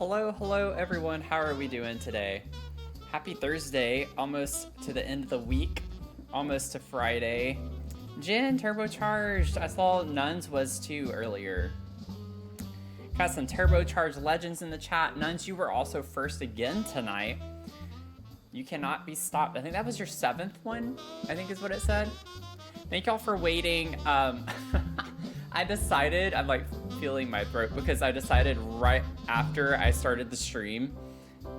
Hello everyone, how are we doing today? Happy Thursday, almost to the end of the week, almost to Friday. Jin, turbocharged, I saw Nuns was too earlier. Got some turbocharged legends in the chat. Nuns, you were also first again tonight. You cannot be stopped. I think that was your 7th one, I think is what it said. Thank y'all for waiting. I decided, I'm like feeling my throat because I decided right after I started the stream,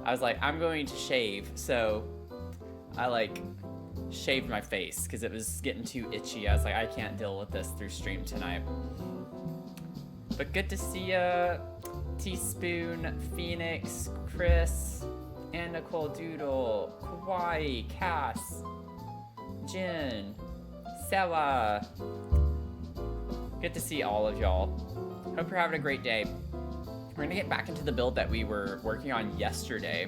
I was like, I'm going to shave. So I like shaved my face because it was getting too itchy. I was like, I can't deal with this through stream tonight. But good to see ya, Teaspoon, Phoenix, Chris, and Nicole Doodle, Kawaii, Cass, Jin, Sella. Good to see all of y'all. Hope you're having a great day. We're gonna get back into the build that we were working on yesterday.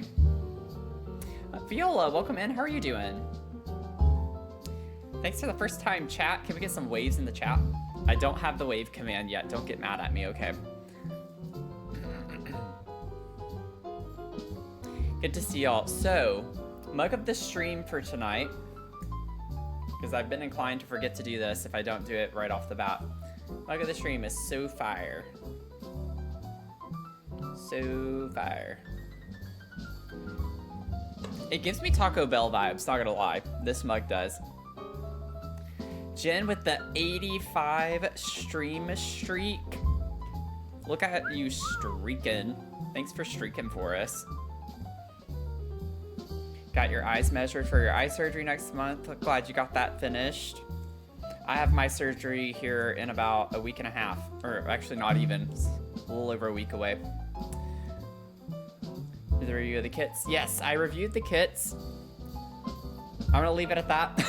Viola, welcome in. How are you doing? Thanks for the first time chat. Can we get some waves in the chat? I don't have the wave command yet. Don't get mad at me, okay? Good to see y'all. So, mug of the stream for tonight, because I've been inclined to forget to do this if I don't do it right off the bat. Mug of the stream is so fire. So fire. It gives me Taco Bell vibes, not gonna lie. This mug does. Jen with the 85 stream streak. Look at you streaking. Thanks for streaking for us. Got your eyes measured for your eye surgery next month. Glad you got that finished. I have my surgery here in about a week and a half, or actually not even, it's a little over a week away. Did the review of the kits? Yes, I reviewed the kits. I'm gonna leave it at that.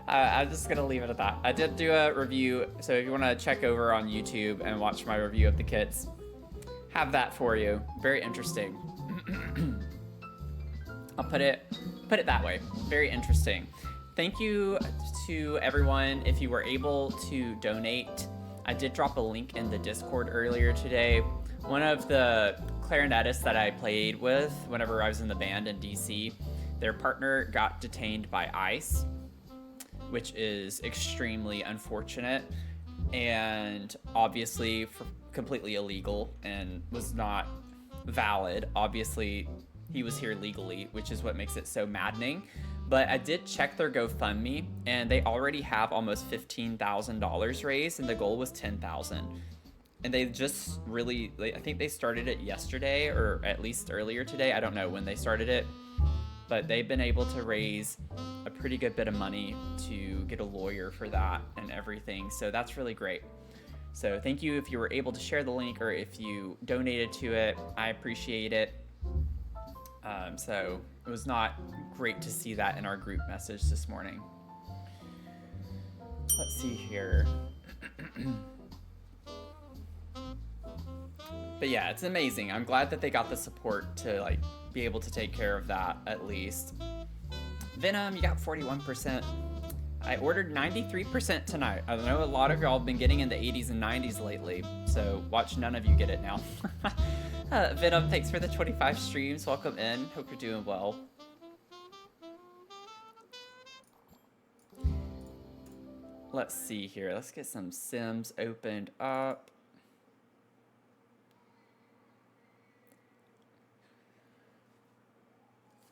I'm just gonna leave it at that. I did do a review, so if you wanna check over on YouTube and watch my review of the kits, have that for you. Very interesting. I'll put it that way. Very interesting. Thank you to everyone if you were able to donate. I did drop a link in the Discord earlier today. One of the clarinetists that I played with whenever I was in the band in DC, their partner got detained by ICE, which is extremely unfortunate and obviously completely illegal and was not valid. Obviously, he was here legally, which is what makes it so maddening. But I did check their GoFundMe, and they already have almost $15,000 raised, and the goal was $10,000. And they just really, I think they started it yesterday, or at least earlier today. I don't know when they started it, but they've been able to raise a pretty good bit of money to get a lawyer for that and everything. So that's really great. So thank you if you were able to share the link or if you donated to it. I appreciate it. So it was not great to see that in our group message this morning. Let's see here. But yeah, it's amazing. I'm glad that they got the support to like be able to take care of that at least. Venom, you got 41%. I ordered 93% tonight. I know a lot of y'all have been getting in the 80s and 90s lately, so watch none of you get it now. Venom, thanks for the 25 streams. Welcome in. Hope you're doing well. Let's see here. Let's get some Sims opened up.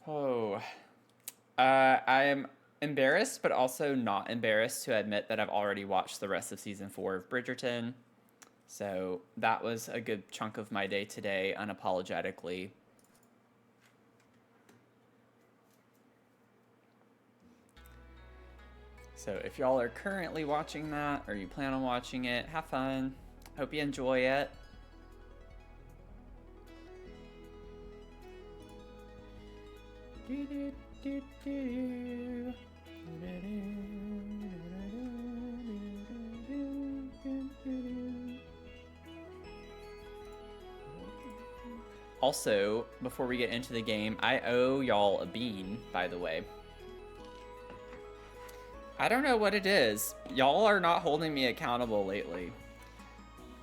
Oh, I am embarrassed, but also not embarrassed to admit that I've already watched the rest of season 4 of Bridgerton. So that was a good chunk of my day today, unapologetically. So if y'all are currently watching that, or you plan on watching it, have fun. Hope you enjoy it. Also, before we get into the game, I owe y'all a bean, by the way. I don't know what it is. Y'all are not holding me accountable lately.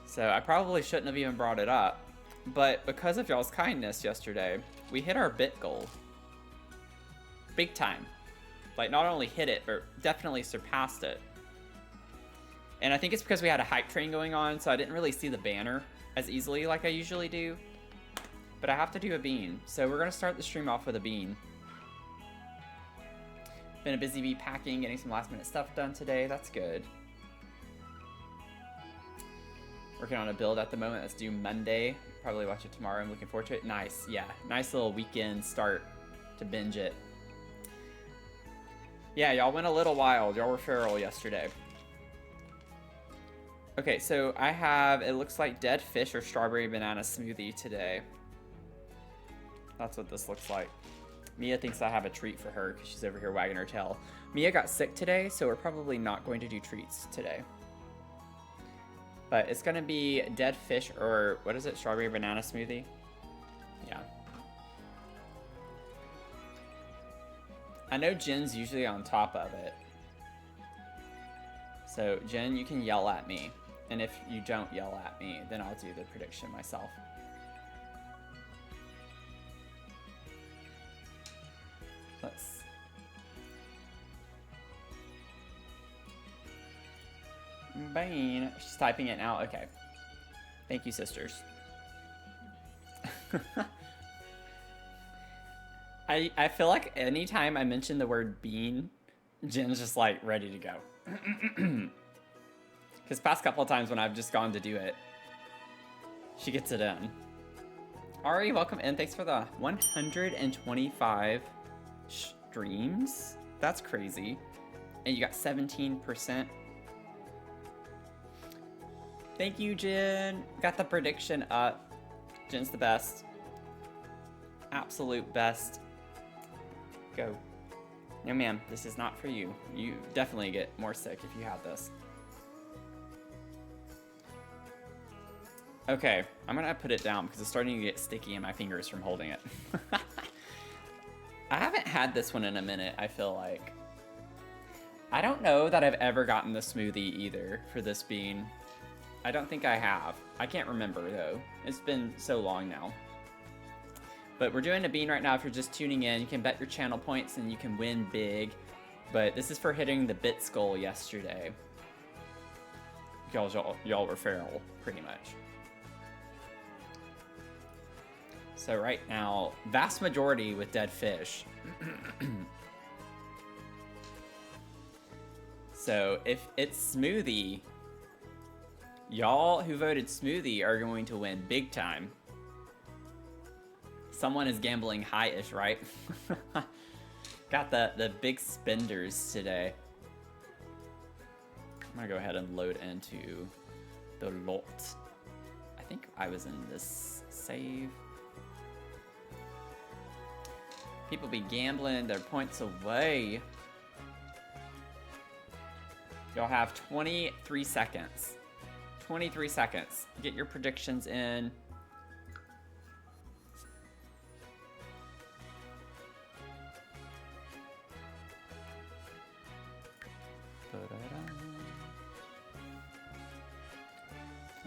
So I probably shouldn't have even brought it up. But because of y'all's kindness yesterday, we hit our bit goal. Big time. Like, not only hit it, but definitely surpassed it. And I think it's because we had a hype train going on, so I didn't really see the banner as easily like I usually do. But I have to do a bean, so we're going to start the stream off with a bean. Been a busy bee packing, getting some last minute stuff done today. That's good. Working on a build at the moment that's due Monday. Probably watch it tomorrow. I'm looking forward to it. Nice, yeah. Nice little weekend start to binge it. Yeah, y'all went a little wild. Y'all were feral yesterday. Okay, so I have, it looks like dead fish or strawberry banana smoothie today. That's what this looks like. Mia thinks I have a treat for her because she's over here wagging her tail. Mia got sick today, so we're probably not going to do treats today. But it's going to be dead fish or, what is it, strawberry banana smoothie? Yeah. I know Jen's usually on top of it. So, Jen, you can yell at me. And if you don't yell at me, then I'll do the prediction myself. Let's... Bane. She's typing it now. Okay. Thank you, sisters. I feel like anytime I mention the word bean, Jen's just like ready to go. Because past couple of times when I've just gone to do it, she gets it in. Ari, welcome in. Thanks for the 125 streams. That's crazy. And you got 17%. Thank you, Jen. Got the prediction up. Jen's the best. Absolute best. Go. No, ma'am, this is not for you. You definitely get more sick if you have this. Okay, I'm gonna put it down because it's starting to get sticky in my fingers from holding it. I haven't had this one in a minute, I feel like. I don't know that I've ever gotten the smoothie either for this bean. I don't think I have. I can't remember though. It's been so long now. But we're doing a bean right now. If you're just tuning in, you can bet your channel points and you can win big. But this is for hitting the bits goal yesterday. Y'all were feral, pretty much. So right now, vast majority with dead fish. So if it's smoothie, y'all who voted smoothie are going to win big time. Someone is gambling high-ish, right? Got the big spenders today. I'm gonna go ahead and load into the lot. I think I was in this save. People be gambling their points away. Y'all have 23 seconds. 23 seconds. Get your predictions in.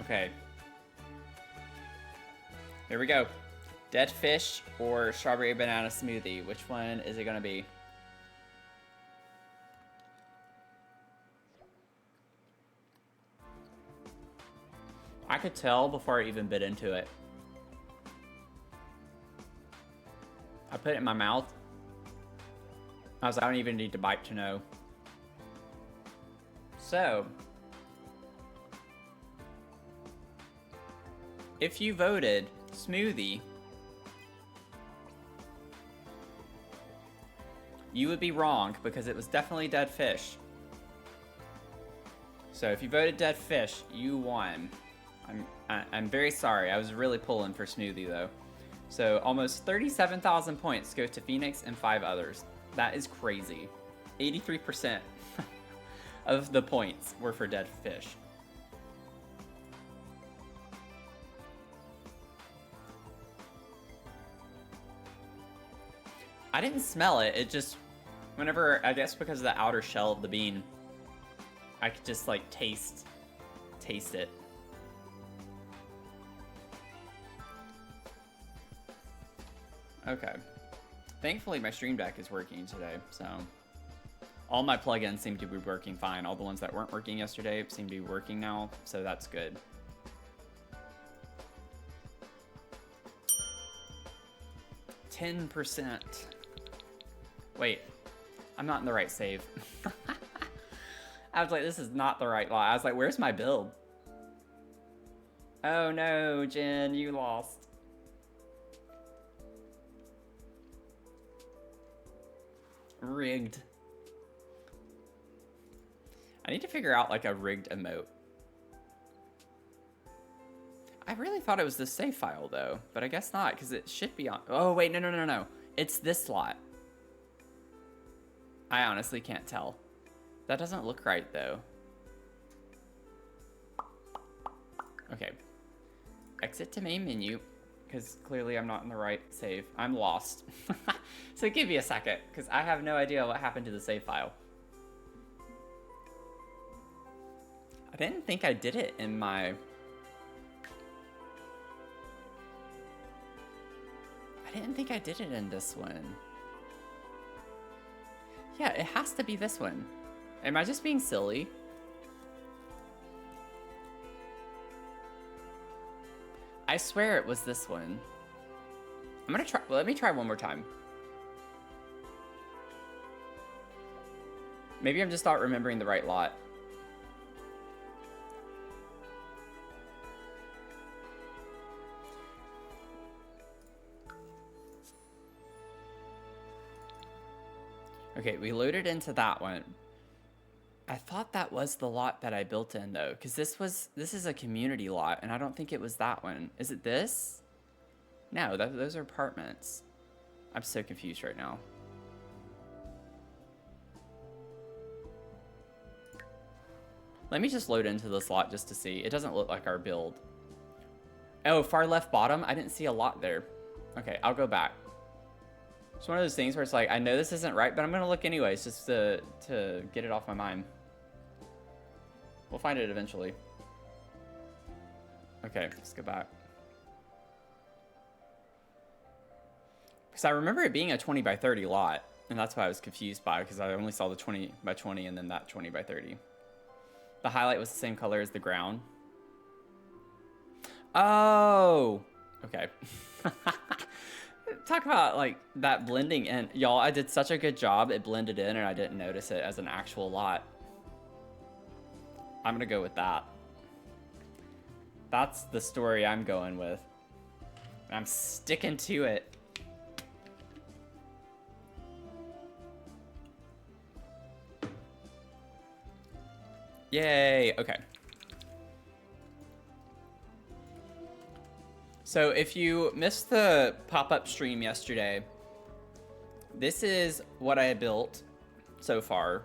Okay. Here we go. Dead fish or strawberry banana smoothie? Which one is it gonna be? I could tell before I even bit into it. I put it in my mouth. I was like, I don't even need to bite to know. So, if you voted smoothie, you would be wrong because it was definitely dead fish. So if you voted dead fish, you won. I'm very sorry. I was really pulling for smoothie though. So almost 37,000 points go to Phoenix and 5 others. That is crazy. 83% of the points were for dead fish. I didn't smell it. It just, whenever, I guess because of the outer shell of the bean, I could just like taste it. Okay. Thankfully, my Stream Deck is working today, so all my plugins seem to be working fine. All the ones that weren't working yesterday seem to be working now, so that's good. %. Wait, I'm not in the right save. I was like, this is not the right lot. I was like, where's my build? Oh no, Jen, you lost. Rigged. I need to figure out like a rigged emote. I really thought it was the save file though, but I guess not, because it should be on. Oh wait, no. It's this lot. I honestly can't tell. That doesn't look right though. Okay. Exit to main menu, because clearly I'm not in the right save. I'm lost. So give me a second, because I have no idea what happened to the save file. I didn't think I did it in my... I didn't think I did it in this one. Yeah, it has to be this one. Am I just being silly? I swear it was this one. I'm gonna try, let me try one more time. Maybe I'm just not remembering the right lot. Okay, we loaded into that one. I thought that was the lot that I built in though, because this is a community lot, and I don't think it was that one. Is it this? No, those are apartments. I'm so confused right now. Let me just load into this lot just to see. It doesn't look like our build. Oh, far left bottom? I didn't see a lot there. Okay, I'll go back. It's one of those things where it's like, I know this isn't right, but I'm gonna look anyways, just to get it off my mind. We'll find it eventually. Okay, let's go back. Because I remember it being a 20 by 30 lot, and that's why I was confused by it, because I only saw the 20 by 20 and then that 20 by 30. The highlight was the same color as the ground. Oh, okay. Talk about like that blending in. Y'all, I did such a good job. It blended in and I didn't notice it as an actual lot. I'm gonna go with that. That's the story I'm going with. And I'm sticking to it. Yay, okay. So if you missed the pop-up stream yesterday, this is what I built so far.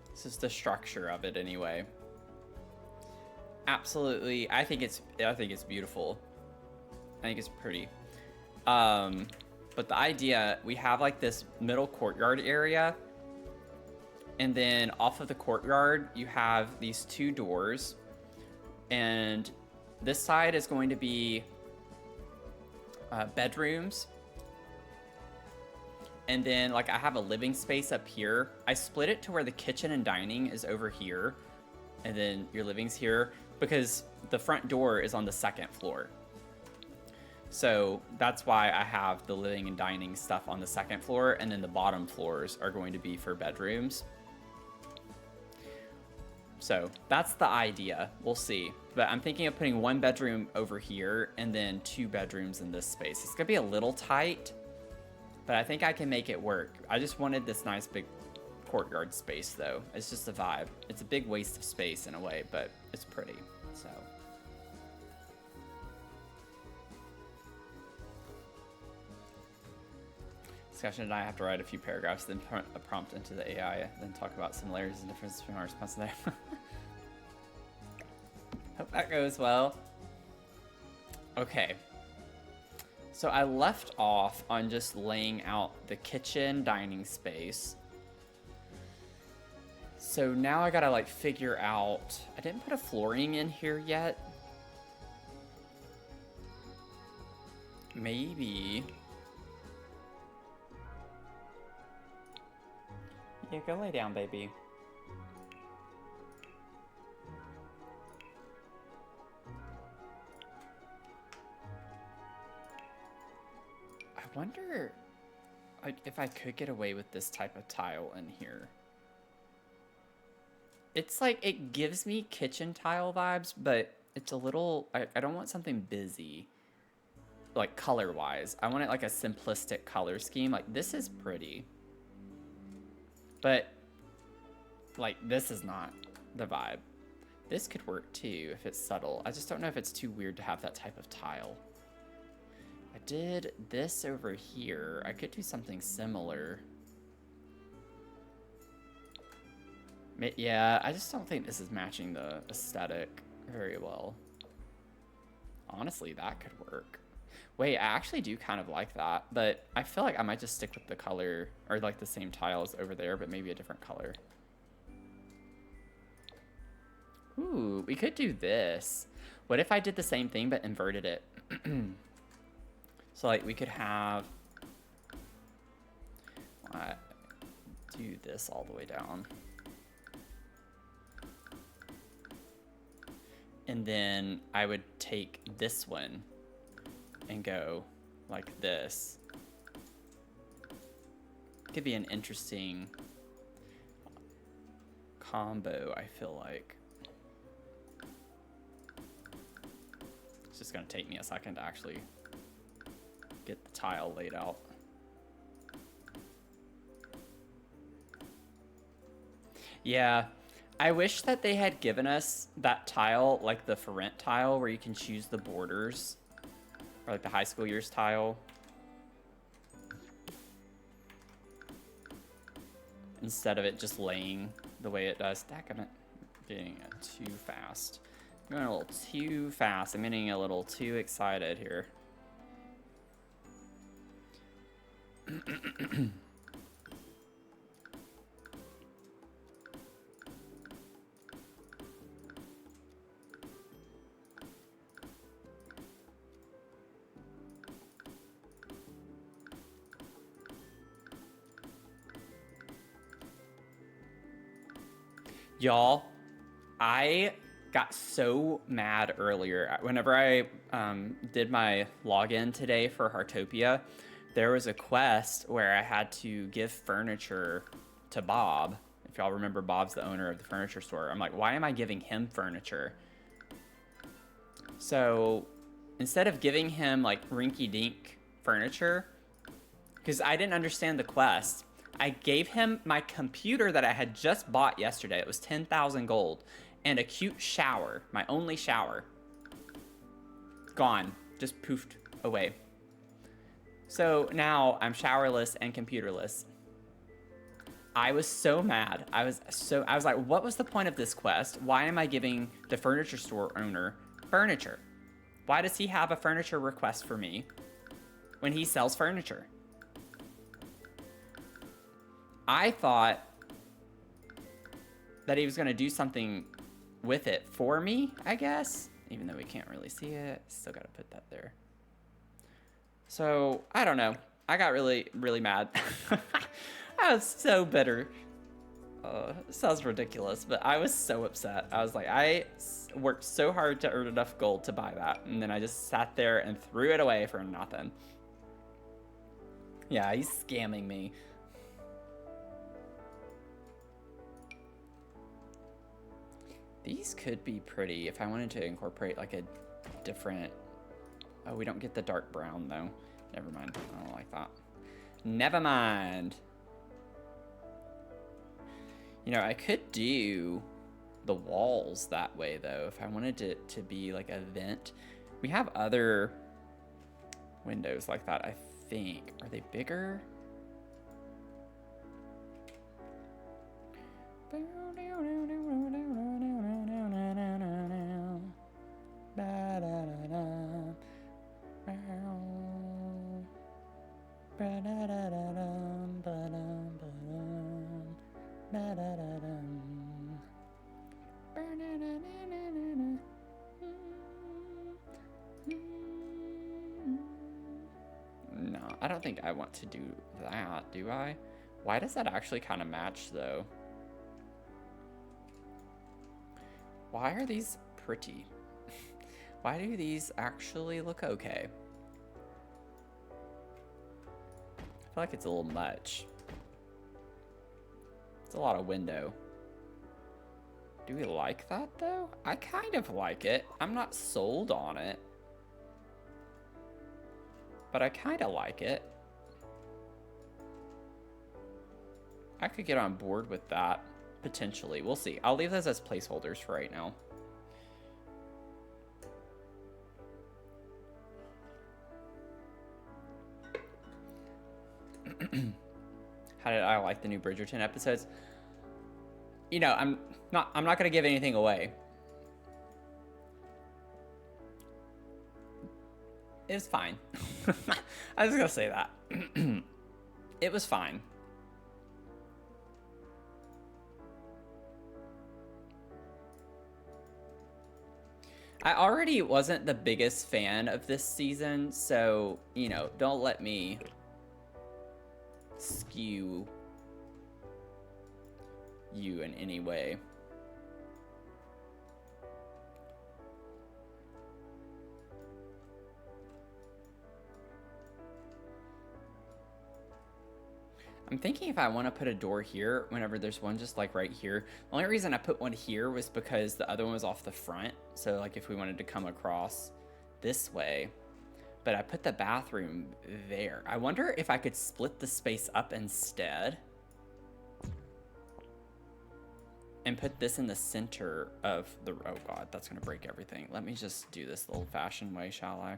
This is the structure of it anyway. Absolutely, I think it's beautiful. I think it's pretty. But the idea, we have like this middle courtyard area, and then off of the courtyard, you have these two doors, and this side is going to be bedrooms. And then like I have a living space up here. I split it to where the kitchen and dining is over here, and then your living's here, because the front door is on the second floor. So that's why I have the living and dining stuff on the second floor, and then the bottom floors are going to be for bedrooms. So that's the idea. We'll see. But I'm thinking of putting one bedroom over here and then two bedrooms in this space. It's gonna be a little tight, but I think I can make it work. I just wanted this nice big courtyard space though. It's just a vibe. It's a big waste of space in a way, but it's pretty, so. Discussion and I have to write a few paragraphs, then a prompt into the AI, then talk about similarities and differences between our response there. Hope that goes well. Okay. So I left off on just laying out the kitchen dining space. So now I gotta like figure out, I didn't put a flooring in here yet. maybe... Yeah, go lay down, baby. I wonder if I could get away with this type of tile in here. It's like, it gives me kitchen tile vibes, but it's a little... I don't want something busy, like color-wise. I want it like a simplistic color scheme. Like, this is pretty. But, like, this is not the vibe. This could work too if it's subtle. I just don't know if it's too weird to have that type of tile. I did this over here. I could do something similar. Yeah, I just don't think this is matching the aesthetic very well. Honestly, that could work. Wait, I actually do kind of like that, but I feel like I might just stick with the color, or like the same tiles over there, but maybe a different color. Ooh, we could do this. What if I did the same thing but inverted it? So like we could have... do this all the way down. And then I would take this one and go like this. Could be an interesting combo, I feel like. It's just gonna take me a second to actually get the tile laid out. Yeah, I wish that they had given us that tile, like the for rent tile, where you can choose the borders, or like the high school years tile. Instead of it just laying the way it does. Daggum, getting it too fast. I'm going a little too fast. I'm getting a little too excited here. Y'all, I got so mad earlier. Whenever I did my login today for Heartopia, there was a quest where I had to give furniture to Bob. If y'all remember, Bob's the owner of the furniture store. I'm like, why am I giving him furniture? So instead of giving him like rinky-dink furniture, because I didn't understand the quest, I gave him my computer that I had just bought yesterday. It was 10,000 gold. And a cute shower. My only shower. Gone. Just poofed away. So now I'm showerless and computerless. I was so mad. I was like, what was the point of this quest? Why am I giving the furniture store owner furniture? Why does he have a furniture request for me when he sells furniture? I thought that he was going to do something with it for me, I guess. Even though we can't really see it. Still got to put that there. So, I don't know. I got really, really mad. I was so bitter. It sounds ridiculous, but I was so upset. I was like, I worked so hard to earn enough gold to buy that. And then I just sat there and threw it away for nothing. Yeah, he's scamming me. These could be pretty if I wanted to incorporate like a different... Oh, we don't get the dark brown though. Never mind. I don't like that. Never mind. You know, I could do the walls that way though if I wanted it to be like a vent. We have other windows like that, I think. Are they bigger? I don't think I want to do that, do I? Why does that actually kind of match, though? Why are these pretty? Why do these actually look okay? I feel like it's a little much. It's a lot of window. Do we like that, though? I kind of like it. I'm not sold on it. But I kind of like it. I could get on board with that, potentially. We'll see. I'll leave those as placeholders for right now. How did I like the new Bridgerton episodes? You know, I'm not gonna give anything away. It was fine. I was gonna say that. It was fine. I already wasn't the biggest fan of this season, so, you know, don't let me skew you in any way. I'm thinking if I want to put a door here whenever there's one just like right here. The only reason I put one here was because the other one was off the front. So like if we wanted to come across this way, but I put the bathroom there. I wonder if I could split the space up instead and put this in the center of the, oh God, that's gonna break everything. Let me just do this the old fashioned way, shall I?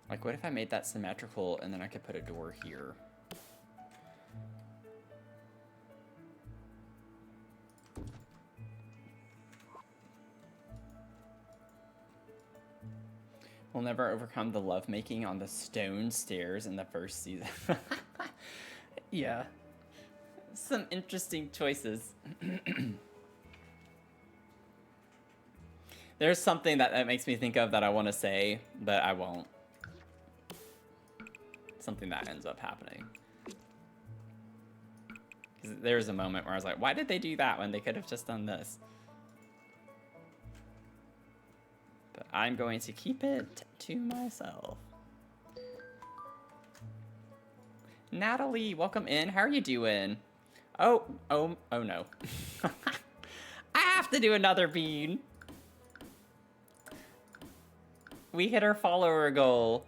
Like, what if I made that symmetrical and then I could put a door here? We'll never overcome the lovemaking on the stone stairs in the first season. Yeah. Some interesting choices. There's something that makes me think of that I want to say, but I won't. Something that ends up happening. There's a moment where I was like, why did they do that when they could have just done this? But I'm going to keep it to myself. Natalie, welcome in. How are you doing? Oh no. I have to do another bean. We hit our follower goal.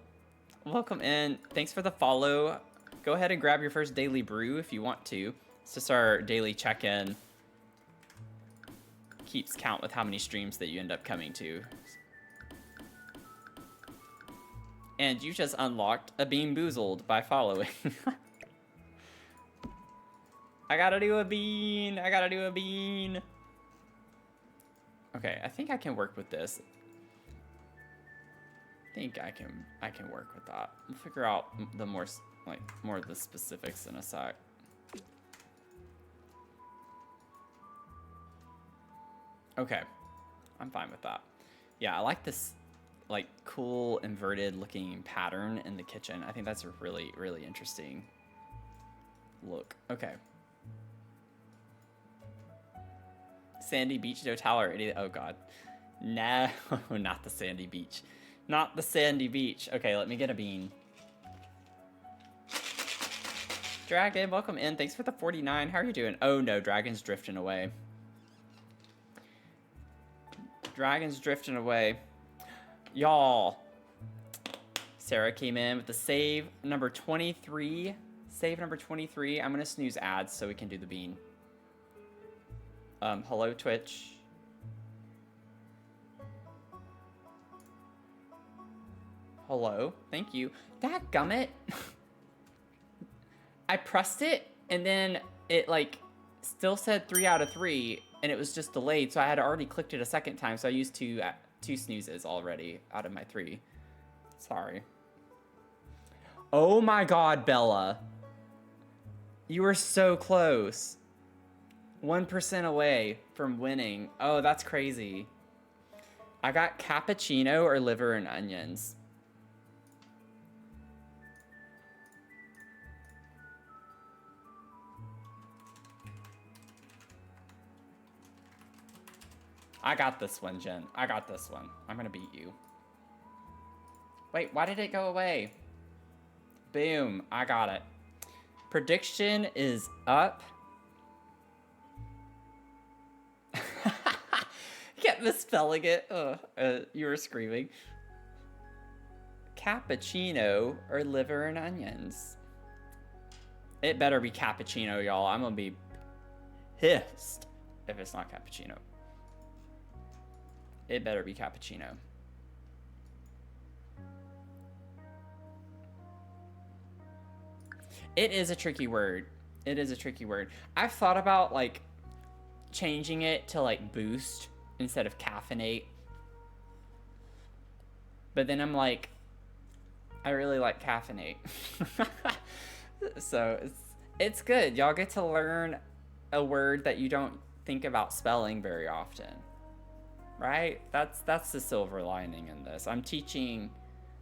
Welcome in. Thanks for the follow. Go ahead and grab your first daily brew if you want to. It's just our daily check-in. Keeps count with how many streams that you end up coming to. And you just unlocked a Bean Boozled by following. I gotta do a bean. I gotta do a bean. Okay, I think I can work with this. I think I can work with that. We'll figure out the more of the specifics in a sec. Okay, I'm fine with that. Yeah, I like this like cool inverted looking pattern in the kitchen. I think that's a really, really interesting look. Okay. Sandy Beach, no tower. Oh God. No, not the Sandy Beach. Not the Sandy Beach. Okay, let me get a bean. Dragon, welcome in. Thanks for the 49. How are you doing? Oh no, Dragon's drifting away. Dragon's drifting away. Y'all. Sarah came in with the save number 23. Save number 23. I'm gonna snooze ads so we can do the bean. Hello, Twitch. Hello, thank you. Dadgummit. I pressed it and then it like still said 3 out of 3 and it was just delayed, so I had already clicked it a second time, so I used two snoozes already out of my 3. Sorry. Oh my God, Bella. You were so close. 1% away from winning. Oh, that's crazy. I got cappuccino or liver and onions. I got this one, Jen. I got this one. I'm gonna beat you. Wait, why did it go away? Boom, I got it. Prediction is up. Kept misspelling it. You were screaming. Cappuccino or liver and onions? It better be cappuccino, y'all. I'm gonna be pissed if it's not cappuccino. It better be cappuccino. It is a tricky word. It is a tricky word. I've thought about like changing it to like boost instead of caffeinate. But then I'm like, I really like caffeinate. So it's good. Y'all get to learn a word that you don't think about spelling very often. Right? That's the silver lining in this. I'm teaching.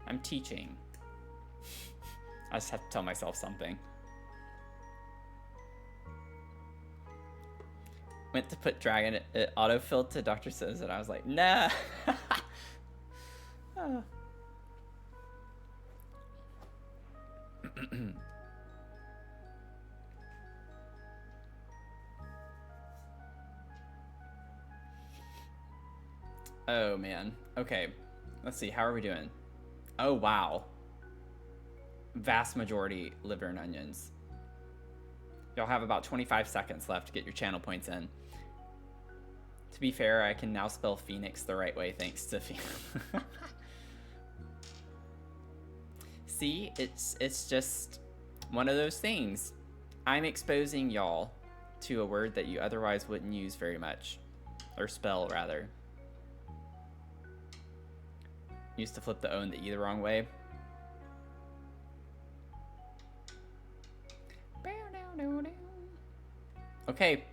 I just have to tell myself something. Went to put dragon, it autofilled to Dr. Says, and I was like, nah. Oh. Oh man. Okay. Let's see. How are we doing? Oh wow. Vast majority liver and onions. Y'all have about 25 seconds left to get your channel points in. To be fair, I can now spell Phoenix the right way thanks to See, it's just one of those things. I'm exposing y'all to a word that you otherwise wouldn't use very much. Or spell, rather. Used to flip the O and the E the wrong way. Okay,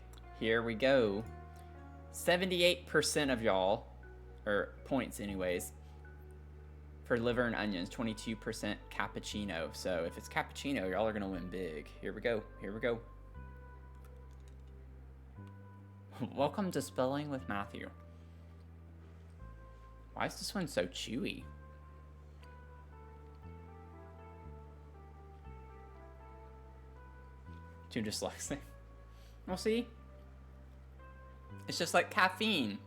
here we go. 78% of y'all, or points anyways, for liver and onions, 22% cappuccino. So if it's cappuccino, y'all are gonna win big. Here we go, here we go. Welcome to Spelling with Matthew. Why is this one so chewy? Too dyslexic. Well, see? It's just like caffeine.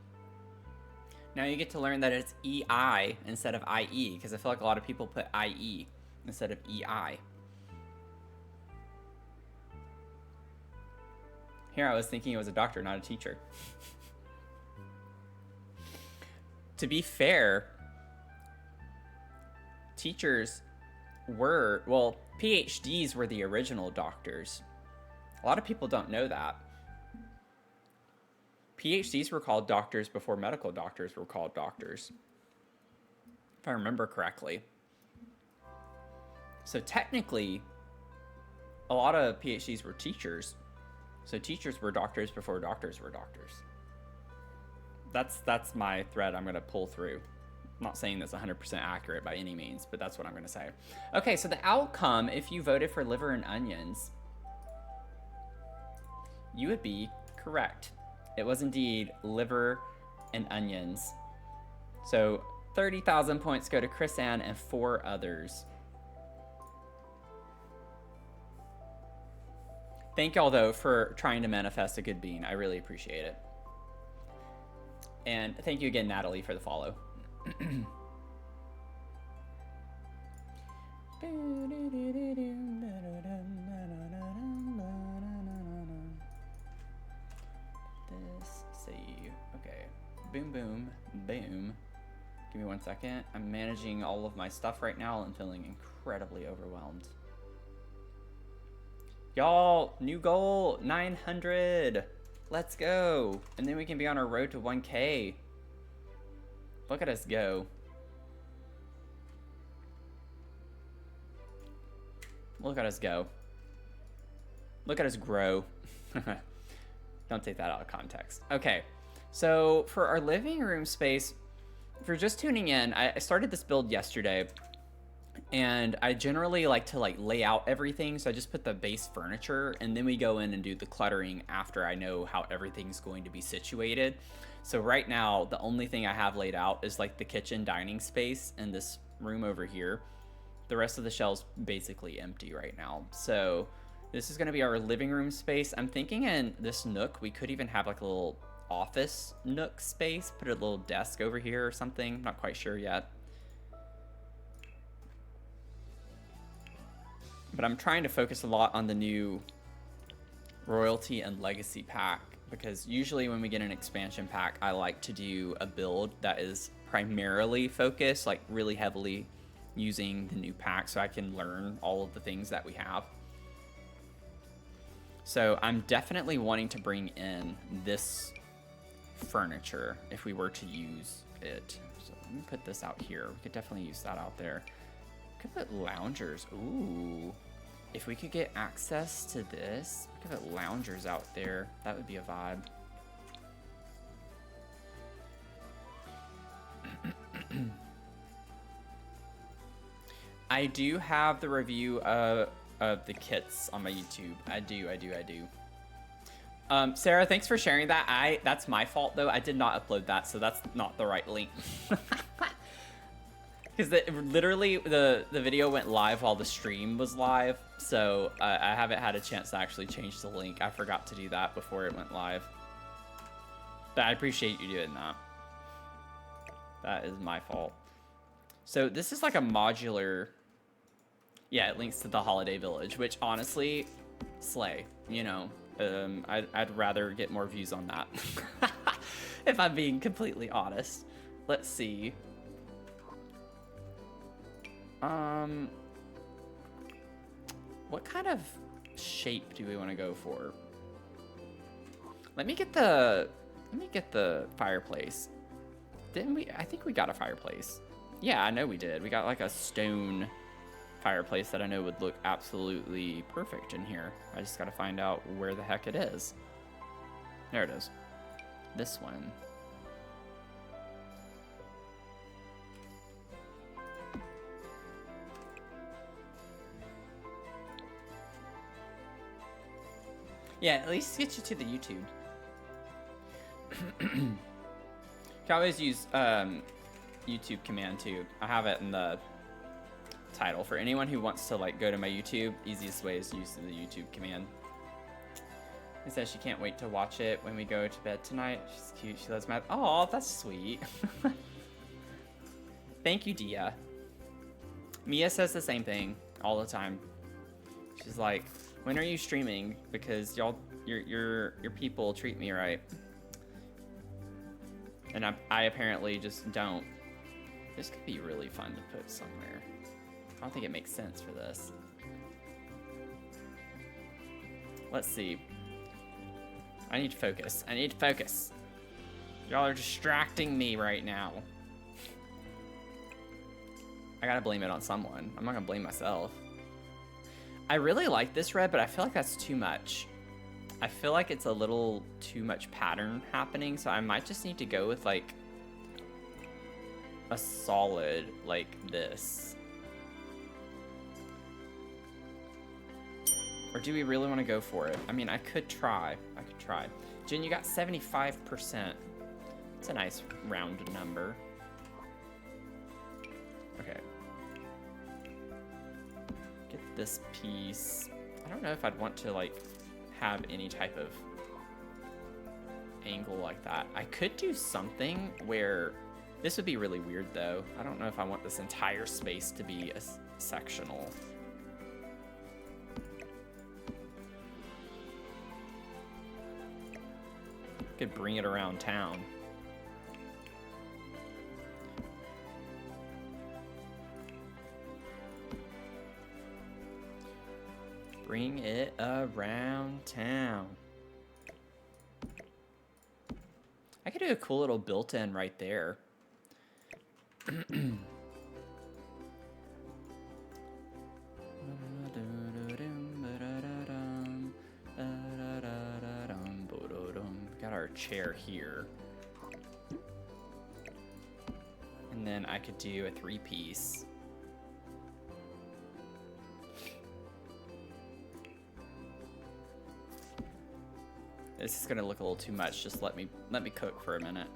Now you get to learn that it's EI instead of IE, because I feel like a lot of people put IE instead of EI. Here I was thinking it was a doctor, not a teacher. To be fair, teachers were, well, PhDs were the original doctors. A lot of people don't know that. PhDs were called doctors before medical doctors were called doctors, if I remember correctly. So technically, a lot of PhDs were teachers. So teachers were doctors before doctors were doctors. That's my thread I'm going to pull through. I'm not saying that's 100% accurate by any means, but that's what I'm going to say. Okay, so the outcome, if you voted for liver and onions, you would be correct. It was indeed liver and onions. So 30,000 points go to Chris Ann and 4 others. Thank y'all, though, for trying to manifest a good bean. I really appreciate it. And thank you again, Natalie, for the follow. This, see, okay. Boom, boom, boom. Give me 1 second. I'm managing all of my stuff right now and feeling incredibly overwhelmed. Y'all, new goal, 900. Let's go. And then we can be on our road to 1K. Look at us go. Look at us go. Look at us grow. Don't take that out of context. Okay, so for our living room space, if you're just tuning in, I started this build yesterday, and I generally like to lay out everything. So I just put the base furniture, and then we go in and do the cluttering after I know how everything's going to be situated. So right now, the only thing I have laid out is like the kitchen dining space and this room over here. The rest of the shelves basically empty right now. So this is going to be our living room space. I'm thinking in this nook, we could even have like a little office nook space, put a little desk over here or something. Not quite sure yet. But I'm trying to focus a lot on the new royalty and legacy pack, because usually when we get an expansion pack, I like to do a build that is primarily focused, like really heavily using the new pack so I can learn all of the things that we have. So I'm definitely wanting to bring in this furniture if we were to use it. So let me put this out here. We could definitely use that out there. We could put loungers. Ooh. If we could get access to this, we could put loungers out there. That would be a vibe. I do have the review of the kits on my YouTube. I do. Sarah, thanks for sharing that. That's my fault though. I did not upload that, so that's not the right link. Because literally the video went live while the stream was live, so I haven't had a chance to actually change the link. I forgot to do that before it went live. But I appreciate you doing that. That is my fault. So this is like a modular... Yeah, it links to the Holiday Village, which honestly, slay, you know. I'd rather get more views on that. If I'm being completely honest. Let's see. What kind of shape do we want to go for? Let me get the fireplace. Didn't we? I think we got a fireplace. Yeah, I know we did. We got like a stone fireplace that I know would look absolutely perfect in here. I just got to find out where the heck it is. There it is. This one. Yeah, at least get you to the YouTube. You can always use YouTube command too. I have it in the title. For anyone who wants to like go to my YouTube, easiest way is to use the YouTube command. It says she can't wait to watch it when we go to bed tonight. She's cute. She loves math. Oh, that's sweet. Thank you, Dia. Mia says the same thing all the time. She's like, when are you streaming? Because your people treat me right. And I apparently just don't. This could be really fun to put somewhere. I don't think it makes sense for this. Let's see. I need focus. I need focus. Y'all are distracting me right now. I gotta blame it on someone. I'm not gonna blame myself. I really like this red, but I feel like that's too much. I feel like it's a little too much pattern happening, so I might just need to go with like a solid like this. Or do we really want to go for it? I mean, I could try. Jen, you got 75%. It's a nice round number. Okay. Get this piece. I don't know if I'd want to like have any type of angle like that. I could do something where this would be really weird though. I don't know if I want this entire space to be a sectional. Could bring it around town. Bring it around town. I could do a cool little built-in right there. got our chair here. And then I could do a 3-piece. This is gonna look a little too much. Just let me cook for a minute.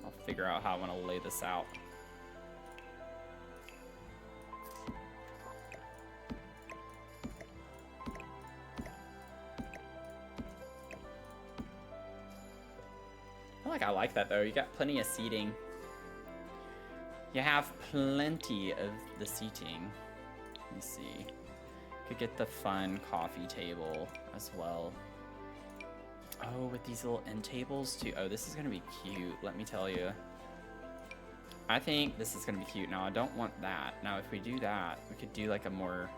I'll figure out how I want to lay this out. I like that though. You got plenty of seating. You have plenty of the seating. Let me see. Could get the fun coffee table as well. Oh, with these little end tables too. Oh, this is gonna be cute, let me tell you. I think this is gonna be cute. Now, I don't want that. Now, if we do that, we could do like a more,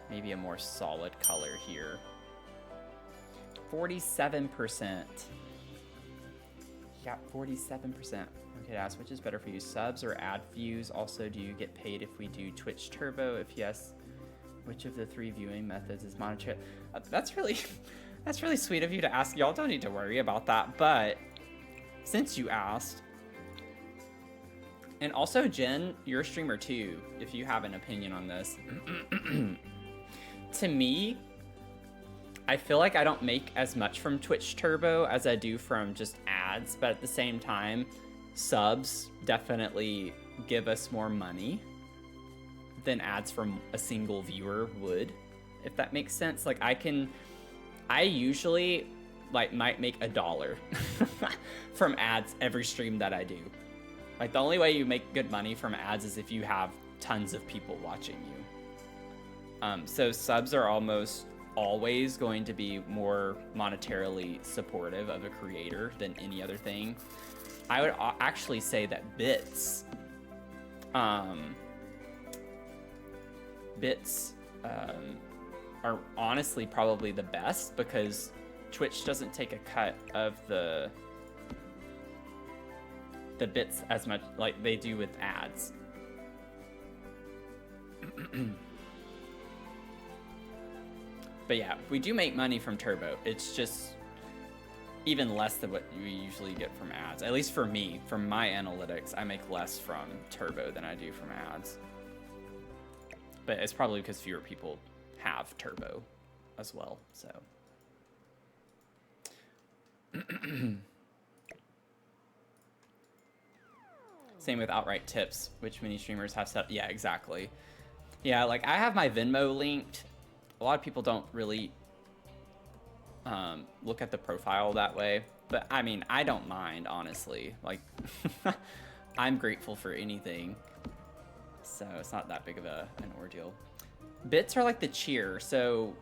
maybe a more solid color here. 47%. Yeah, 47%. Okay, ask which is better for you, subs or ad views? Also, do you get paid if we do Twitch Turbo? If yes, which of the 3 viewing methods is monetary? That's really sweet of you to ask. Y'all don't need to worry about that, but since you asked, and also Jen, you're a streamer too, if you have an opinion on this. To me, I feel like I don't make as much from Twitch Turbo as I do from just ads, but at the same time, subs definitely give us more money than ads from a single viewer would, if that makes sense. Like I usually like might make $1 from ads every stream that I do. Like the only way you make good money from ads is if you have tons of people watching you. So subs are almost always going to be more monetarily supportive of a creator than any other thing. I would actually say that bits are honestly probably the best, because Twitch doesn't take a cut of the bits as much like they do with ads. But yeah, we do make money from Turbo. It's just even less than what you usually get from ads. At least for me, from my analytics, I make less from Turbo than I do from ads. But it's probably because fewer people have Turbo as well, so. Same with outright tips, which many streamers have set. Yeah, exactly. Yeah, like I have my Venmo linked. A lot of people don't really look at the profile that way, but I mean, I don't mind, honestly. Like, I'm grateful for anything, so it's not that big of an ordeal. Bits are like the cheer, so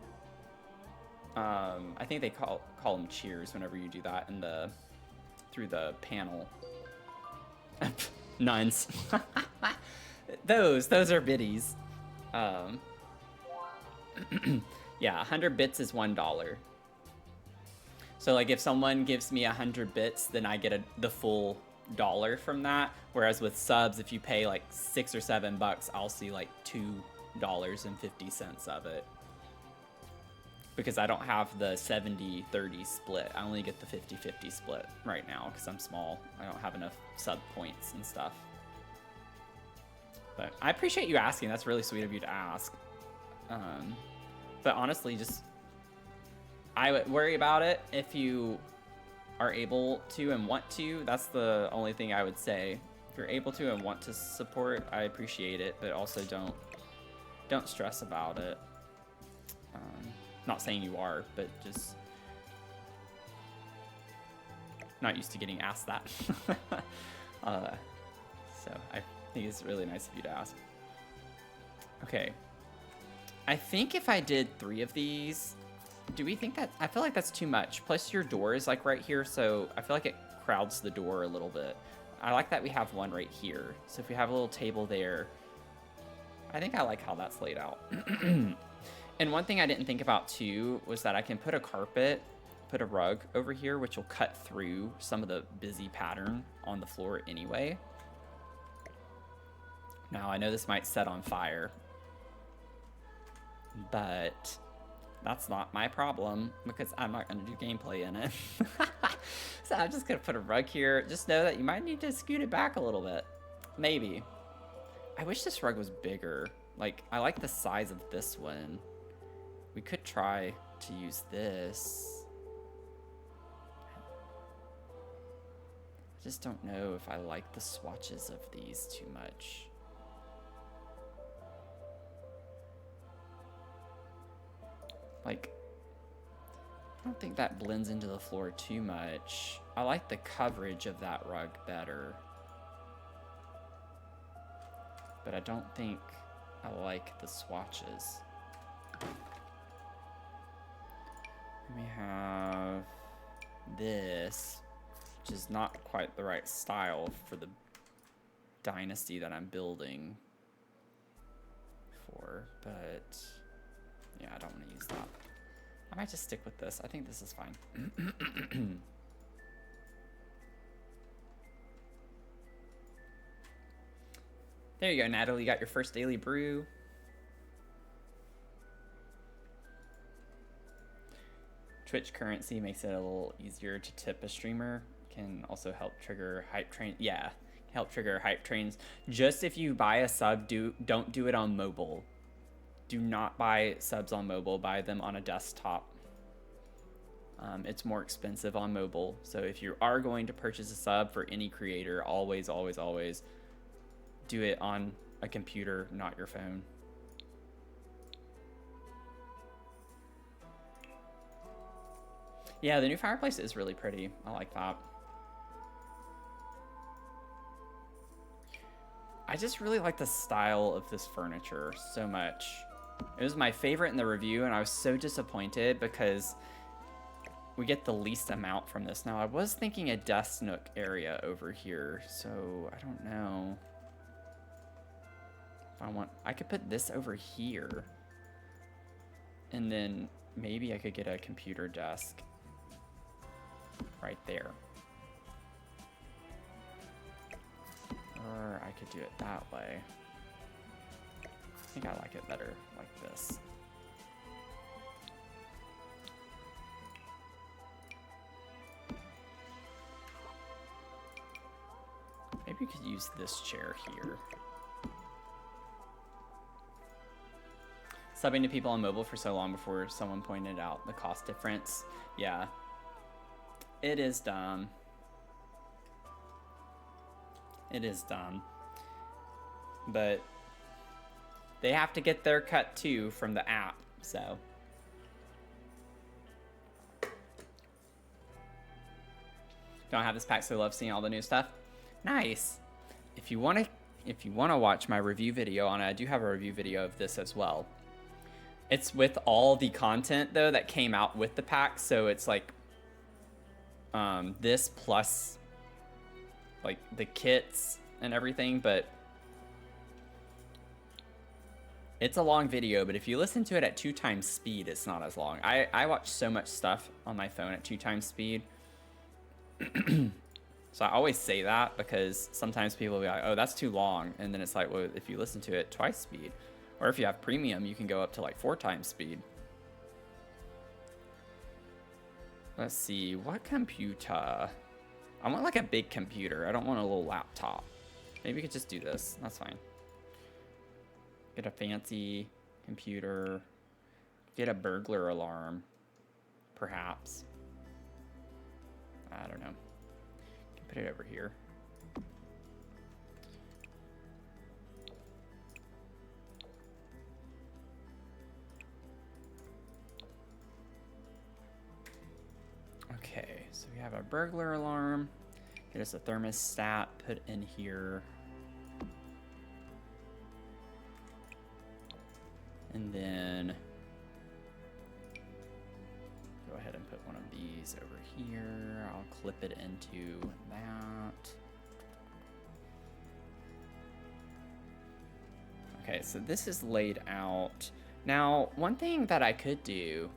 I think they call them cheers whenever you do that in through the panel. Nuns. those are biddies. Yeah, 100 bits is $1. So like if someone gives me 100 bits, then I get the full $1 from that. Whereas with subs, if you pay like $6 or $7, I'll see like $2.50 of it. Because I don't have the 70-30 split. I only get the 50-50 split right now because I'm small. I don't have enough sub points and stuff. But I appreciate you asking. That's really sweet of you to ask. But honestly, just I would worry about it if you are able to and want to. That's the only thing I would say. If you're able to and want to support, I appreciate it, but also don't stress about it. Not saying you are, but just not used to getting asked that. So I think it's really nice of you to ask. Okay. I think if I did 3 of these, do we think that, I feel like that's too much. Plus your door is like right here, so I feel like it crowds the door a little bit. I like that we have one right here. So if we have a little table there, I think I like how that's laid out. And one thing I didn't think about too was that I can put a rug over here, which will cut through some of the busy pattern on the floor anyway. Now I know this might set on fire, but That's not my problem because I'm not going to do gameplay in it. So I'm just going to put a rug here. Just know that you might need to scoot it back a little bit. Maybe. I wish this rug was bigger. Like, I like the size of this one. We could try to use this. I just don't know if I like the swatches of these too much. Like, I don't think that blends into the floor too much. I like the coverage of that rug better. But I don't think I like the swatches. We have this, which is not quite the right style for the dynasty that I'm building for, but yeah, I don't want to use that. I might just stick with this. I think this is fine. There you go, Natalie. You got your first daily brew. Twitch currency makes it a little easier to tip a streamer. Can also help trigger hype train. Yeah, help trigger hype trains. Just if you buy a sub, don't do it on mobile. Do not buy subs on mobile. Buy them on a desktop. It's more expensive on mobile. So if you are going to purchase a sub for any creator, always, always, always do it on a computer, not your phone. Yeah, the new fireplace is really pretty. I like that. I just really like the style of this furniture so much. It was my favorite in the review, and I was so disappointed because we get the least amount from this. Now, I was thinking a desk nook area over here, so I don't know. If I could put this over here. And then maybe I could get a computer desk right there. Or I could do it that way. I think I like it better like this. Maybe we could use this chair here. Subbing to people on mobile for so long before someone pointed out the cost difference. Yeah. It is dumb. It is dumb. But they have to get their cut too from the app, so. Don't have this pack, so love seeing all the new stuff. Nice. If you wanna watch my review video on it, I do have a review video of this as well. It's with all the content though that came out with the pack, so it's like this plus like the kits and everything, but it's a long video. But if you listen to it at 2x speed, it's not as long. I watch so much stuff on my phone at 2x speed. So I always say that because sometimes people will be like, oh, that's too long. And then it's like, well, if you listen to it twice speed, or if you have premium, you can go up to like 4x speed. Let's see, what computer? I want like a big computer. I don't want a little laptop. Maybe we could just do this. That's fine. Get a fancy computer. Get a burglar alarm, perhaps. I don't know. Put it over here. Okay, so we have a burglar alarm. Get us a thermostat, put in here. And then go ahead and put one of these over here. I'll clip it into that. Okay, so this is laid out. Now, one thing that I could do,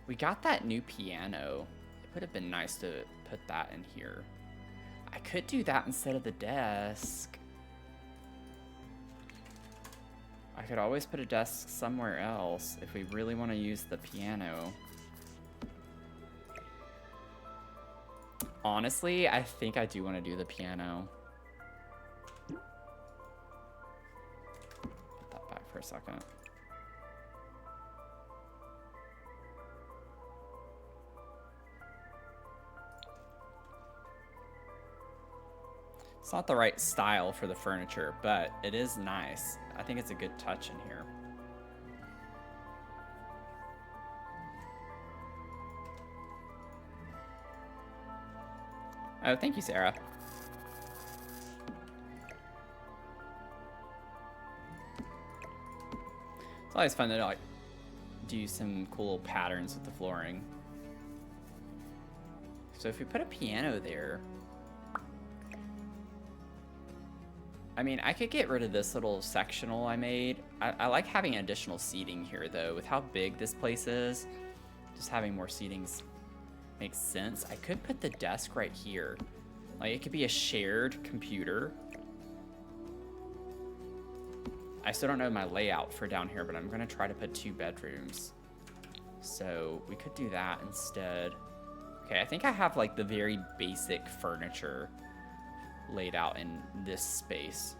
we got that new piano. It would have been nice to put that in here. I could do that instead of the desk. I could always put a desk somewhere else if we really want to use the piano. Honestly, I think I do want to do the piano. Put that back for a second. It's not the right style for the furniture, but it is nice. I think it's a good touch in here. Oh, thank you, Sarah. It's always fun to like do some cool patterns with the flooring. So if we put a piano there, I mean, I could get rid of this little sectional I made. I like having additional seating here, though. With how big this place is, just having more seatings makes sense. I could put the desk right here. Like, it could be a shared computer. I still don't know my layout for down here, but I'm going to try to put 2 bedrooms. So we could do that instead. Okay, I think I have, like, the very basic furniture laid out in this space.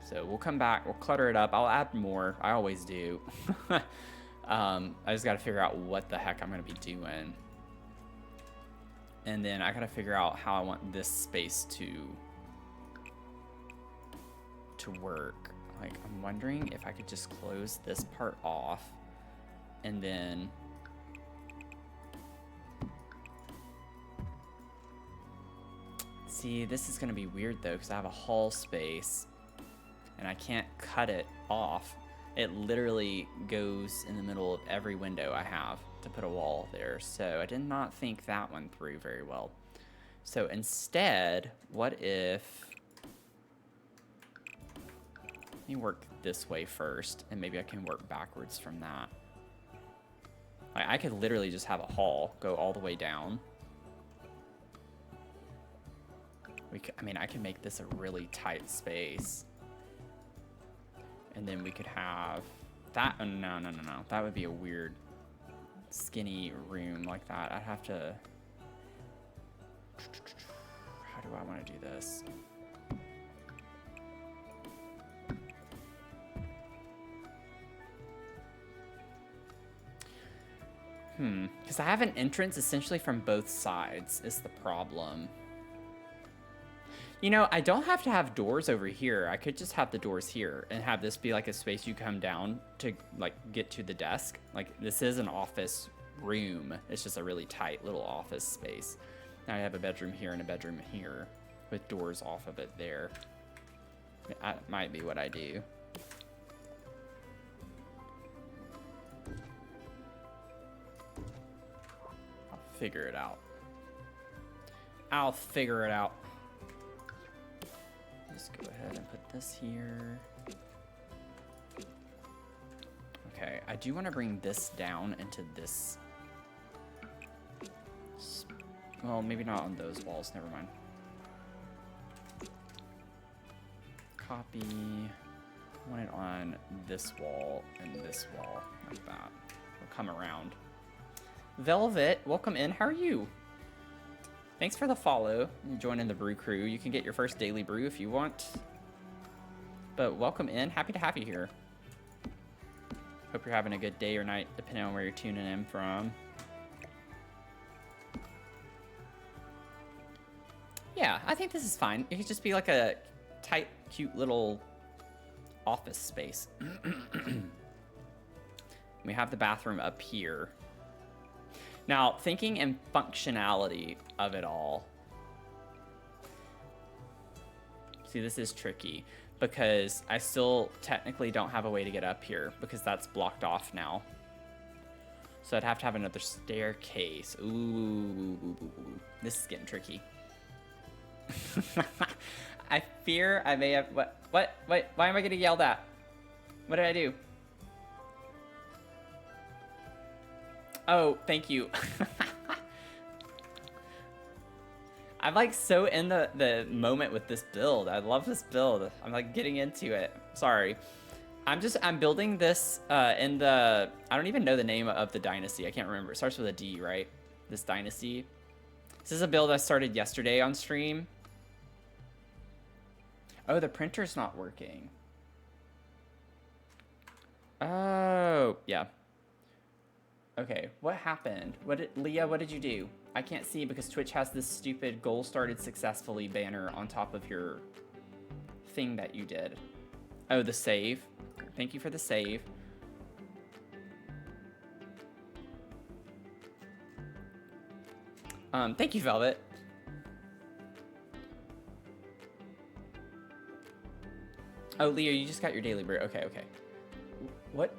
So we'll come back, we'll clutter it up. I'll add more. I always do. I just got to figure out what the heck I'm going to be doing. And then I got to figure out how I want this space to work. Like, I'm wondering if I could just close this part off and then see, this is gonna be weird though, because I have a hall space and I can't cut it off. It literally goes in the middle of every window I have to put a wall there. So I did not think that one through very well. So instead, what if, let me work this way first and maybe I can work backwards from that. Like, I could literally just have a hall go all the way down. I mean, I can make this a really tight space. And then we could have that. Oh, no. That would be a weird skinny room like that. I'd have to. How do I want to do this? Because I have an entrance essentially from both sides is the problem. You know, I don't have to have doors over here. I could just have the doors here and have this be like a space you come down to like get to the desk. Like, this is an office room. It's just a really tight little office space. Now I have a bedroom here and a bedroom here with doors off of it there. That might be what I do. I'll figure it out. I'll figure it out. Just go ahead and put this here. Okay, I do want to bring this down into this. Well, maybe not on those walls, never mind. Copy. I want it on this wall and this wall, like that. We'll come around. Velvet, welcome in. How are you? Thanks for the follow and joining the brew crew. You can get your first daily brew if you want. But welcome in. Happy to have you here. Hope you're having a good day or night, depending on where you're tuning in from. Yeah, I think this is fine. It could just be like a tight, cute little office space. We have the bathroom up here. Now, thinking in functionality of it all. See, this is tricky because I still technically don't have a way to get up here because that's blocked off now. So I'd have to have another staircase. Ooh, this is getting tricky. I fear I may have, what, why am I getting yelled at? What did I do? Oh, thank you. I'm like so in the moment with this build. I love this build. I'm like getting into it. Sorry. I'm building this in the, I don't even know the name of the dynasty. I can't remember. It starts with a D, right? This dynasty. This is a build I started yesterday on stream. Oh, the printer's not working. Oh, yeah. Okay, what happened? Leah, what did you do? I can't see because Twitch has this stupid goal started successfully banner on top of your thing that you did. Oh, the save. Thank you for the save. Thank you, Velvet. Oh, Leo, you just got your daily brew. Okay, okay. What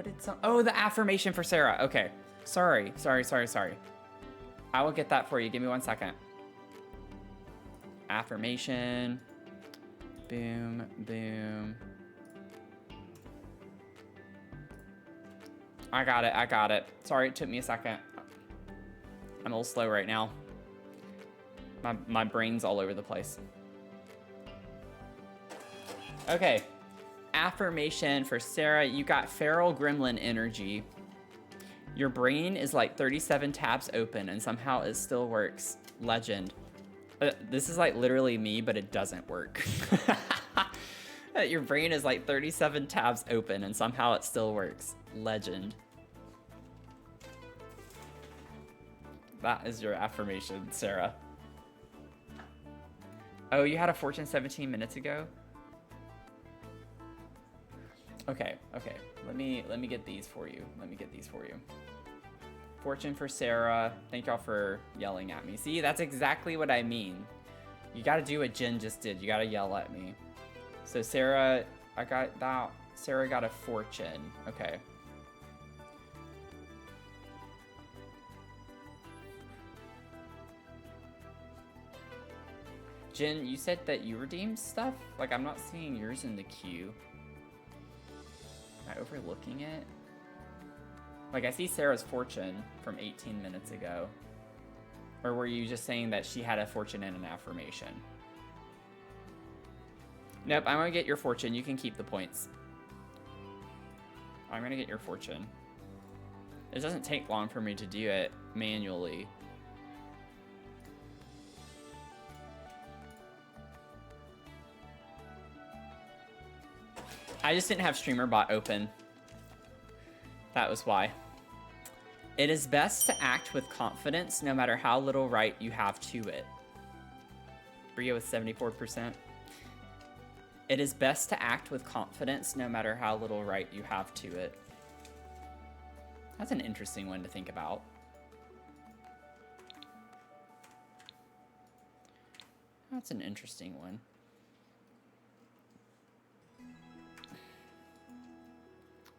did some... Oh, the affirmation for Sarah. Okay. Sorry. I will get that for you. Give me 1 second. Affirmation. Boom, boom. I got it. Sorry, it took me a second. I'm a little slow right now. My brain's all over the place. Okay. Affirmation for Sarah. You got feral gremlin energy. Your brain is like 37 tabs open and somehow it still works. Legend. This is like literally me, but it doesn't work. Your brain is like 37 tabs open and somehow it still works. Legend. That is your affirmation, Sarah. Oh, you had a fortune 17 minutes ago? Okay. Let me get these for you. Fortune for Sarah. Thank y'all for yelling at me. See, that's exactly what I mean. You gotta do what Jen just did. You gotta yell at me. So Sarah, I got that. Sarah got a fortune. Okay. Jen, you said that you redeemed stuff? Like, I'm not seeing yours in the queue. Am I overlooking it? Like, I see Sarah's fortune from 18 minutes ago. Or were you just saying that she had a fortune and an affirmation? Nope, I'm gonna get your fortune. You can keep the points. I'm gonna get your fortune. It doesn't take long for me to do it manually. I just didn't have StreamerBot open. That was why. It is best to act with confidence no matter how little right you have to it. Bria with 74%. It is best to act with confidence no matter how little right you have to it. That's an interesting one to think about. That's an interesting one.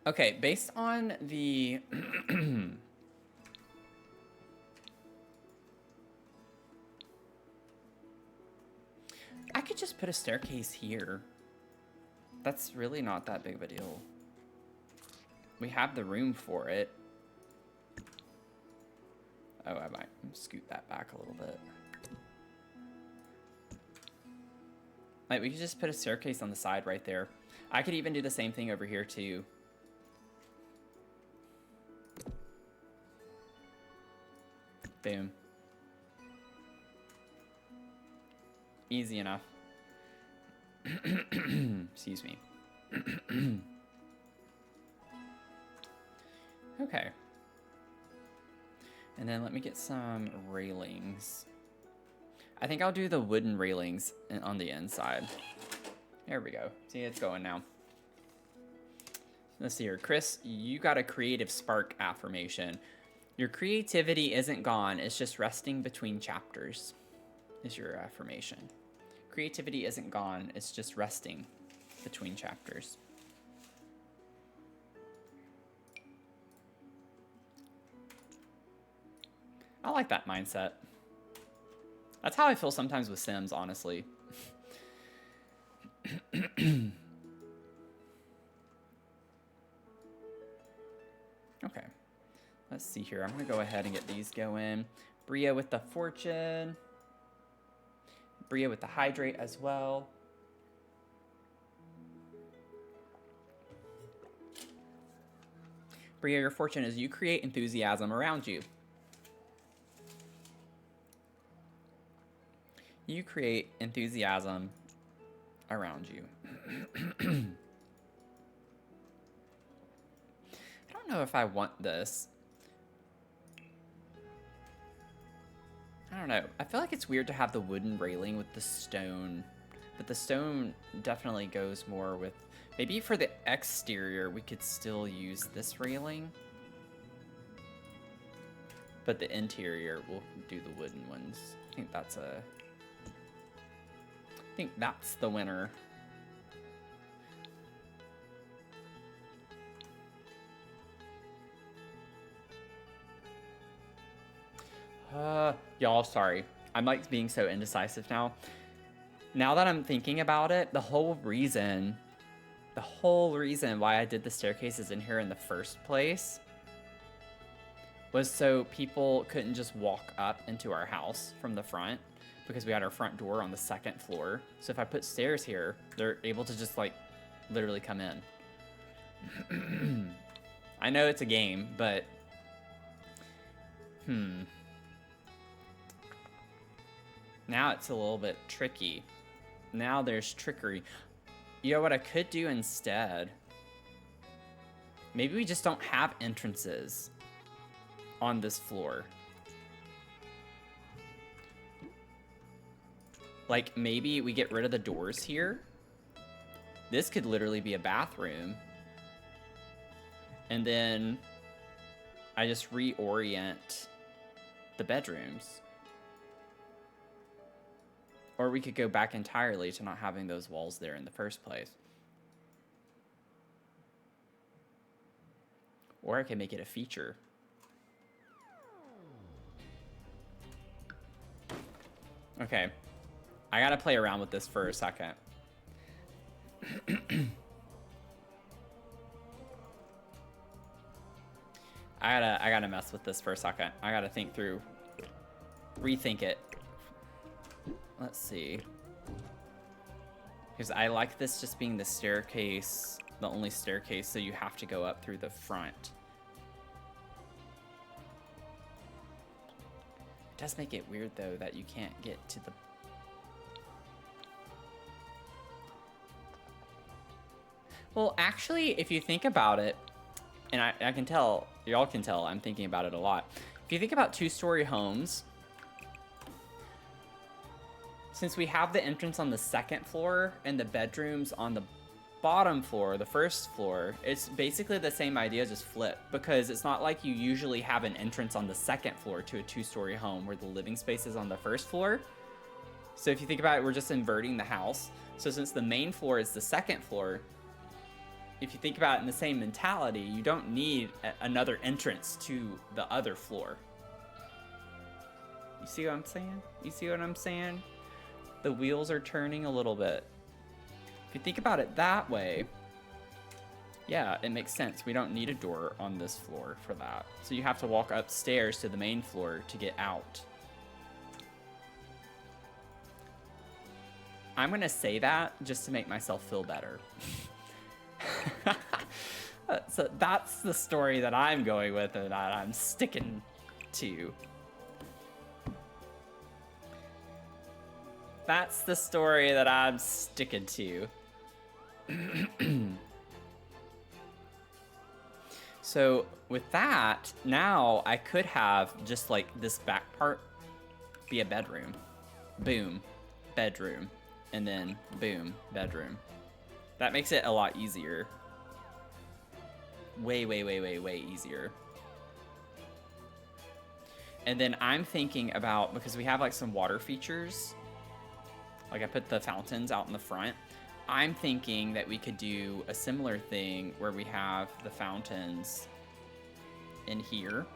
Okay, based on the... I could just put a staircase here. That's really not that big of a deal. We have the room for it. Oh, I might scoot that back a little bit. Like, we could just put a staircase on the side right there. I could even do the same thing over here, too. Boom. Easy enough. Excuse me. Okay. And then let me get some railings. I think I'll do the wooden railings on the inside. There we go. See, it's going now. Let's see here. Chris, you got a creative spark affirmation. Your creativity isn't gone, it's just resting between chapters, is your affirmation. Creativity isn't gone, it's just resting between chapters. I like that mindset. That's how I feel sometimes with Sims, honestly. Okay. Let's see here. I'm going to go ahead and get these going. Bria with the fortune. Bria with the hydrate as well. Bria, your fortune is you create enthusiasm around you. You create enthusiasm around you. I don't know if I want this. I don't know. I feel like it's weird to have the wooden railing with the stone. But the stone definitely goes more with... Maybe for the exterior, we could still use this railing. But the interior, we'll do the wooden ones. I think that's the winner. Y'all, sorry. I'm like being so indecisive now. Now that I'm thinking about it, the whole reason why I did the staircases in here in the first place was so people couldn't just walk up into our house from the front, because we had our front door on the second floor. So if I put stairs here, they're able to just like literally come in. I know it's a game, but now it's a little bit tricky. Now there's trickery. You know what I could do instead? Maybe we just don't have entrances on this floor. Like, maybe we get rid of the doors here. This could literally be a bathroom. And then I just reorient the bedrooms. Or we could go back entirely to not having those walls there in the first place. Or I can make it a feature. Okay. I gotta play around with this for a second. I gotta mess with this for a second. I gotta think through, rethink it. Let's see. Because I like this just being the staircase, the only staircase, so you have to go up through the front. It does make it weird though that you can't get to the... Well, actually, if you think about it, and I can tell, y'all can tell, I'm thinking about it a lot. If you think about two-story homes, since we have the entrance on the second floor and the bedrooms on the bottom floor, the first floor, it's basically the same idea, just flip. Because it's not like you usually have an entrance on the second floor to a two-story home where the living space is on the first floor. So if you think about it, we're just inverting the house. So since the main floor is the second floor, if you think about it in the same mentality, you don't need another entrance to the other floor. You see what I'm saying? You see what I'm saying? The wheels are turning a little bit. If you think about it that way, yeah, it makes sense. We don't need a door on this floor for that. So you have to walk upstairs to the main floor to get out. I'm gonna say that just to make myself feel better. So that's the story that I'm going with and that I'm sticking to. That's the story that I'm sticking to. So with that, now I could have just like this back part be a bedroom. Boom, bedroom. And then boom, bedroom. That makes it a lot easier. Way, way, way, way, way easier. And then I'm thinking about, because we have like some water features, like I put the fountains out in the front, I'm thinking that we could do a similar thing where we have the fountains in here.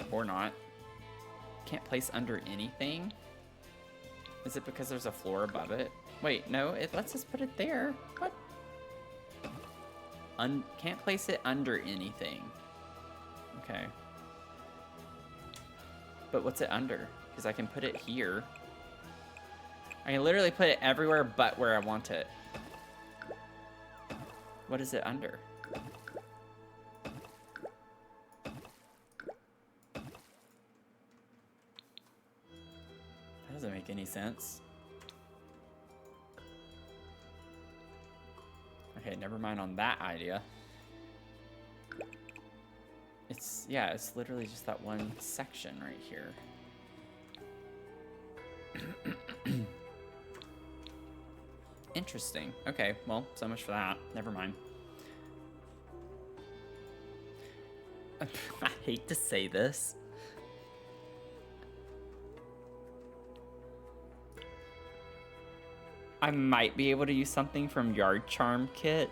Or not. Can't place under anything. Is it because there's a floor above it? Wait, no, it lets us put it there. What? Can't place it under anything. Okay. But what's it under? Because I can put it here. I can literally put it everywhere but where I want it. What is it under? doesn't make any sense. Okay, never mind on that idea. It's, yeah, it's literally just that one section right here. Interesting. Okay, well, so much for that. Never mind. I hate to say this. I might be able to use something from Yard Charm Kit.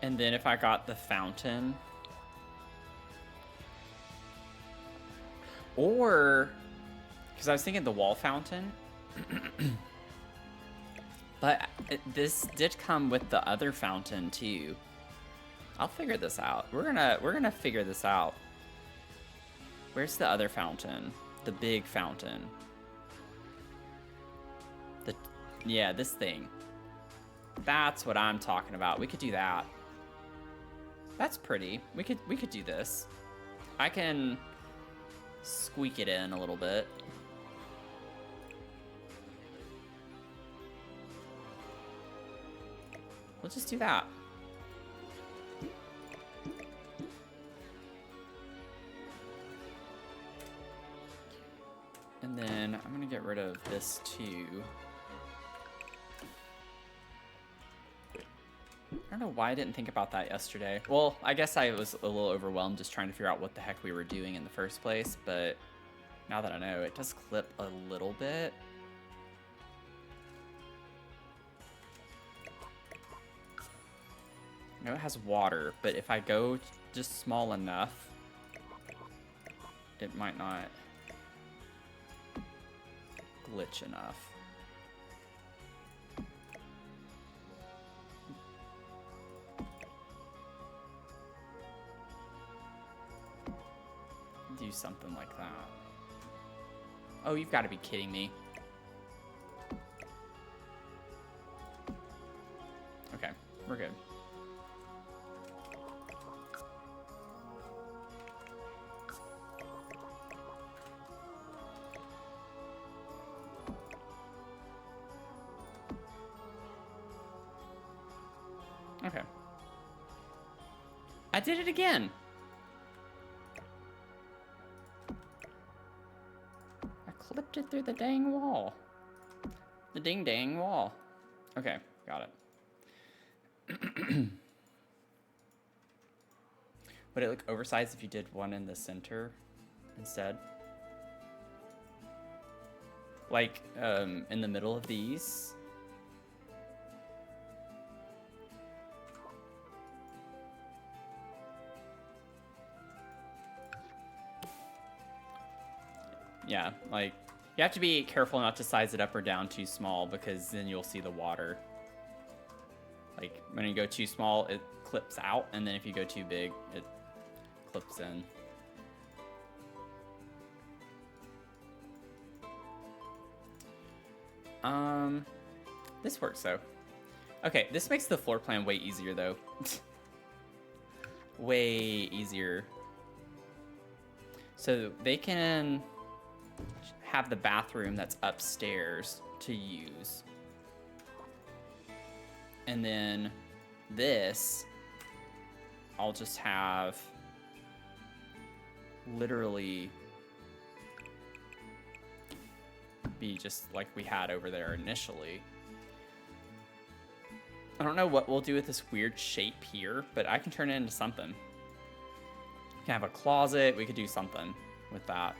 And then if I got the fountain, or because I was thinking the wall fountain, but this did come with the other fountain too. I'll figure this out. We're gonna figure this out. Where's the other fountain? The big fountain. Yeah, this thing. That's what I'm talking about. We could do that. That's pretty. We could do this. I can squeak it in a little bit. We'll just do that. And then I'm gonna get rid of this too. I don't know why I didn't think about that yesterday. Well, I guess I was a little overwhelmed just trying to figure out what the heck we were doing in the first place, but now that I know, it does clip a little bit. I know it has water, but if I go just small enough, it might not glitch enough. Do something like that. Oh, you've got to be kidding me. Okay, we're good. Okay. I did it again. Clipped it through the dang wall. The ding dang wall. Okay, got it. Would it look oversized if you did one in the center instead? Like, in the middle of these? Yeah, like, you have to be careful not to size it up or down too small because then you'll see the water. Like, when you go too small, it clips out, and then if you go too big, it clips in. This works, though. Okay, this makes the floor plan way easier, though. Way easier. So they can have the bathroom that's upstairs to use. And then this, I'll just have literally be just like we had over there initially. I don't know what we'll do with this weird shape here, but I can turn it into something. We can have a closet. We could do something with that.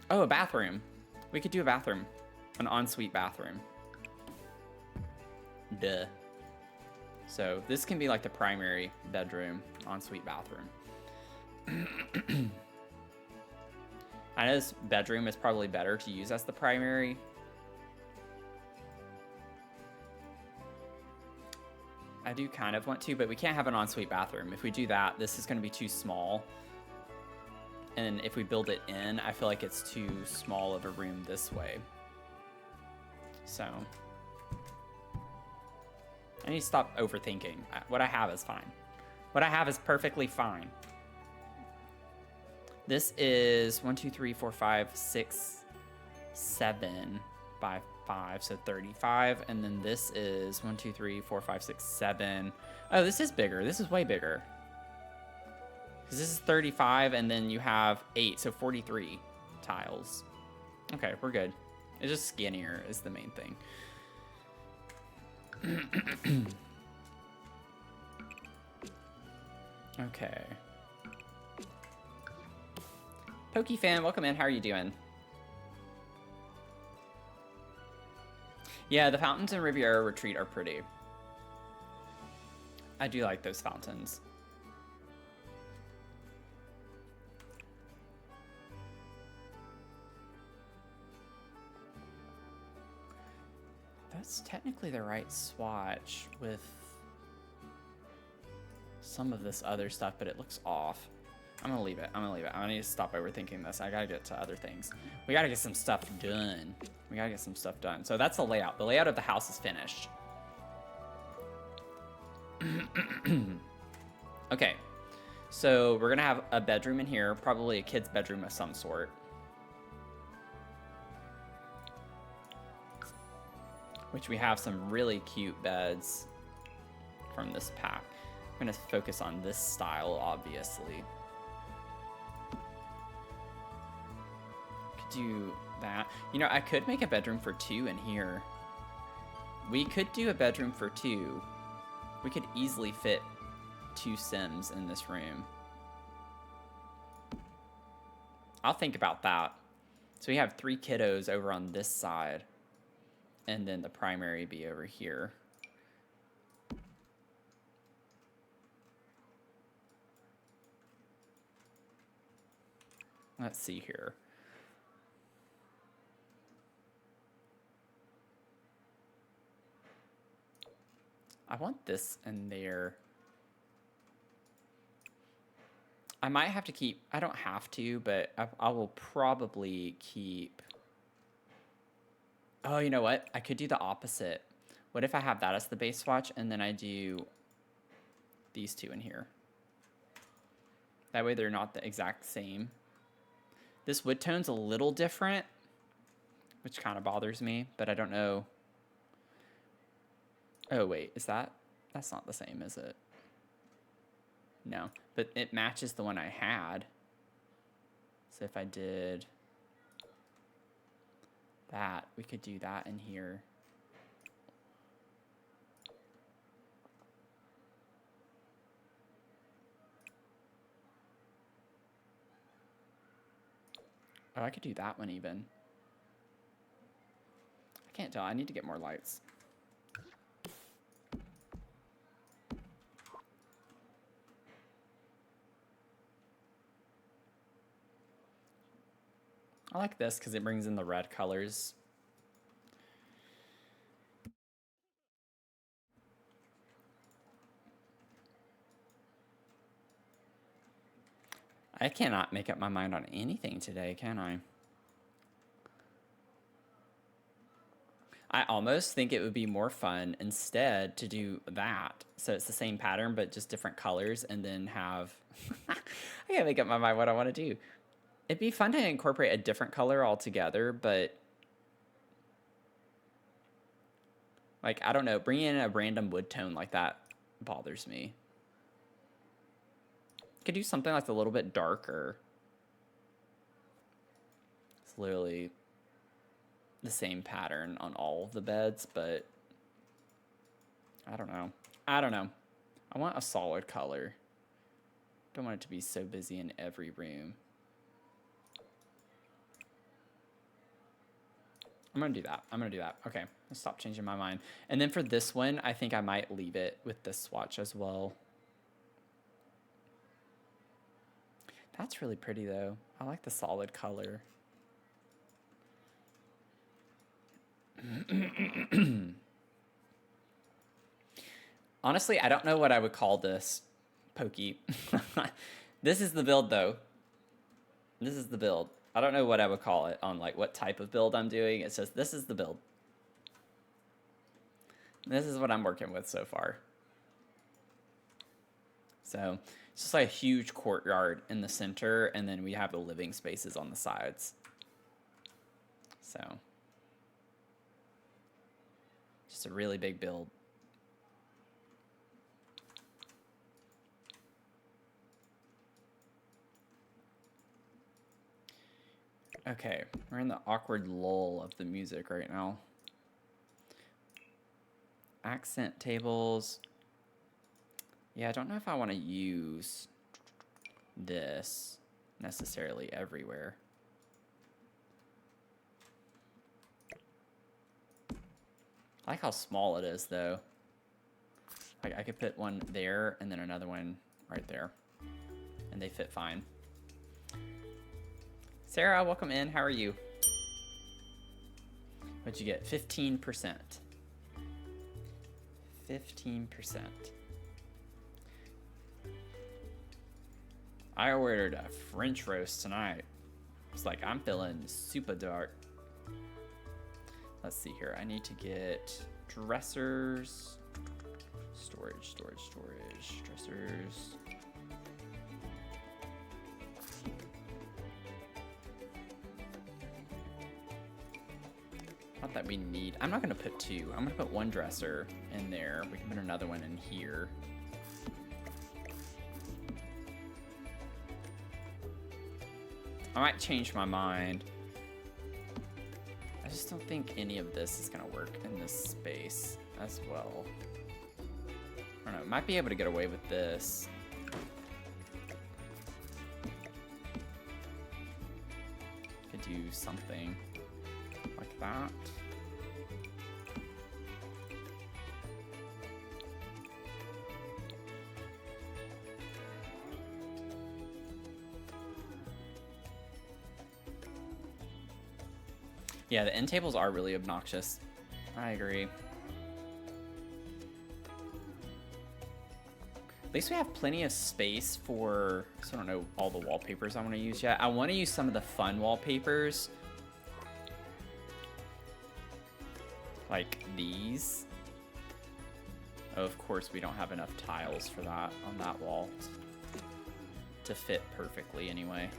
Oh, a bathroom. We could do a bathroom. An ensuite bathroom. Duh. So this can be like the primary bedroom, ensuite bathroom. I know this bedroom is probably better to use as the primary. I do kind of want to, but we can't have an ensuite bathroom. If we do that, this is going to be too small. And if we build it in, I feel like it's too small of a room this way. So I need to stop overthinking. What I have is fine. What I have is perfectly fine. This is 1, 2, 3, 4, 5, 6, 7 by 5, so 35. And then this is 1, 2, 3, 4, 5, 6, 7. Oh, this is bigger. This is way bigger. Because this is 35, and then you have 8, so 43 tiles. Okay, we're good. It's just skinnier is the main thing. Okay. Pokey fan, welcome in. How are you doing? Yeah, the fountains in Riviera Retreat are pretty. I do like those fountains. That's technically the right swatch with some of this other stuff, but it looks off. I'm gonna leave it. I'm gonna leave it. I need to stop overthinking this. I gotta get to other things. We gotta get some stuff done. We gotta get some stuff done. So that's the layout. The layout of the house is finished. Okay. So we're gonna have a bedroom in here, probably a kid's bedroom of some sort. Which we have some really cute beds from this pack. I'm gonna focus on this style, obviously. Could do that. You know, I could make a bedroom for 2 in here. We could do a bedroom for 2. We could easily fit 2 Sims in this room. I'll think about that. So we have 3 kiddos over on this side. And then the primary be over here. Let's see here. I want this in there. I might have to keep, I don't have to, but I will probably keep. Oh, you know what? I could do the opposite. What if I have that as the base swatch and then I do these 2 in here? That way they're not the exact same. This wood tone's a little different, which kind of bothers me, but I don't know. Oh, wait, is that? That's not the same, is it? No, but it matches the one I had. So if I did that, we could do that in here. Oh, I could do that one even. I can't tell. I need to get more lights. I like this because it brings in the red colors. I cannot make up my mind on anything today, can I? I almost think it would be more fun instead to do that. So it's the same pattern, but just different colors, and then have... I can't make up my mind what I want to do. It'd be fun to incorporate a different color altogether, but... like, I don't know, bringing in a random wood tone like that bothers me. Could do something like a little bit darker. It's literally the same pattern on all of the beds, but I don't know. I don't know. I want a solid color. Don't want it to be so busy in every room. I'm gonna do that. I'm gonna do that. Okay, I'll stop changing my mind. And then for this one, I think I might leave it with this swatch as well. That's really pretty though. I like the solid color. Honestly, I don't know what I would call this, Pokey. This is the build, though. This is the build. I don't know what I would call it on, like, what type of build I'm doing. It says, this is the build. This is what I'm working with so far. So, it's just like a huge courtyard in the center, and then we have the living spaces on the sides. So, just a really big build. Okay, we're in the awkward lull of the music right now. Accent tables. Yeah, I don't know if I want to use this necessarily everywhere. I like how small it is, though. Like, I could put one there and then another one right there, and they fit fine. Sarah, welcome in. How are you? What'd you get? 15%. 15%. I ordered a French roast tonight. It's like, I'm feeling super dark. Let's see here. I need to get dressers. Storage. Dressers. Not that we need. I'm not going to put two. I'm going to put one dresser in there. We can put another one in here. I might change my mind. I just don't think any of this is going to work in this space as well. I don't know. Might be able to get away with this. Could do something like that. Yeah, the end tables are really obnoxious. I agree. At least we have plenty of space for, so I don't know all the wallpapers I want to use yet. I want to use some of the fun wallpapers. Like these. Oh, of course we don't have enough tiles for that on that wall to fit perfectly anyway.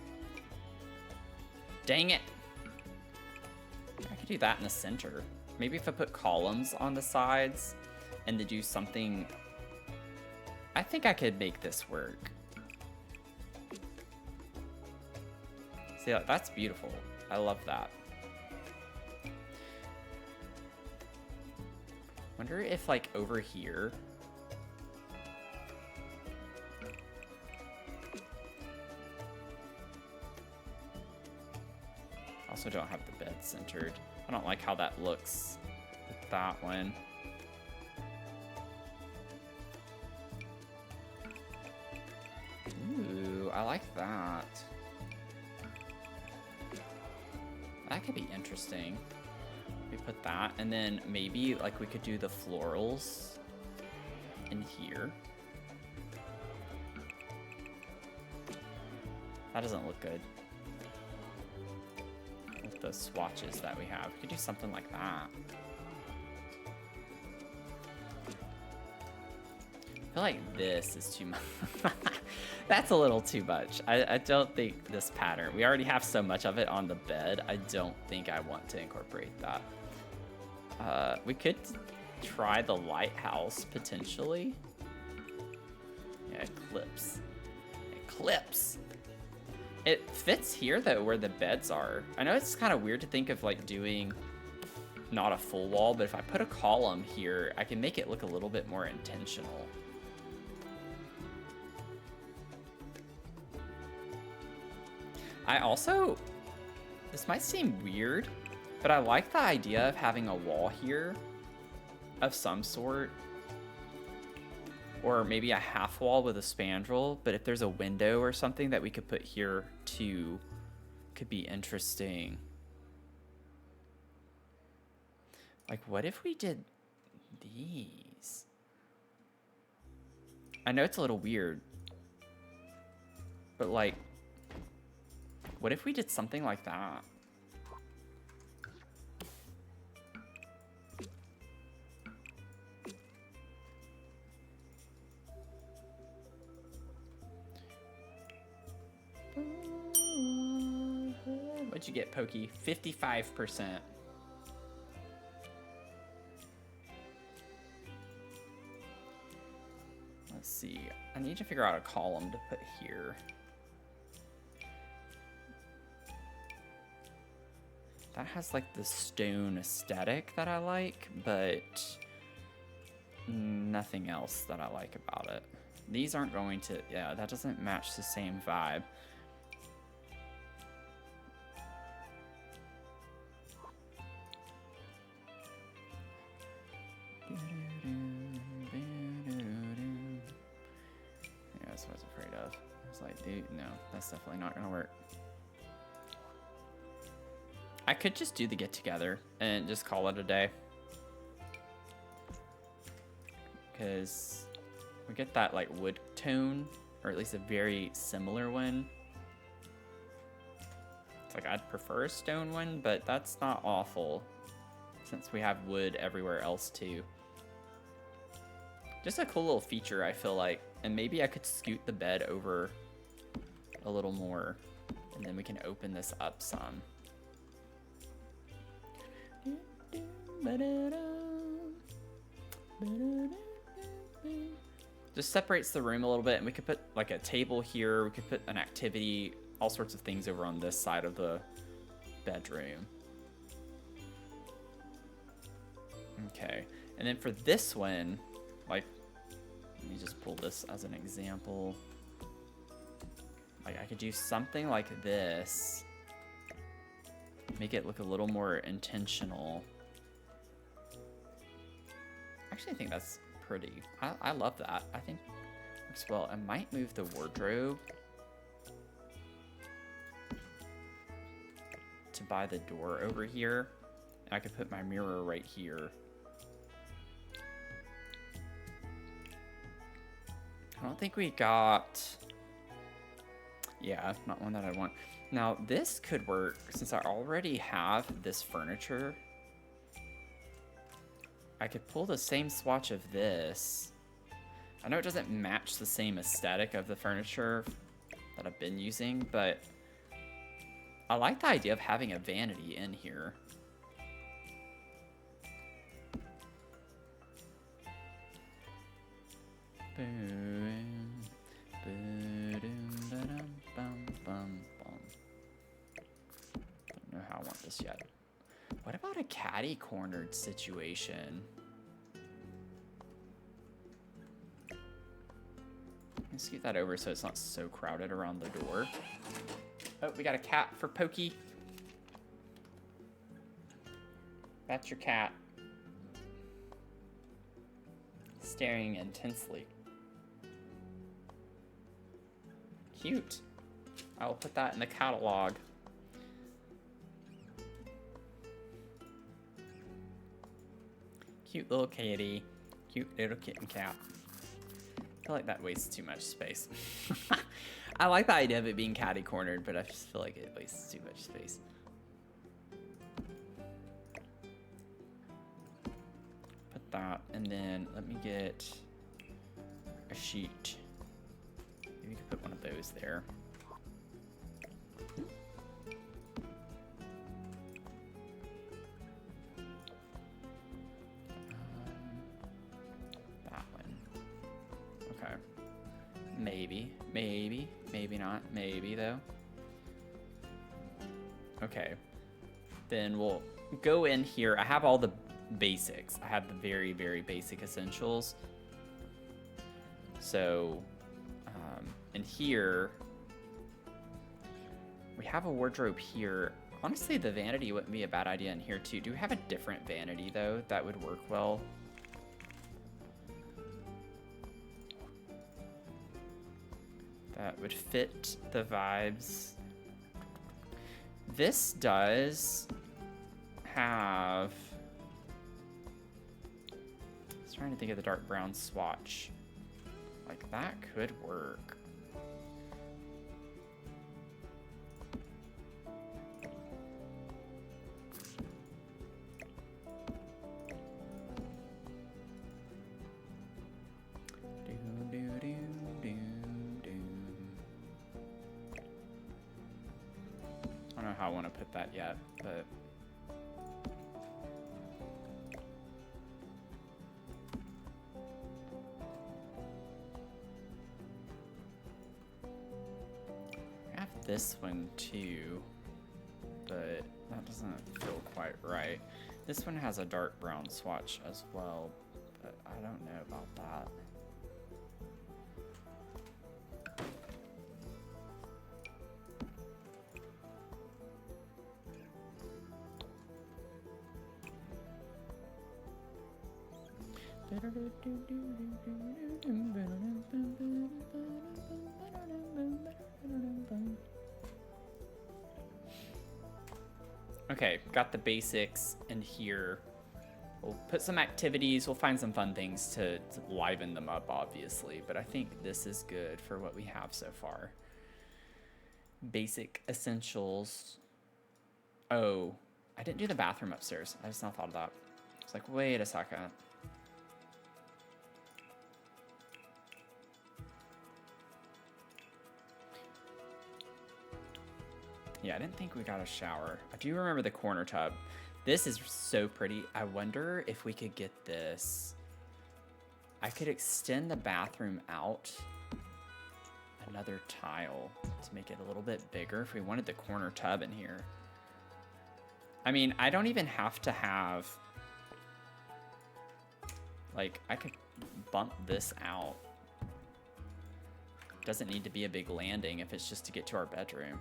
Dang it! I could do that in the center. Maybe if I put columns on the sides and to do something, I think I could make this work. See, that's beautiful. I love that. Wonder if, like, over here. Also don't have the bed centered. I don't like how that looks with that one. Ooh, I like that. That could be interesting. We put that, and then maybe like we could do the florals in here. That doesn't look good with the swatches that we have. We could do something like that. I feel like this is too much. That's a little too much. I don't think this pattern, we already have so much of it on the bed. I don't think I want to incorporate that. We could try the lighthouse potentially. Yeah, eclipse. Eclipse. It fits here though, where the beds are. I know it's kind of weird to think of like doing not a full wall, but if I put a column here, I can make it look a little bit more intentional. I also, this might seem weird, but I like the idea of having a wall here of some sort. Or maybe a half wall with a spandrel, but if there's a window or something that we could put here too, could be interesting. Like, what if we did these? I know it's a little weird, but like, what if we did something like that? What'd you get, Pokey? 55%. Let's see. I need to figure out a column to put here. That has like the stone aesthetic that I like, but nothing else that I like about it. These aren't going to, yeah, that doesn't match the same vibe. Yeah, that's what I was afraid of. I was like, dude, no, that's definitely not gonna work. I could just do the get together and just call it a day. Because we get that like wood tone, or at least a very similar one. It's like I'd prefer a stone one, but that's not awful since we have wood everywhere else too. Just a cool little feature, I feel like. And maybe I could scoot the bed over a little more, and then we can open this up some. Just separates the room a little bit, and we could put like a table here, we could put an activity, all sorts of things over on this side of the bedroom. Okay, and then for this one, like, let me just pull this as an example. Like, I could do something like this, make it look a little more intentional. Actually, I think that's pretty. I love that. I think it looks well. I might move the wardrobe to by the door over here. And I could put my mirror right here. I don't think we got... Yeah, not one that I want. Now, this could work since I already have this furniture. I could pull the same swatch of this. I know it doesn't match the same aesthetic of the furniture that I've been using, but I like the idea of having a vanity in here. Don't know how I want this yet. What about a catty-cornered situation? Let's get that over so it's not so crowded around the door. Oh, we got a cat for Pokey. That's your cat. Staring intensely. Cute. I will put that in the catalog. Cute little kitty. Cute little kitten cat. I feel like that wastes too much space. I like the idea of it being catty cornered, but I just feel like it wastes too much space. Put that, and then let me get a sheet. Maybe we could put one of those there. That one. Okay. Maybe not. Maybe though. Okay. Then we'll go in here. I have all the basics. I have the very, very basic essentials. So, in here, we have a wardrobe here. Honestly, the vanity wouldn't be a bad idea in here too. Do we have a different vanity though that would work well? That would fit the vibes. This does have... I was trying to think of the dark brown swatch Like, that could work. I don't know how I want to put that yet, but... I have this one too, but that doesn't feel quite right. This one has a dark brown swatch as well, but I don't know about that. Okay, got the basics in here. We'll put some activities, we'll find some fun things to liven them up, obviously, but I think this is good for what we have so far. Basic essentials. Oh, I didn't do the bathroom upstairs. I just now thought of that. It's like, wait a second. Yeah, I didn't think we got a shower. I do remember the corner tub. This is so pretty. I wonder if we could get this. I could extend the bathroom out another tile to make it a little bit bigger if we wanted the corner tub in here. I mean, I don't even have to have, like, I could bump this out. Doesn't need to be a big landing if it's just to get to our bedroom.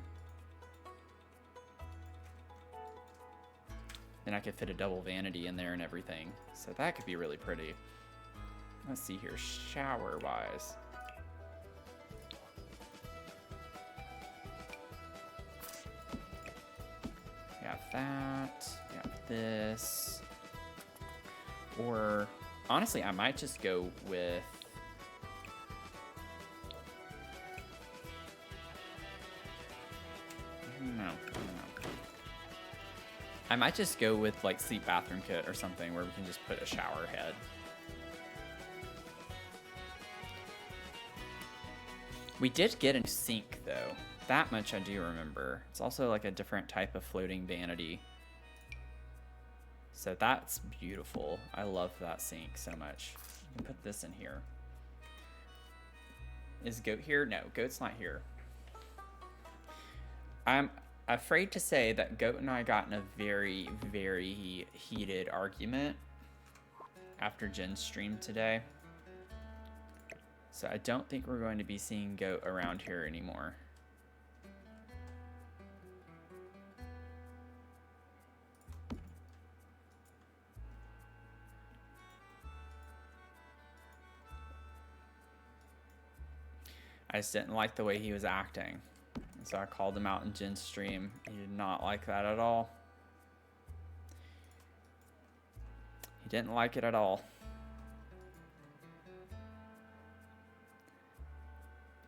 Then I could fit a double vanity in there and everything. So that could be really pretty. Let's see here, shower-wise. We have that, we have this. Or, honestly, I might just go with... No. I might just go with like sleep bathroom kit or something where we can just put a shower head. We did get a new sink though. That much I do remember. It's also like a different type of floating vanity. So that's beautiful. I love that sink so much. You can put this in here. Is Goat here? No, Goat's not here. I'm afraid to say that Goat and I got in a very, very heated argument after Jen's stream today. So I don't think we're going to be seeing Goat around here anymore. I just didn't like the way he was acting. So I called him out in Jen's stream. He did not like that at all. He didn't like it at all.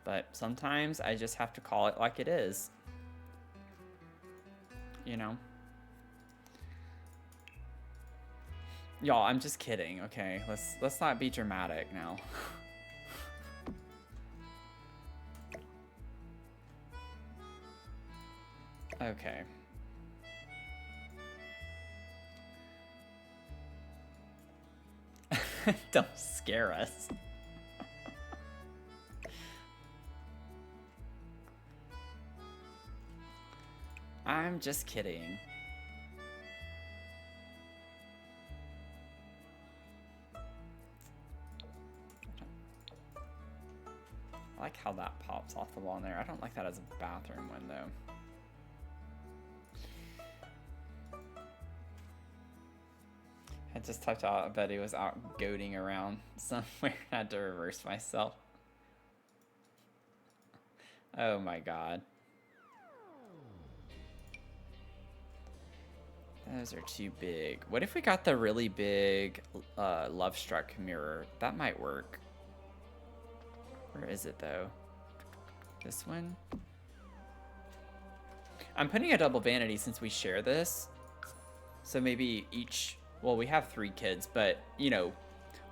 But sometimes I just have to call it like it is. You know? Y'all, I'm just kidding, okay? Let's not be dramatic now. Okay. Don't scare us. I'm just kidding. I like how that pops off the wall in there. I don't like that as a bathroom window. I just typed out, I bet he was out goating around somewhere. I had to reverse myself. Oh my god. Those are too big. What if we got the really big Love Struck mirror? That might work. Where is it though? This one? I'm putting a double vanity since we share this. So maybe each, well, we have 3 kids, but you know,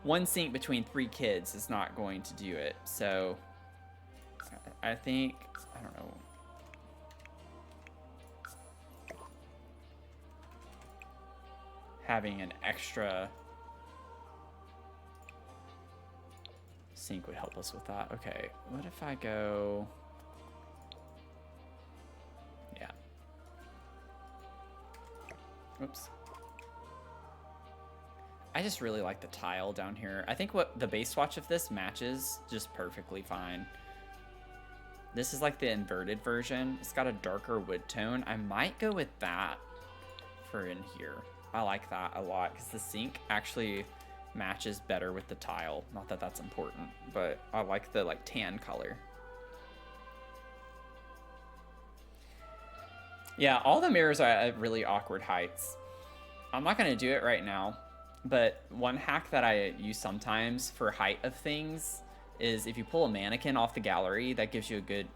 one sink between 3 kids is not going to do it. So I think, I don't know. Having an extra sink would help us with that. Okay, what if I go, yeah. Oops. I just really like the tile down here. I think what the base swatch of this matches just perfectly fine. This is like the inverted version. It's got a darker wood tone. I might go with that for in here. I like that a lot because the sink actually matches better with the tile. Not that that's important, but I like the like tan color. Yeah, all the mirrors are at really awkward heights. I'm not gonna do it right now, but one hack that I use sometimes for height of things is if you pull a mannequin off the gallery, that gives you a good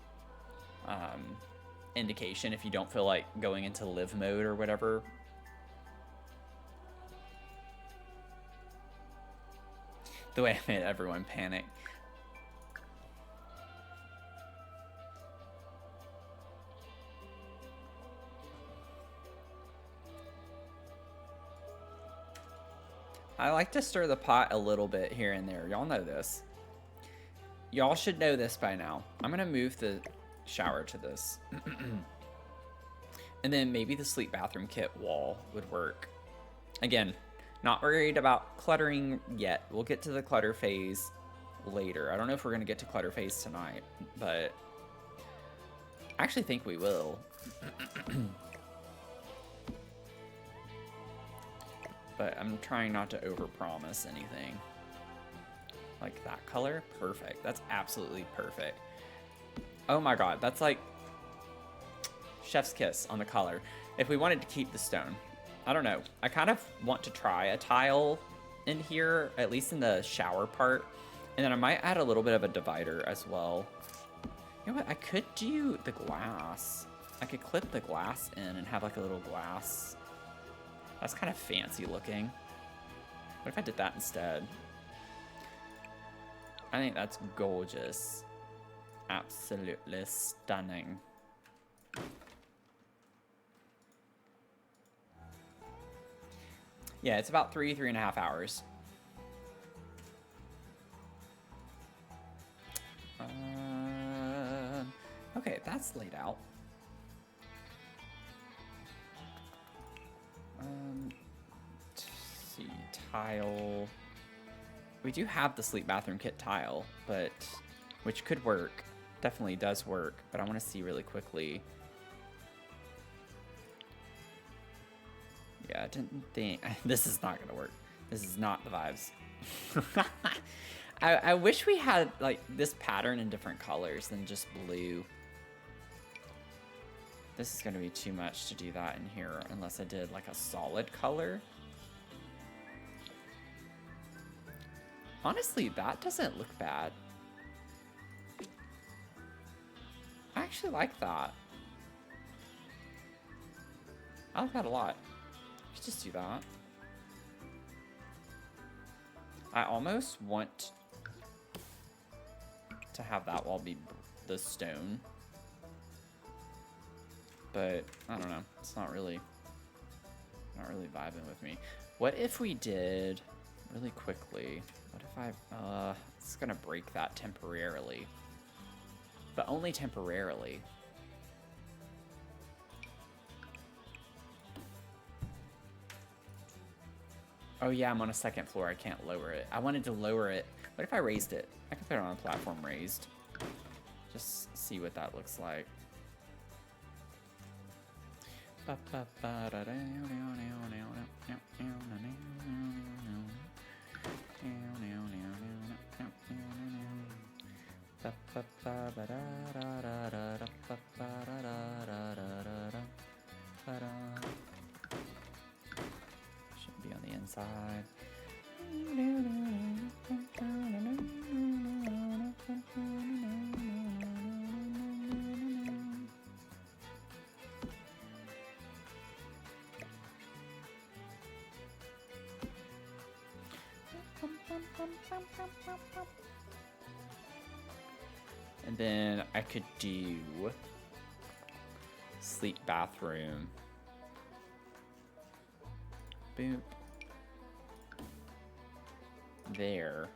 indication if you don't feel like going into live mode or whatever. The way I made everyone panic. I like to stir the pot a little bit here and there. Y'all know this. Y'all should know this by now. I'm gonna move the shower to this. And then maybe the sleep bathroom kit wall would work. Again, not worried about cluttering yet. We'll get to the clutter phase later. I don't know if we're gonna get to clutter phase tonight, but I actually think we will. But I'm trying not to overpromise anything. Like that color, perfect. That's absolutely perfect. Oh my god, that's like chef's kiss on the color. If we wanted to keep the stone, I don't know. I kind of want to try a tile in here, at least in the shower part. And then I might add a little bit of a divider as well. You know what? I could do the glass. I could clip the glass in and have like a little glass. That's kind of fancy looking. What if I did that instead? I think that's gorgeous. Absolutely stunning. Yeah, it's about 3.5 hours. Okay, that's laid out. Let's see, tile. We do have the sleep bathroom kit tile, but which could work. Definitely does work, but I want to see really quickly. Yeah, I didn't think this is not gonna work. This is not the vibes. I wish we had like this pattern in different colors than just blue. This is gonna be too much to do that in here unless I did like a solid color. Honestly, that doesn't look bad. I actually like that. I like that a lot. Let's just do that. I almost want to have that wall be the stone. But I don't know. It's not really vibing with me. What if we did really quickly? What if I it's gonna break that temporarily. But only temporarily. Oh yeah, I'm on a second floor. I can't lower it. I wanted to lower it. What if I raised it? I can put it on a platform raised. Just see what that looks like. Should be on the inside. And then I could do sleep bathroom. Boop. There.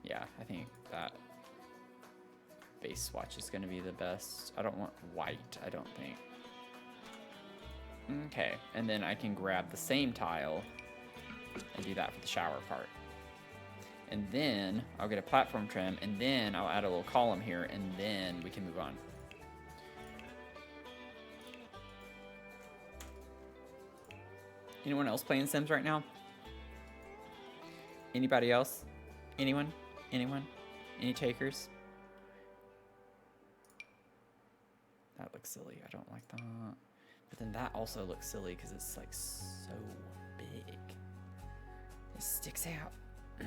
Yeah, I think that base swatch is going to be the best. I don't want white, I don't think. Okay, and then I can grab the same tile and do that for the shower part. And then I'll get a platform trim, and then I'll add a little column here, and then we can move on. Anyone else playing Sims right now? Anybody else? Anyone? Anyone? Any takers? That looks silly. I don't like that. But then that also looks silly because it's like so big. It sticks out. I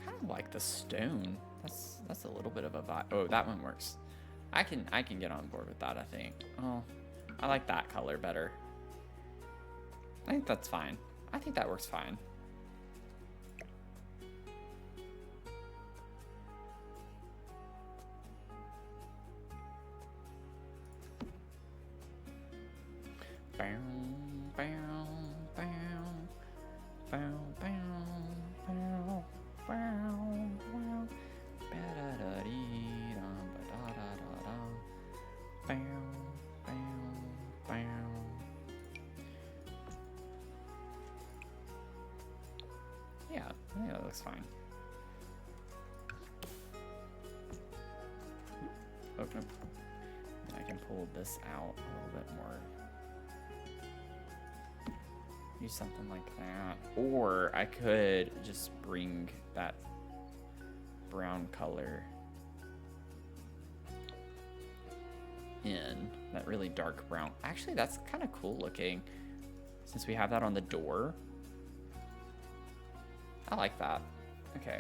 kind of like the stone. That's a little bit of a vibe. Oh, that one works. I can get on board with that, I think. Oh, I like that color better. I think that's fine. I think that works fine. Yeah, I think that looks fine. Oh, no. I can pull this out a little bit more. Use something like that. Or I could just bring that brown color in. That really dark brown. Actually, that's kind of cool looking. Since we have that on the door. I like that. Okay.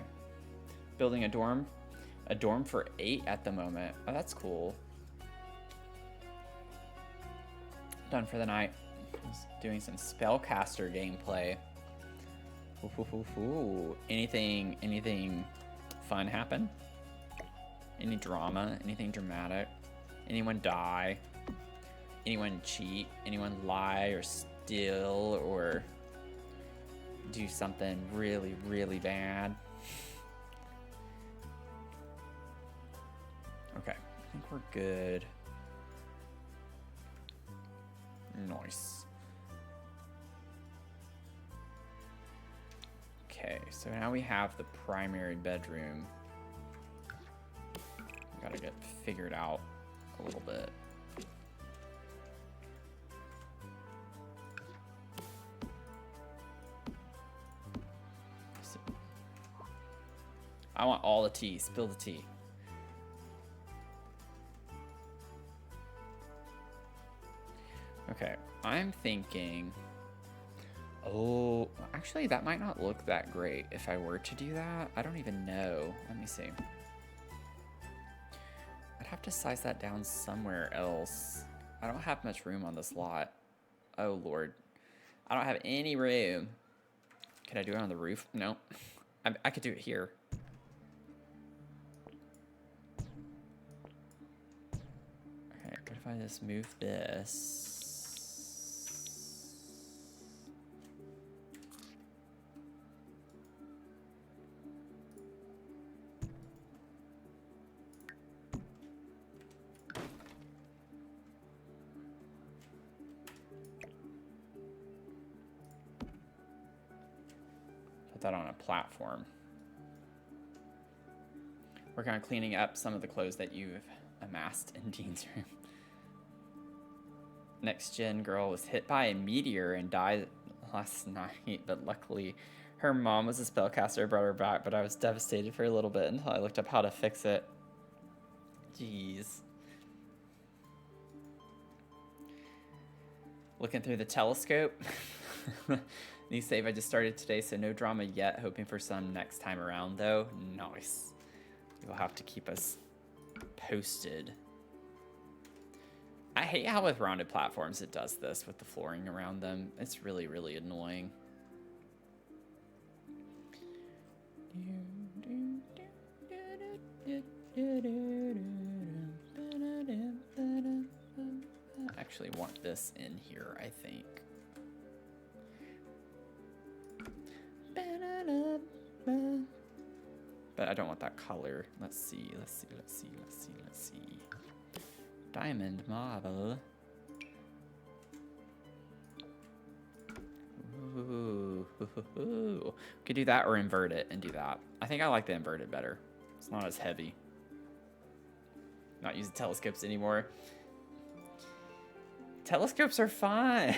Building a dorm. A dorm for 8 at the moment. Oh, that's cool. Done for the night. Just doing some spellcaster gameplay. Ooh. Anything fun happen? Any drama? Anything dramatic? Anyone die? Anyone cheat? Anyone lie or steal or do something really, really bad? Okay, I think we're good. Nice. Okay, so now we have the primary bedroom. Gotta get figured out a little bit. I want all the tea. Spill the tea. Okay, I'm thinking... Oh, actually, that might not look that great if I were to do that. I don't even know. Let me see. I'd have to size that down somewhere else. I don't have much room on this lot. Oh, Lord. I don't have any room. Can I do it on the roof? No. I could do it here. Okay, what if I just move this? That on a platform. Work on cleaning up some of the clothes that you've amassed in Dean's room. Next gen girl was hit by a meteor and died last night, but luckily her mom was a spellcaster, brought her back, but I was devastated for a little bit until I looked up how to fix it. Jeez. Looking through the telescope. New save I just started today, so no drama yet. Hoping for some next time around, though. Nice. You'll have to keep us posted. I hate how with rounded platforms it does this with the flooring around them. It's really, really annoying. I actually want this in here, I think. But I don't want that color. Let's see. Diamond marble. Ooh. We could do that or invert it and do that. I think I like the inverted better. It's not as heavy. Not using telescopes anymore. Telescopes are fine.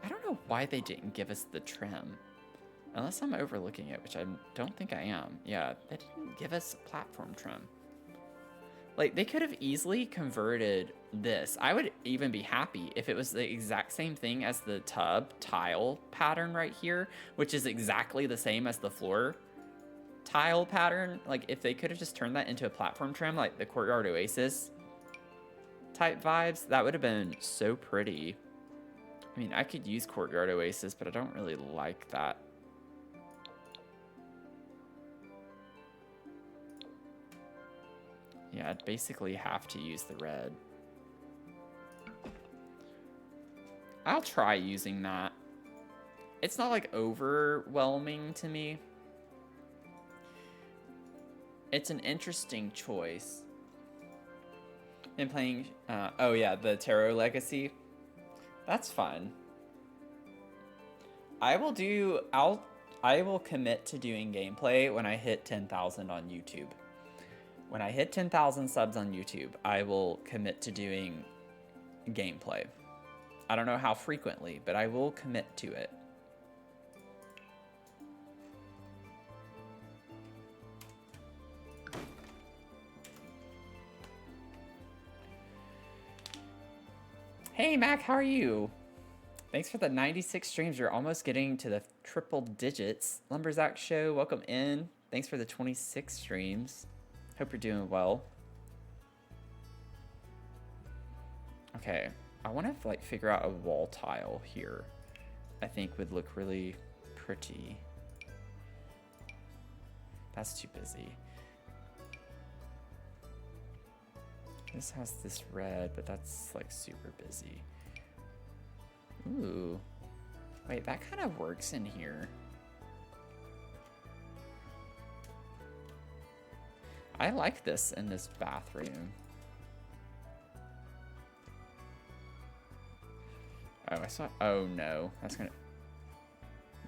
I don't know why they didn't give us the trim. Unless I'm overlooking it, which I don't think I am. Yeah, they didn't give us platform trim. Like, they could have easily converted this. I would even be happy if it was the exact same thing as the tub tile pattern right here, which is exactly the same as the floor tile pattern. Like, if they could have just turned that into a platform trim, like the Courtyard Oasis type vibes, that would have been so pretty. I mean, I could use Courtyard Oasis, but I don't really like that. Yeah, I'd basically have to use the red. I'll try using that. It's not like overwhelming to me. It's an interesting choice. Been playing, oh yeah, the Tarot Legacy. That's fun. I will commit to doing gameplay when I hit 10,000 on YouTube. When I hit 10,000 subs on YouTube, I will commit to doing gameplay. I don't know how frequently, but I will commit to it. Hey Mac, how are you? Thanks for the 96 streams. You're almost getting to the triple digits. Lumberzack Show, welcome in. Thanks for the 26 streams. Hope you're doing well. Okay, I want to like figure out a wall tile here. I think would look really pretty. That's too busy. This has this red, but that's like super busy. Ooh. Wait, that kind of works in here. I like this in this bathroom. Oh, I saw, oh no, that's gonna,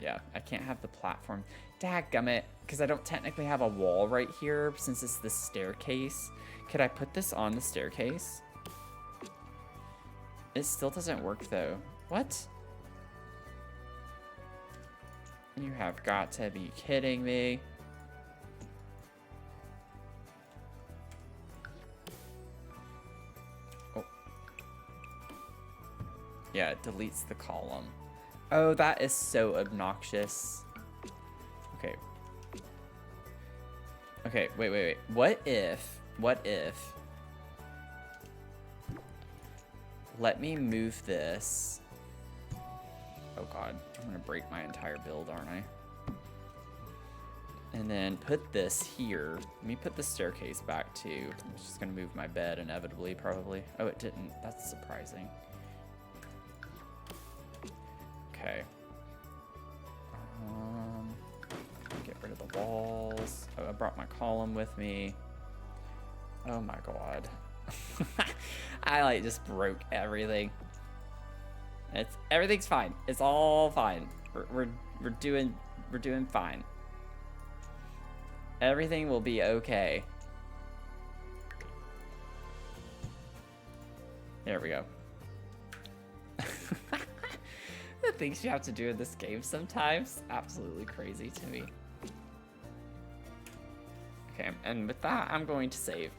yeah, I can't have the platform. Dadgummit, because I don't technically have a wall right here since it's the staircase. Could I put this on the staircase? It still doesn't work though. What? You have got to be kidding me. Oh. Yeah, it deletes the column. Oh, that is so obnoxious. Okay. Okay, wait. What if, let me move this. Oh God, I'm gonna break my entire build, aren't I? And then put this here. Let me put the staircase back too. I'm just gonna move my bed inevitably, probably. Oh, it didn't, that's surprising. Okay. Get rid of the walls. Oh, I brought my column with me. Oh my God. I like just broke everything. Everything's fine. It's all fine. We're doing fine. Everything will be okay. There we go. The things you have to do in this game sometimes, absolutely crazy to me. Okay, and with that, I'm going to save.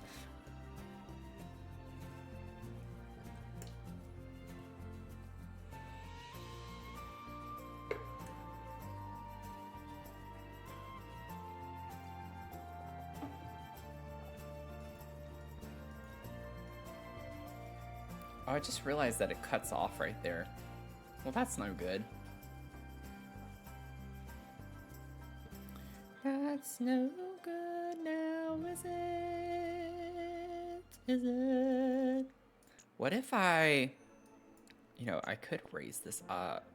Oh, I just realized that it cuts off right there. Well, that's no good. That's no good now, is it? Is it? What if I... You know, I could raise this up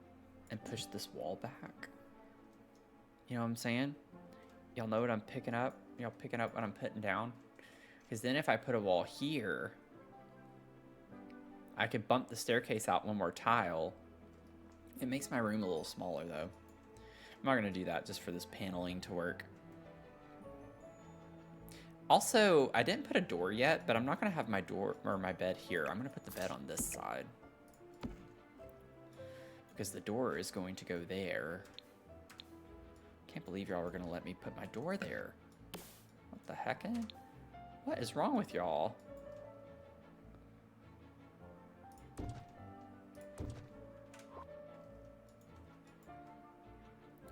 and push this wall back. You know what I'm saying? Y'all know what I'm picking up? Y'all picking up what I'm putting down? Because then if I put a wall here, I could bump the staircase out one more tile. It makes my room a little smaller though. I'm not going to do that just for this paneling to work. Also, I didn't put a door yet, but I'm not going to have my door or my bed here. I'm going to put the bed on this side. Because the door is going to go there. Can't believe y'all were going to let me put my door there. What the heck? What is wrong with y'all?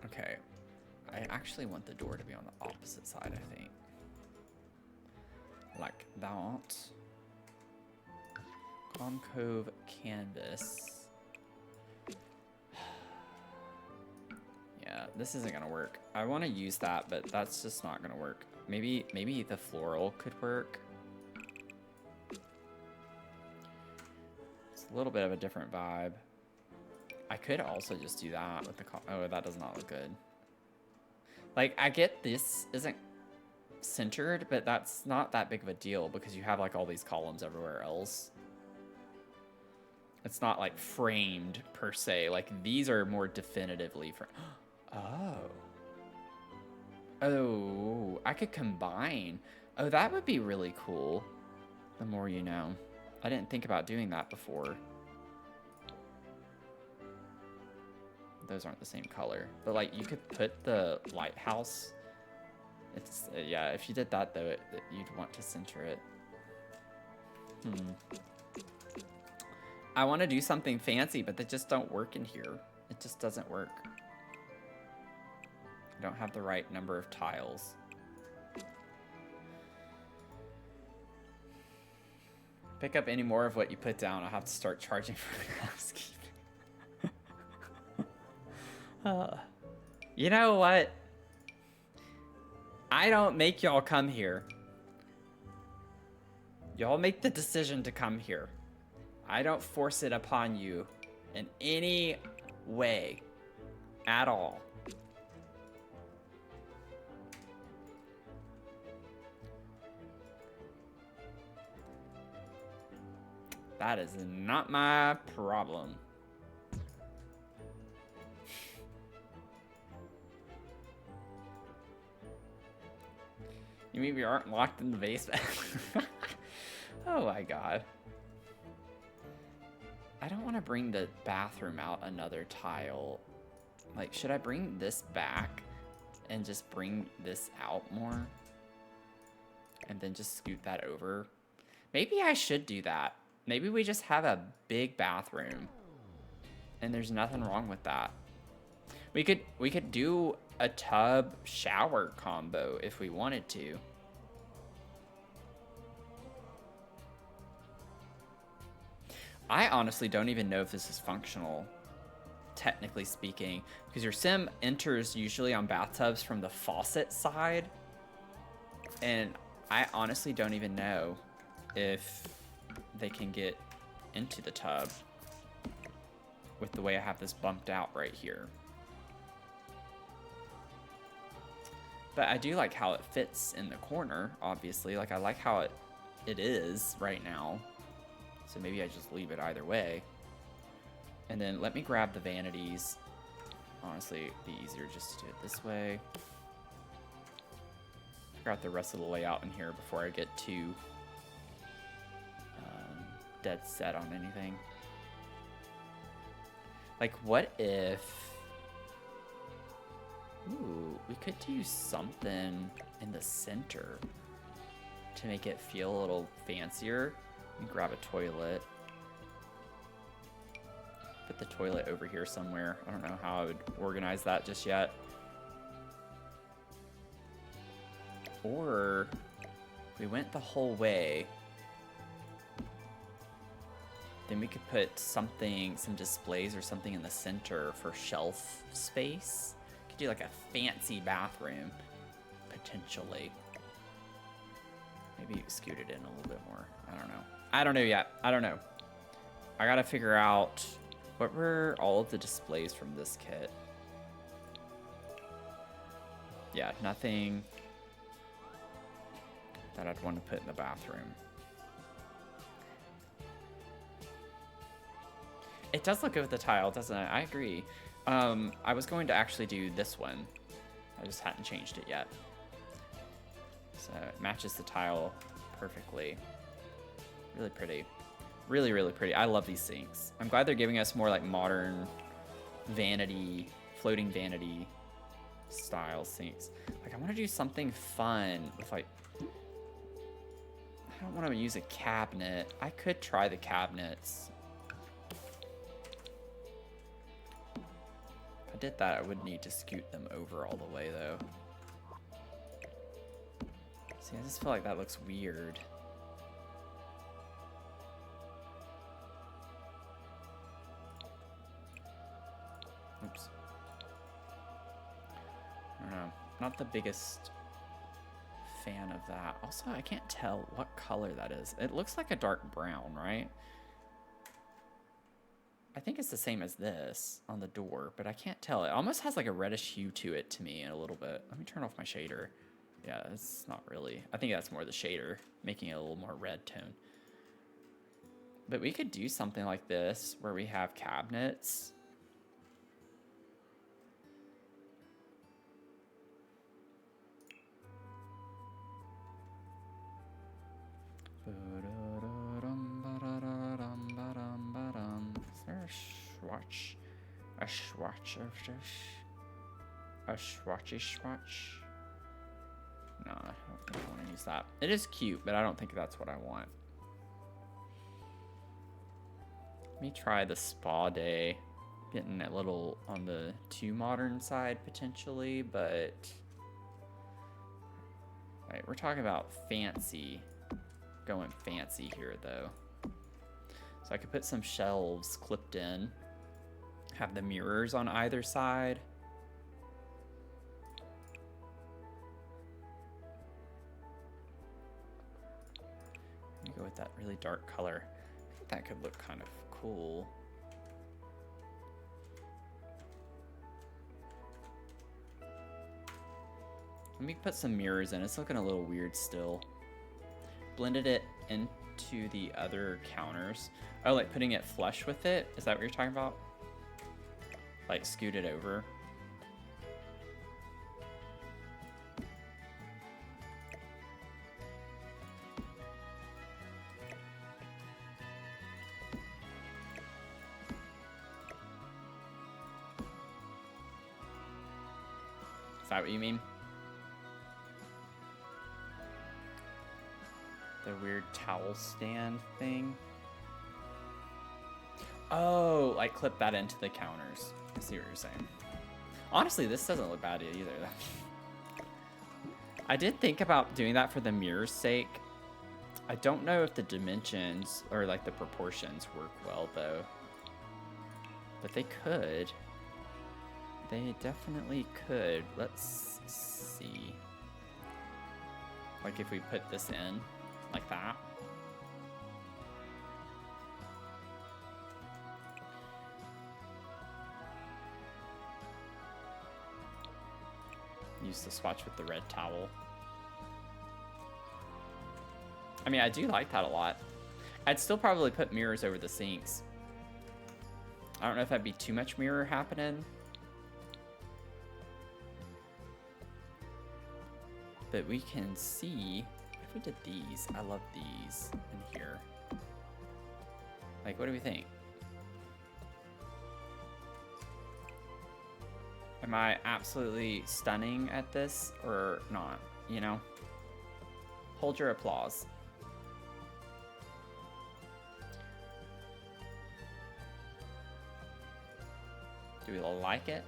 Okay. I actually want the door to be on the opposite side, I think. Like that. Concave canvas. Yeah, this isn't gonna work. I want to use that, but that's just not gonna work. Maybe the floral could work. It's a little bit of a different vibe. I could also just do that with the oh, that does not look good. Like, I get this isn't centered, but that's not that big of a deal because you have like all these columns everywhere else. It's not like framed per se. Like, these are more definitively framed. Oh, I could combine. Oh, that would be really cool. The more you know. I didn't think about doing that before. Those aren't the same color. But, like, you could put the lighthouse. It's, yeah, if you did that, though, you'd want to center it. I want to do something fancy, but they just don't work in here. It just doesn't work. I don't have the right number of tiles. Pick up any more of what you put down, I'll have to start charging for housekeeping. You know what? I don't make y'all come here. Y'all make the decision to come here. I don't force it upon you in any way at all. That is not my problem. You mean we aren't locked in the basement? Oh my god. I don't want to bring the bathroom out another tile. Like, should I bring this back and just bring this out more? And then just scoot that over? Maybe I should do that. Maybe we just have a big bathroom. And there's nothing wrong with that. We could do a tub shower combo if we wanted to. I honestly don't even know if this is functional, technically speaking, because your sim enters usually on bathtubs from the faucet side. And I honestly don't even know if they can get into the tub with the way I have this bumped out right here. But I do like how it fits in the corner, obviously. Like, I like how it is right now. So maybe I just leave it either way. And then let me grab the vanities. Honestly, it'd be easier just to do it this way. Figure out the rest of the layout in here before I get too dead set on anything. Like, what if... Ooh, we could do something in the center to make it feel a little fancier. Grab a toilet. Put the toilet over here somewhere. I don't know how I would organize that just yet. Or we went the whole way. Then we could put something, some displays or something in the center for shelf space. Could do like a fancy bathroom, potentially. Maybe scoot it in a little bit more. I don't know. I don't know yet. I don't know. I gotta figure out what were all of the displays from this kit. Yeah, nothing that I'd want to put in the bathroom. It does look good with the tile, doesn't it? I agree. I was going to actually do this one. I just hadn't changed it yet. So it matches the tile perfectly. Really pretty. Really, really pretty. I love these sinks. I'm glad they're giving us more like modern vanity, floating vanity style sinks. Like I want to do something fun with like, I don't want to use a cabinet. I could try the cabinets. If I did that, I would need to scoot them over all the way though. See, I just feel like that looks weird. Oops. I don't know. Not the biggest fan of that. Also, I can't tell what color that is. It looks like a dark brown, right? I think it's the same as this on the door, but I can't tell. It almost has like a reddish hue to it to me in a little bit. Let me turn off my shader. Yeah, it's not really. I think that's more the shader, making it a little more red tone. But we could do something like this where we have cabinets. Is there a swatch? A swatch of this? A swatchy swatch? No, I don't think I want to use that. It is cute, but I don't think that's what I want. Let me try the spa day. Getting a little on the too modern side potentially, but... Right, we're talking about fancy. Going fancy here though. So I could put some shelves clipped in. Have the mirrors on either side. Let me go with that really dark color. I think that could look kind of cool. Let me put some mirrors in. It's looking a little weird still. Blended it into the other counters. Oh, like putting it flush with it? Is that what you're talking about? Like scoot it over? Is that what you mean? The weird towel stand thing. Oh, like clip that into the counters. I see what you're saying. Honestly, this doesn't look bad either. I did think about doing that for the mirror's sake. I don't know if the dimensions or like the proportions work well though. But they could. They definitely could. Let's see. Like if we put this in. Like that. Use the swatch with the red towel. I mean, I do like that a lot. I'd still probably put mirrors over the sinks. I don't know if that'd be too much mirror happening. But we can see... If we did these, I love these in here. Like, what do we think? Am I absolutely stunning at this or not? You know? Hold your applause. Do we like it?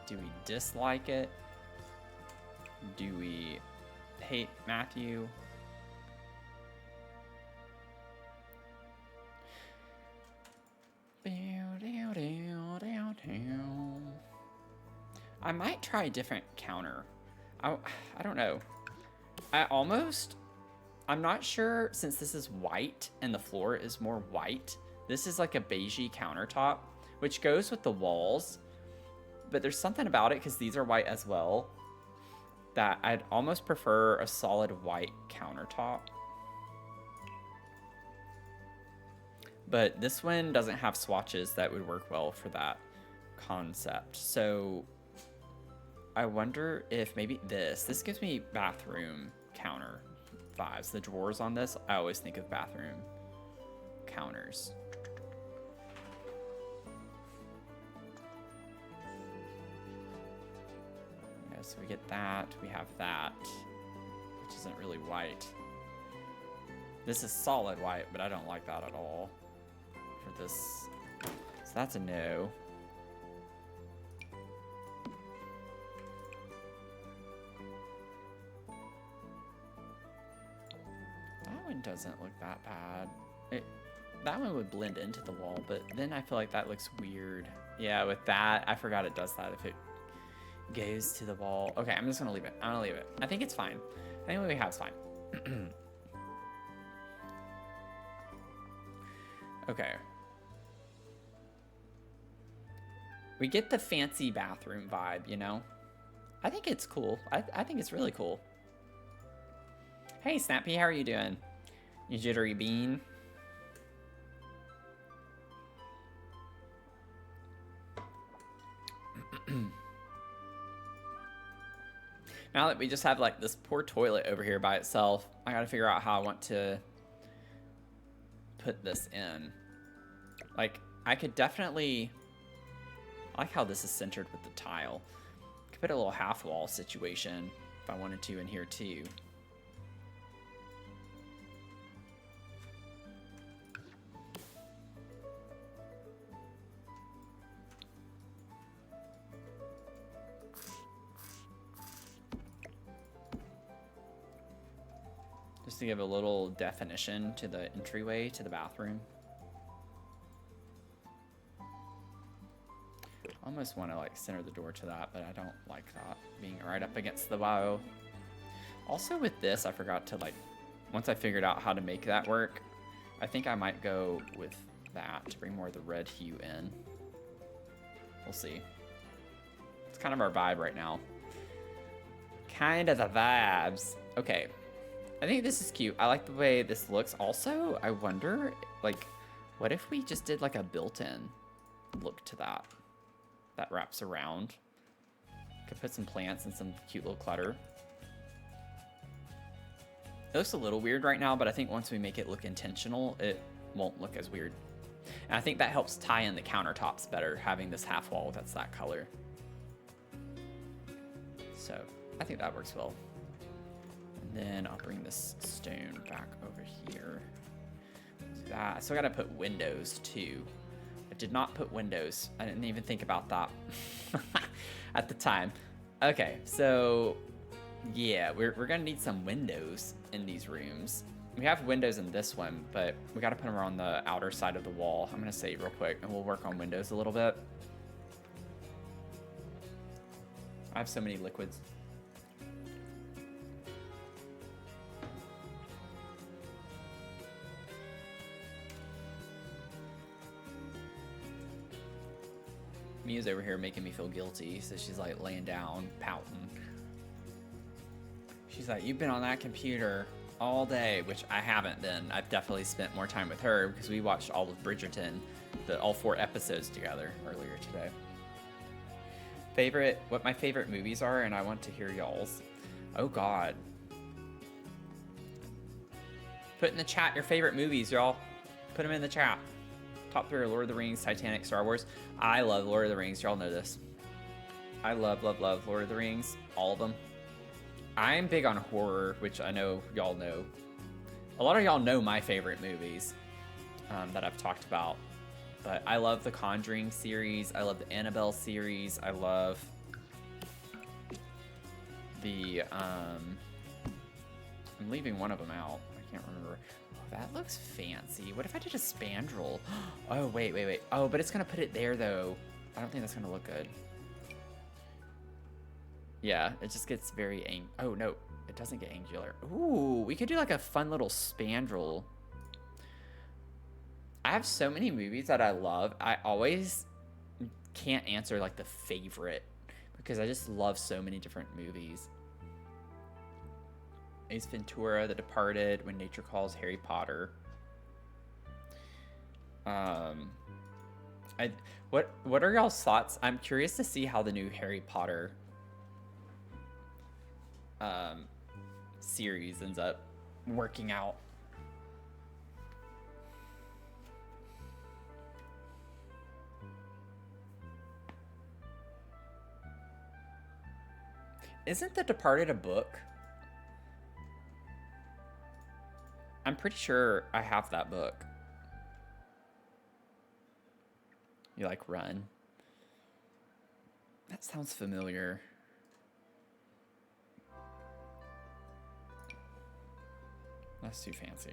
Do we dislike it? Do we hate Matthew? I might try a different counter. I don't know. I'm not sure, since this is white and the floor is more white. This is like a beigey countertop, which goes with the walls. But there's something about it, because these are white as well, that I'd almost prefer a solid white countertop. But this one doesn't have swatches that would work well for that concept. So I wonder if maybe this gives me bathroom counter vibes. The drawers on this, I always think of bathroom counters. Yeah, so we get that, we have that, which isn't really white. This is solid white, but I don't like that at all for this. So that's a no. That one doesn't look that bad. That one would blend into the wall, but then I feel like that looks weird. Yeah, with that, I forgot it does that if it goes to the wall. Okay, I'm just gonna leave it. I'm gonna leave it. I think it's fine. I think what we have is fine. Okay. We get the fancy bathroom vibe, you know? I think it's cool. I think it's really cool. Hey, Snappy, how are you doing? You jittery bean? Now that we just have like this poor toilet over here by itself, I gotta figure out how I want to put this in. Like, I could definitely, I like how this is centered with the tile. I could put a little half wall situation if I wanted to in here too. Just to give a little definition to the entryway to the bathroom. Almost want to like center the door to that, but I don't like that being right up against the wall. Also with this, I forgot to like, once I figured out how to make that work, I think I might go with that to bring more of the red hue in. We'll see. It's kind of our vibe right now. Kind of the vibes. Okay. I think this is cute. I like the way this looks. Also, I wonder, like, what if we just did like a built-in look to that wraps around? Could put some plants and some cute little clutter. It looks a little weird right now, but I think once we make it look intentional, it won't look as weird. And I think that helps tie in the countertops better, having this half wall that's that color. So I think that works well. And then I'll bring this stone back over here. Do that. I still gotta put windows too. I did not put windows. I didn't even think about that at the time. Okay, so yeah, we're gonna need some windows in these rooms. We have windows in this one, but we gotta put them on the outer side of the wall. I'm gonna save real quick and we'll work on windows a little bit. I have so many liquids. Mia's over here making me feel guilty, so she's like laying down, pouting. She's like, you've been on that computer all day, which I haven't been. I've definitely spent more time with her because we watched all of Bridgerton, all 4 episodes together earlier today. What my favorite movies are, and I want to hear y'all's. Oh God. Put in the chat your favorite movies, y'all. Put them in the chat. Top 3 are Lord of the Rings, Titanic, Star Wars. I love Lord of the Rings. Y'all know this. I love, love, love Lord of the Rings. All of them. I'm big on horror, which I know y'all know. A lot of y'all know my favorite movies that I've talked about. But I love the Conjuring series. I love the Annabelle series. I love the... I'm leaving one of them out. I can't remember. That looks fancy. What if I did a spandrel? Oh, wait. Oh, but it's going to put it there, though. I don't think that's going to look good. Yeah, it just gets very oh no, it doesn't get angular. Ooh, we could do like a fun little spandrel. I have so many movies that I love. I always can't answer like the favorite because I just love so many different movies. Ace Ventura, The Departed, When Nature Calls, Harry Potter. What are y'all's thoughts? I'm curious to see how the new Harry Potter series ends up working out. Isn't The Departed a book? I'm pretty sure I have that book. You like run? That sounds familiar. That's too fancy.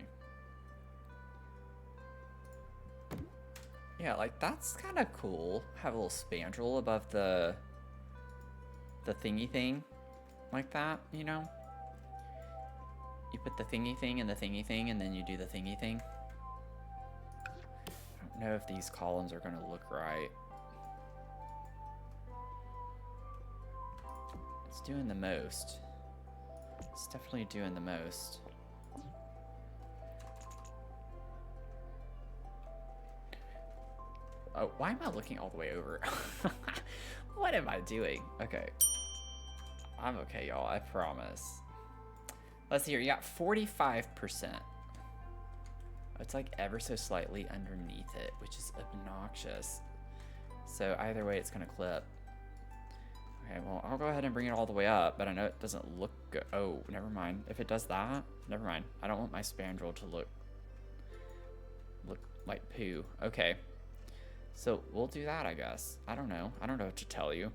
Yeah, like that's kind of cool. Have a little spandrel above the thingy thing. Like that, you know? You put the thingy thing and the thingy thing, and then you do the thingy thing. I don't know if these columns are gonna look right. It's doing the most. It's definitely doing the most. Oh, why am I looking all the way over? What am I doing? Okay. I'm okay, y'all, I promise. Let's see here, you got 45%. It's like ever so slightly underneath it, which is obnoxious. So either way, it's gonna clip. Okay, well, I'll go ahead and bring it all the way up, but I know it doesn't look good. Oh, never mind. If it does that, never mind. I don't want my spandrel to look like poo. Okay. So we'll do that, I guess. I don't know. I don't know what to tell you.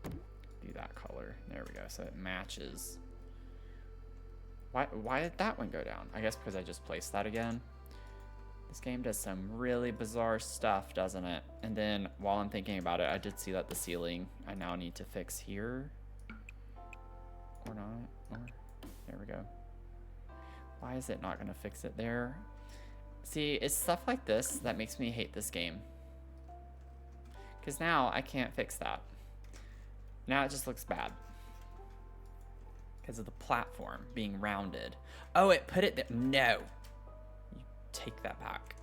Do that color. There we go. So it matches. Why did that one go down? I guess because I just placed that again. This game does some really bizarre stuff, doesn't it? And then while I'm thinking about it, I did see that the ceiling I now need to fix here. Or not. Or, there we go. Why is it not going to fix it there? See, it's stuff like this that makes me hate this game. Because now I can't fix that. Now it just looks bad. Because of the platform being rounded. Oh, it put it there. No. You take that back.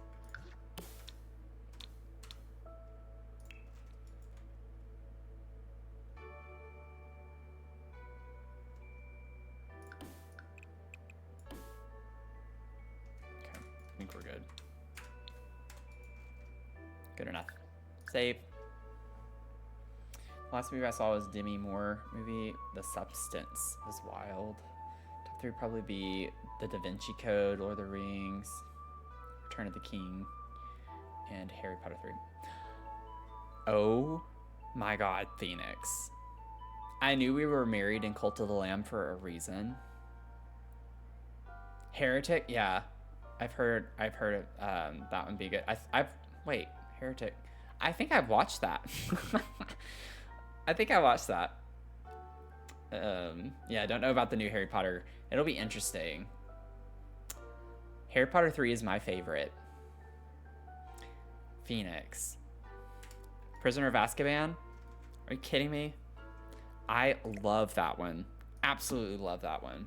Okay, I think we're good. Good enough. Save. Last movie I saw was Demi Moore movie, The Substance. It was wild. Top 3 would probably be The Da Vinci Code, Lord of the Rings, Return of the King, and Harry Potter 3. Oh my god, Phoenix. I knew we were married in Cult of the Lamb for a reason. Heretic, yeah. I've heard that one be good. Wait, Heretic. I think I've watched that. I think I watched that. Yeah, I don't know about the new Harry Potter. It'll be interesting. Harry Potter 3 is my favorite. Phoenix. Prisoner of Azkaban? Are you kidding me? I love that one. Absolutely love that one.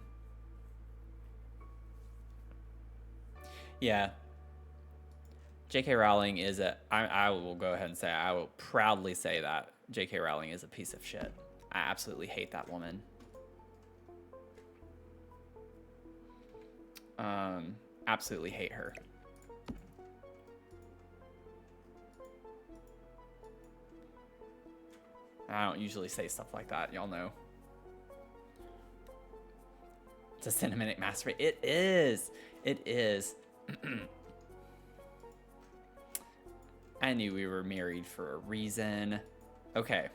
Yeah. J.K. Rowling is I will go ahead and say, I will proudly say that J.K. Rowling is a piece of shit. I absolutely hate that woman. Absolutely hate her. I don't usually say stuff like that, y'all know. It's a cinematic masterpiece. It is. It is. I knew we were married for a reason. Okay.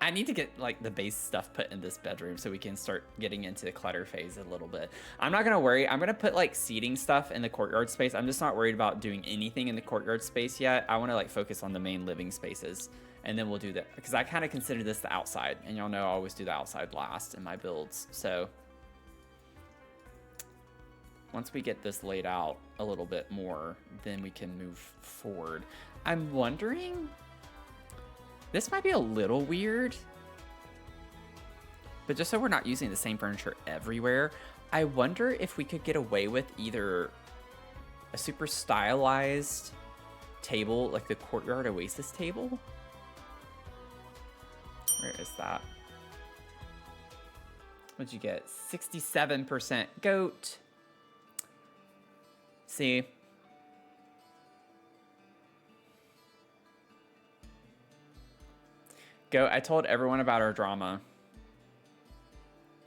I need to get like the base stuff put in this bedroom so we can start getting into the clutter phase a little bit. I'm not gonna worry. I'm gonna put like seating stuff in the courtyard space. I'm just not worried about doing anything in the courtyard space yet. I want to like focus on the main living spaces, and then we'll do that because I kind of consider this the outside, and y'all know I always do the outside last in my builds. So once we get this laid out a little bit more, then we can move forward. I'm wondering. This might be a little weird, but just so we're not using the same furniture everywhere, I wonder if we could get away with either a super stylized table, like the Courtyard Oasis table. Where is that? What'd you get? 67% goat. See? I told everyone about our drama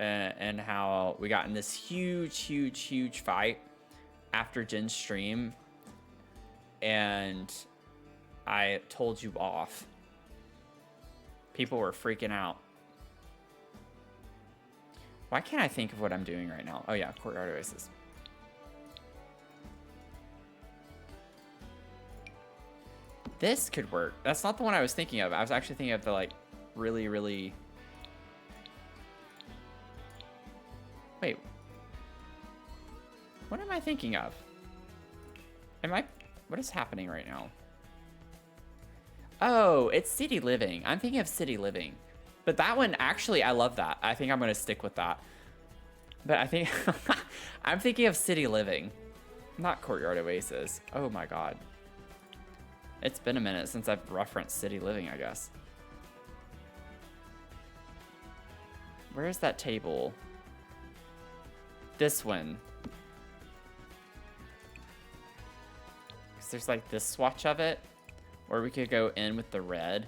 and how we got in this huge fight after Jen's stream, and I told you off. People were freaking out. Why can't I think of what I'm doing right now? Oh yeah, Courtyard Oasis. This could work. That's not the one I was thinking of. I was actually thinking of the like really. Wait. What am I thinking of? What is happening right now? Oh, it's City Living. I'm thinking of City Living. But that one, actually, I love that. I think I'm going to stick with that. But I think I'm thinking of City Living, not Courtyard Oasis. Oh my God. It's been a minute since I've referenced City Living, I guess. Where's that table? This one. Because there's like this swatch of it, or we could go in with the red.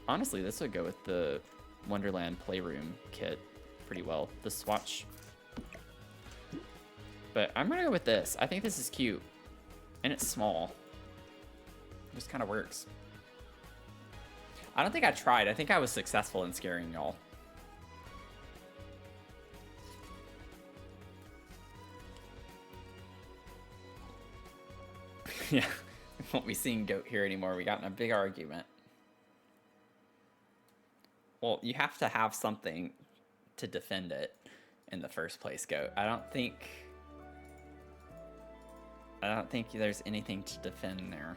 Honestly, this would go with the Wonderland Playroom kit pretty well. The swatch. But I'm gonna go with this. I think this is cute. And it's small. It just kind of works. I don't think I tried. I think I was successful in scaring y'all. Yeah, we won't be seeing Goat here anymore. We got in a big argument. Well, you have to have something to defend it in the first place, Goat. I don't think there's anything to defend there.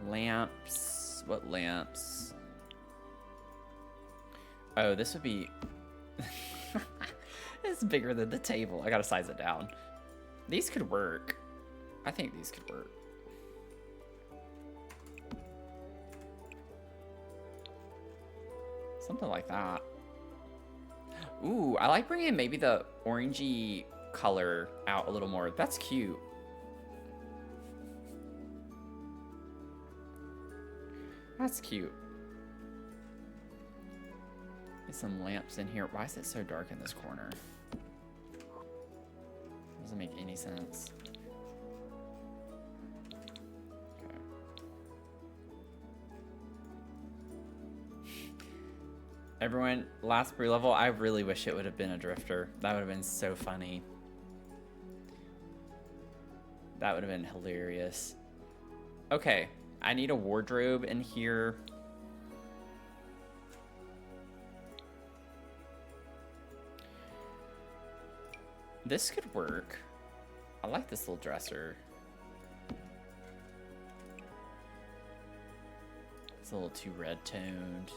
Lamps. What lamps? Oh, this would be... It's bigger than the table. I gotta size it down. These could work. I think these could work. Something like that. Ooh, I like bringing maybe the orangey color out a little more. That's cute. That's cute. Get some lamps in here. Why is it so dark in this corner? Doesn't make any sense. Okay. Everyone, last brew level, I really wish it would have been a drifter. That would have been so funny. That would have been hilarious. Okay, I need a wardrobe in here. This could work. I like this little dresser. It's a little too red toned.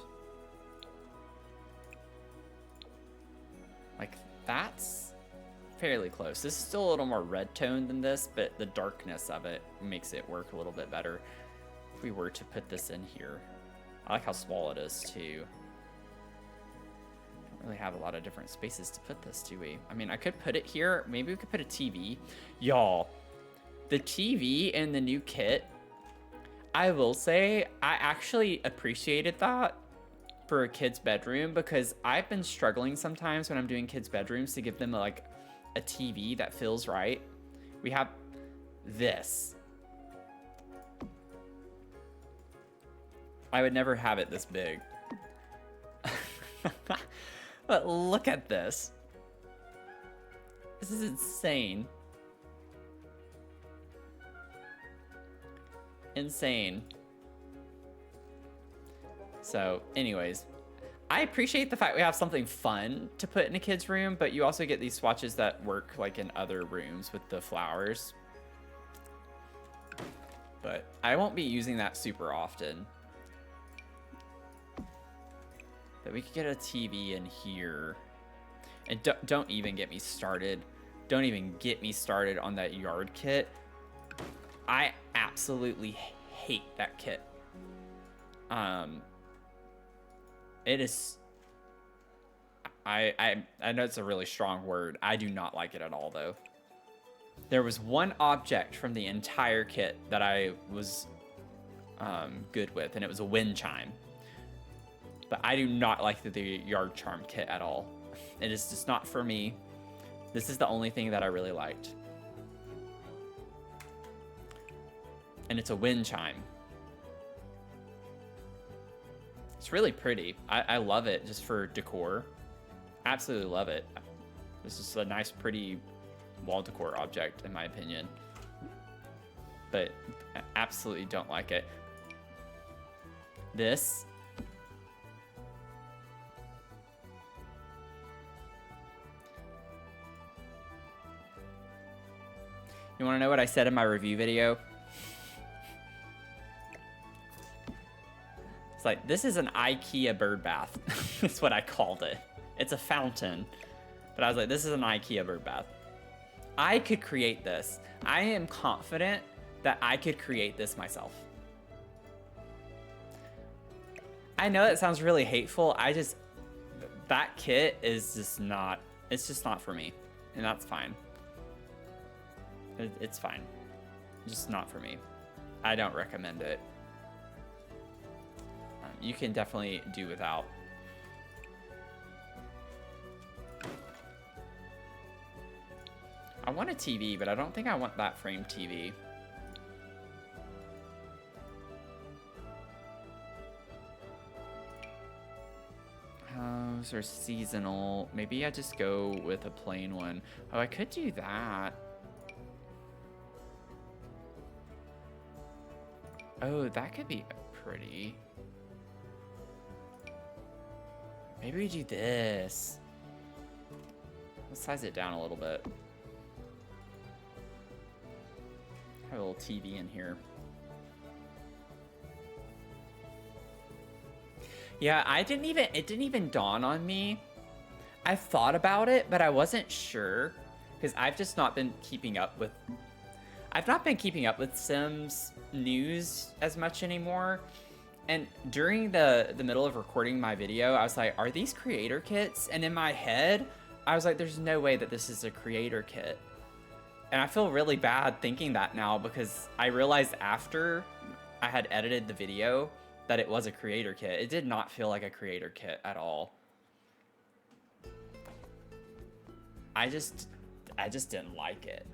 Like, that's fairly close. This is still a little more red toned than this, but the darkness of it makes it work a little bit better. If we were to put this in here. I like how small it is too. Don't really have a lot of different spaces to put this, do we? I mean, I could put it here. Maybe we could put a TV. Y'all, the TV in the new kit, I will say, I actually appreciated that for a kid's bedroom, because I've been struggling sometimes when I'm doing kids' bedrooms to give them like a TV that feels right. We have this. I would never have it this big. But look at this. This is insane. Insane. So, anyways, I appreciate the fact we have something fun to put in a kid's room, but you also get these swatches that work like in other rooms with the flowers. But I won't be using that super often. But we could get a TV in here. And don't even get me started. Don't even get me started on that yard kit. I absolutely hate that kit. It is... I know it's a really strong word. I do not like it at all, though. There was one object from the entire kit that I was good with, and it was a wind chime. But I do not like the yard charm kit at all. It is just not for me. This is the only thing that I really liked. And it's a wind chime. It's really pretty. I love it just for decor. Absolutely love it. This is a nice, pretty wall decor object, in my opinion. But I absolutely don't like it. This. You want to know what I said in my review video? It's like, this is an IKEA bird bath. That's what I called it. It's a fountain. But I was like, this is an IKEA bird bath. I could create this. I am confident that I could create this myself. I know that sounds really hateful. That kit is just not, it's just not for me. And that's fine. It's fine. Just not for me. I don't recommend it. You can definitely do without. I want a TV, but I don't think I want that frame TV. Those are seasonal. Maybe I just go with a plain one. Oh, I could do that. Oh, that could be pretty. Maybe we do this. Let's size it down a little bit. Have a little TV in here. Yeah, it didn't even dawn on me. I thought about it, but I wasn't sure because I've just not been keeping up with Sims news as much anymore. And during the middle of recording my video, I was like, are these creator kits? And in my head, I was like, there's no way that this is a creator kit. And I feel really bad thinking that now because I realized after I had edited the video that it was a creator kit. It did not feel like a creator kit at all. I just didn't like it.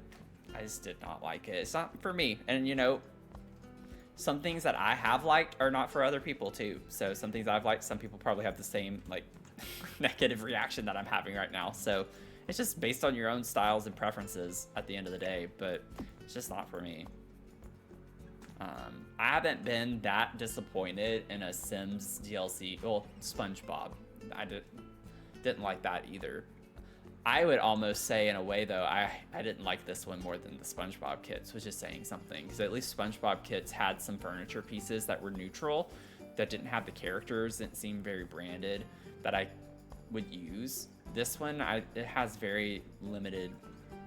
I just did not like it. It's not for me. And you know, some things that I have liked are not for other people too. So some things I've liked, some people probably have the same like negative reaction that I'm having right now. So it's just based on your own styles and preferences at the end of the day, but it's just not for me. I haven't been that disappointed in a Sims DLC. Well, SpongeBob. I didn't like that either. I would almost say in a way though, I didn't like this one more than the SpongeBob kits, which is saying something. Because at least SpongeBob kits had some furniture pieces that were neutral, that didn't have the characters, didn't seem very branded, that I would use. This one, it has very limited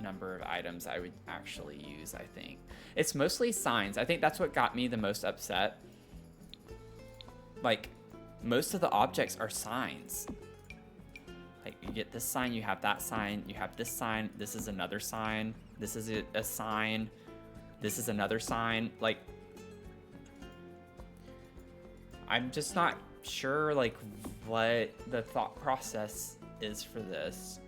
number of items I would actually use, I think. It's mostly signs. I think that's what got me the most upset. Like, most of the objects are signs. Like, you get this sign, you have that sign, you have this sign, this is another sign, this is a sign, this is another sign. Like, I'm just not sure like what the thought process is for this.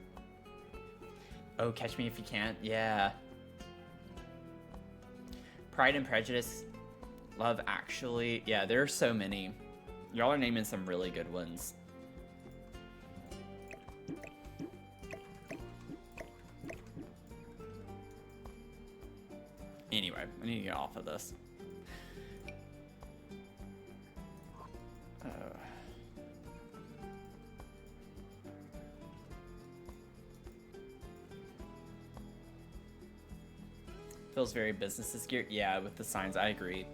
Oh, Catch Me If You Can. Yeah. Pride and Prejudice. Love Actually. Yeah, there are so many. Y'all are naming some really good ones. Anyway, I need to get off of this. Feels very business geared. Yeah, with the signs, I agree.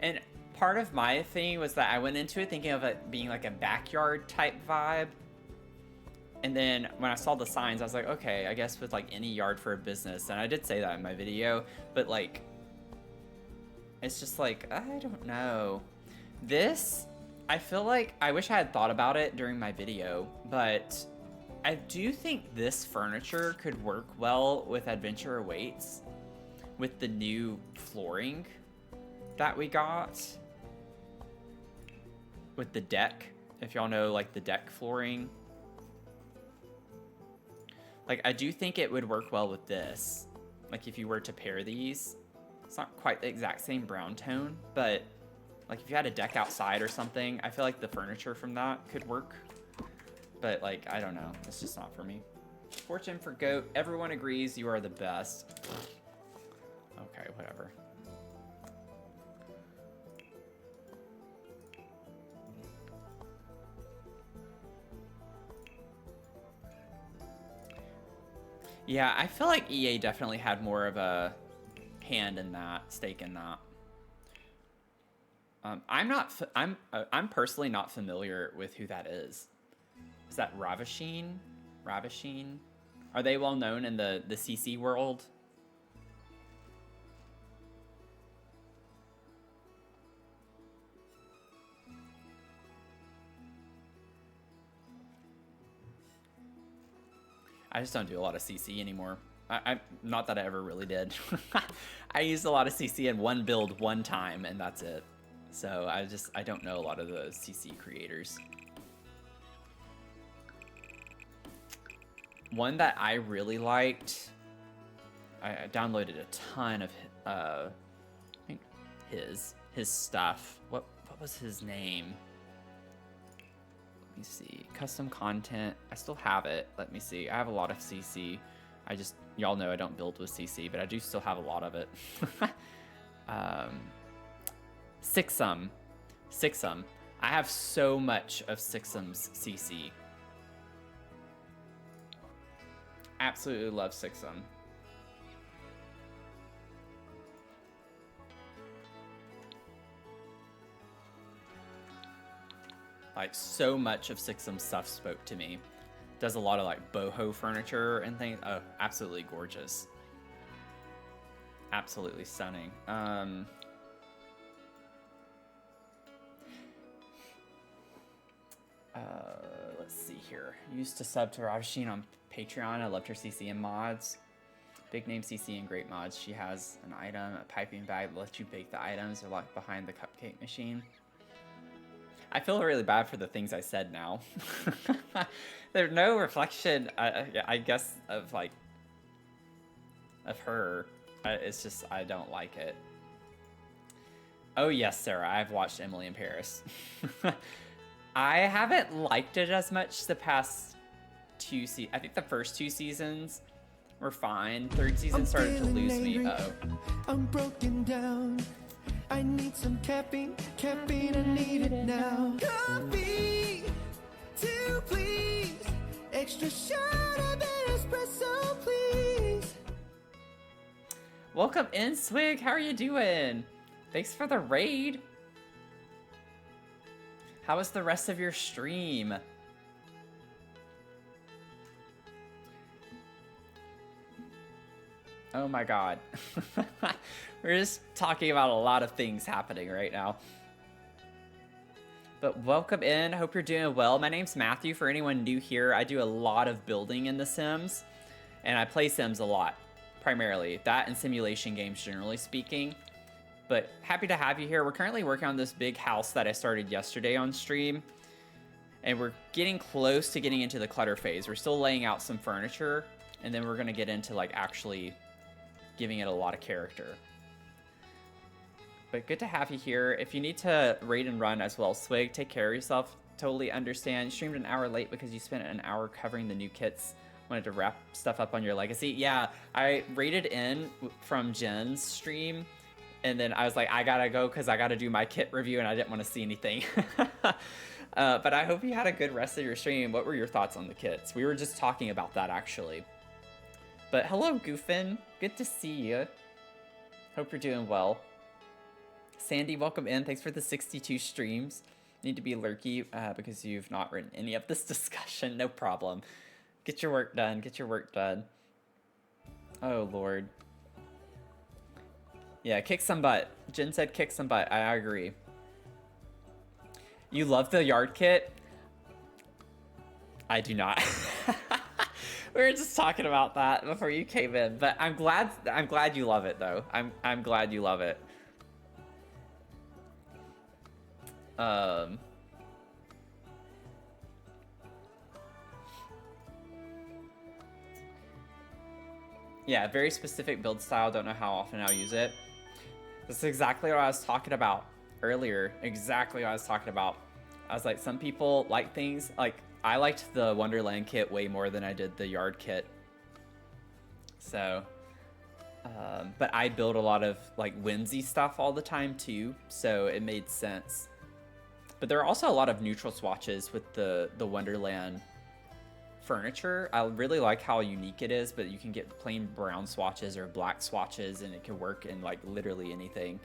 And part of my thing was that I went into it thinking of it being like a backyard type vibe. And then when I saw the signs, I was like, okay, I guess with like any yard for a business. And I did say that in my video, but like, it's just like, I don't know. This, I feel like, I wish I had thought about it during my video, but I do think this furniture could work well with Adventure Awaits, with the new flooring that we got. With the deck, if y'all know like the deck flooring. Like, I do think it would work well with this. Like, if you were to pair these, it's not quite the exact same brown tone, but like if you had a deck outside or something, I feel like the furniture from that could work. But like, I don't know, it's just not for me. Fortune for Goat, everyone agrees you are the best. Okay, whatever. Yeah, I feel like EA definitely had more of a hand in that, stake in that. I'm personally not familiar with who that is. Is that Ravasheen? Ravasheen? Are they well known in the CC world? I just don't do a lot of CC anymore. I not that I ever really did. I used a lot of CC in one build one time, and that's it. So I don't know a lot of the CC creators. One that I really liked, I downloaded a ton of I think his stuff. What was his name? Let me see. Custom content. I still have it. Let me see. I have a lot of CC. Y'all know I don't build with CC, but I do still have a lot of it. Sixum. I have so much of Sixum's CC. Absolutely love Sixum. Like, so much of Sixum's stuff spoke to me. Does a lot of like boho furniture and things. Oh, absolutely gorgeous. Absolutely stunning. Let's see here. Used to sub to Ravasheen on Patreon. I loved her CC and mods. Big name CC and great mods. She has an item, a piping bag that lets you bake the items. They're locked behind the cupcake machine. I feel really bad for the things I said now. There's no reflection, I guess, of like, of her. It's just, I don't like it. Oh yes, Sarah, I've watched Emily in Paris. I haven't liked it as much the past two seasons. I think the first two seasons were fine. Third season started to lose me. Uh-oh. I'm broken down. I need some caffeine, I need it now. Coffee, two please. Extra shot of espresso, please. Welcome in, Swig. How are you doing? Thanks for the raid. How was the rest of your stream? Oh my god. We're just talking about a lot of things happening right now. But welcome in. Hope you're doing well. My name's Matthew. For anyone new here, I do a lot of building in The Sims. And I play Sims a lot, primarily. That and simulation games, generally speaking. But happy to have you here. We're currently working on this big house that I started yesterday on stream. And we're getting close to getting into the clutter phase. We're still laying out some furniture. And then we're going to get into like actually giving it a lot of character. But good to have you here. If you need to raid and run as well, Swig, take care of yourself. Totally understand. You streamed an hour late because you spent an hour covering the new kits. Wanted to wrap stuff up on your legacy. Yeah, I raided in from Jen's stream. And then I was like, I gotta go because I gotta do my kit review and I didn't want to see anything. But I hope you had a good rest of your stream. What were your thoughts on the kits? We were just talking about that actually. But hello, Goofin. Good to see you. Hope you're doing well. Sandy, welcome in. Thanks for the 62 streams. Need to be lurky because you've not written any of this discussion. No problem. Get your work done. Get your work done. Oh, Lord. Yeah, kick some butt. Jen said kick some butt. I agree. You love the yard kit? I do not. We were just talking about that before you came in, but I'm glad you love it though. I'm glad you love it. Yeah, very specific build style. Don't know how often I'll use it. This is exactly what I was talking about earlier. Exactly what I was talking about. I was like, some people like things, like, I liked the Wonderland kit way more than I did the yard kit. So, but I build a lot of, like, whimsy stuff all the time, too. So it made sense. But there are also a lot of neutral swatches with the Wonderland furniture. I really like how unique it is, but you can get plain brown swatches or black swatches and it can work in like literally anything.